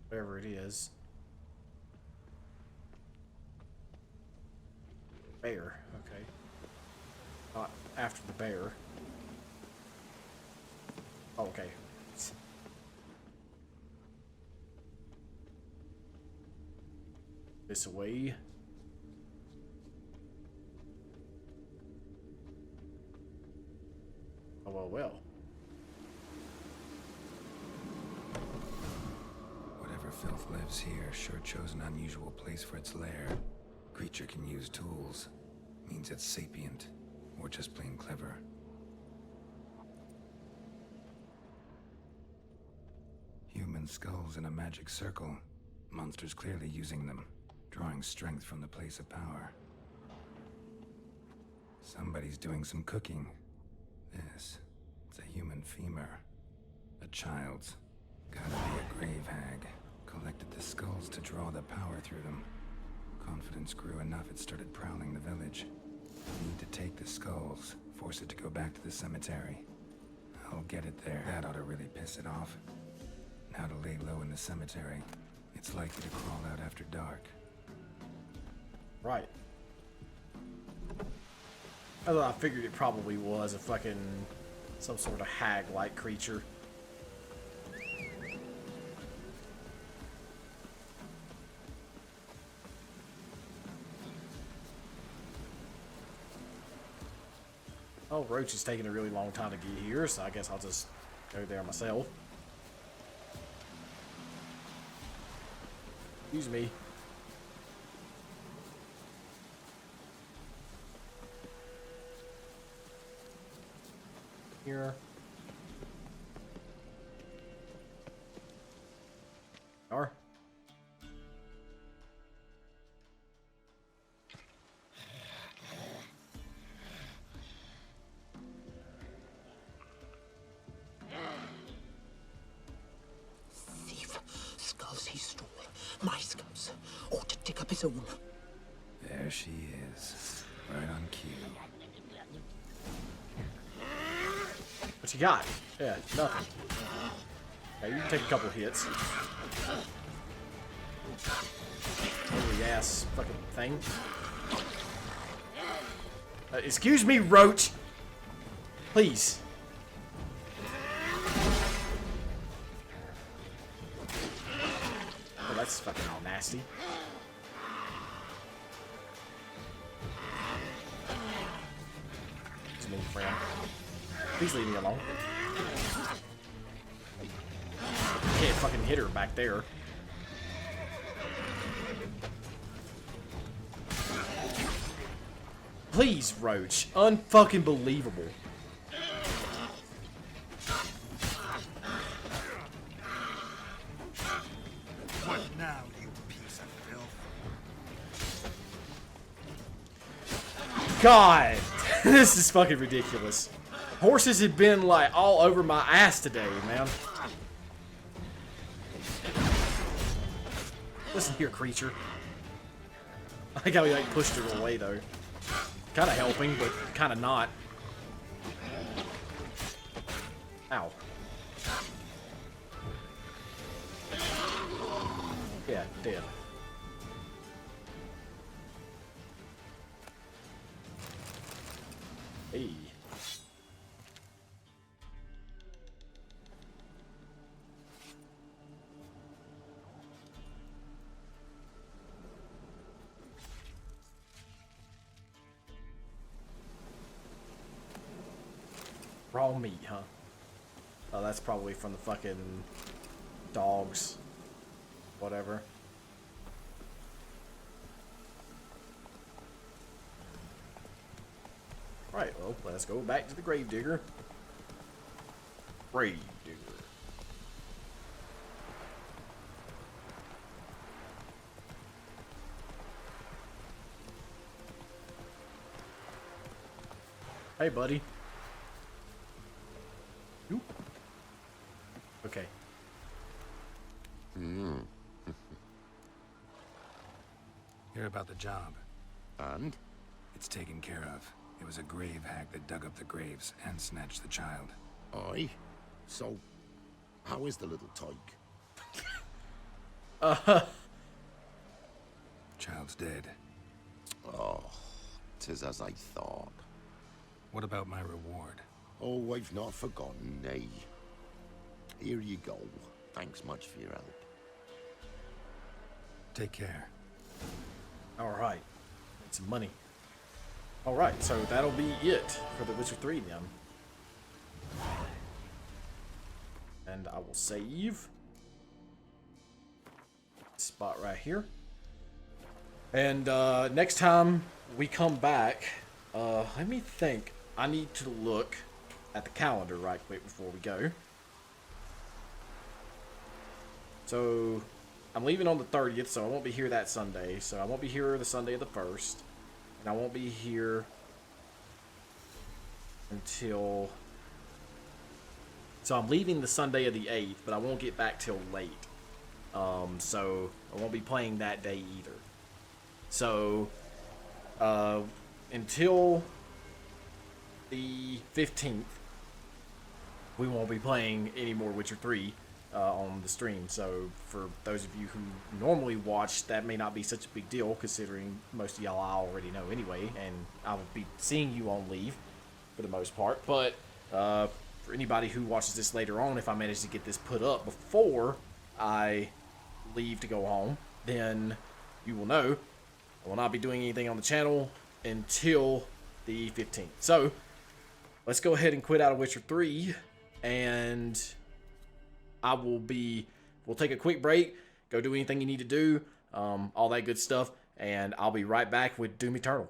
Whatever it is. Bear, okay. Not after the bear. Oh, okay. This way. Oh, well, well. Whatever filth lives here sure chose an unusual place for its lair. Creature can use tools. Means it's sapient, or just plain clever. Human skulls in a magic circle. Monsters clearly using them, drawing strength from the place of power. Somebody's doing some cooking. This, it's a human femur. A child's. Gotta be a grave hag. Collected the skulls to draw the power through them. Confidence grew enough it started prowling the village. Need to take the skulls, force it to go back to the cemetery. I'll get it there. That ought to really piss it off. Now to lay low in the cemetery. It's likely to crawl out after dark. Right. Although I figured it probably was a fucking some sort of hag-like creature. Oh, Roach is taking a really long time to get here, so I guess I'll just go there myself. Excuse me. Here. Are. is all. There she is. Right on cue. What you got? Yeah, nothing. Okay, you can take a couple hits. Holy ass fucking thing. Excuse me, Roach. Please. Oh, that's fucking all nasty. It's me, friend. Please leave me alone. Can't fucking hit her back there. Please, Roach. Unfucking believable. What now, you piece of filth? God! This is fucking ridiculous. Horses have been, like, all over my ass today, man. Listen here, creature. I think I like pushed her away, though. Kind of helping, but kind of not. Ow. Yeah, dead. Hey. Raw meat, huh? Oh, that's probably from the fucking dogs. Whatever. Right, well, let's go back to the gravedigger. Gravedigger. Hey, buddy. Oop. Okay. Hear about the job. And? It's taken care of. It was a grave hag that dug up the graves and snatched the child. Aye? So, how is the little tyke? Child's dead. Oh, 'tis as I thought. What about my reward? Oh, I've not forgotten, nay. Here you go. Thanks much for your help. Take care. Alright. Need some money. Alright, so that'll be it for The Witcher 3 then. And I will save. Spot right here. And next time we come back, let me think. I need to look at the calendar right quick before we go. So, I'm leaving on the 30th, so I won't be here that Sunday. So I won't be here the Sunday of the 1st. And I won't be here until... So I'm leaving the Sunday of the 8th, but I won't get back till late. So I won't be playing that day either. So, until the 15th, we won't be playing any more Witcher 3 on the stream. So for those of you who normally watch, that may not be such a big deal, considering most of y'all I already know anyway, and I will be seeing you on leave for the most part. But for anybody who watches this later on, if I manage to get this put up before I leave to go home, then you will know I will not be doing anything on the channel until the 15th. So let's go ahead and quit out of Witcher 3, and we'll take a quick break, go do anything you need to do, all that good stuff, and I'll be right back with Doom Eternal.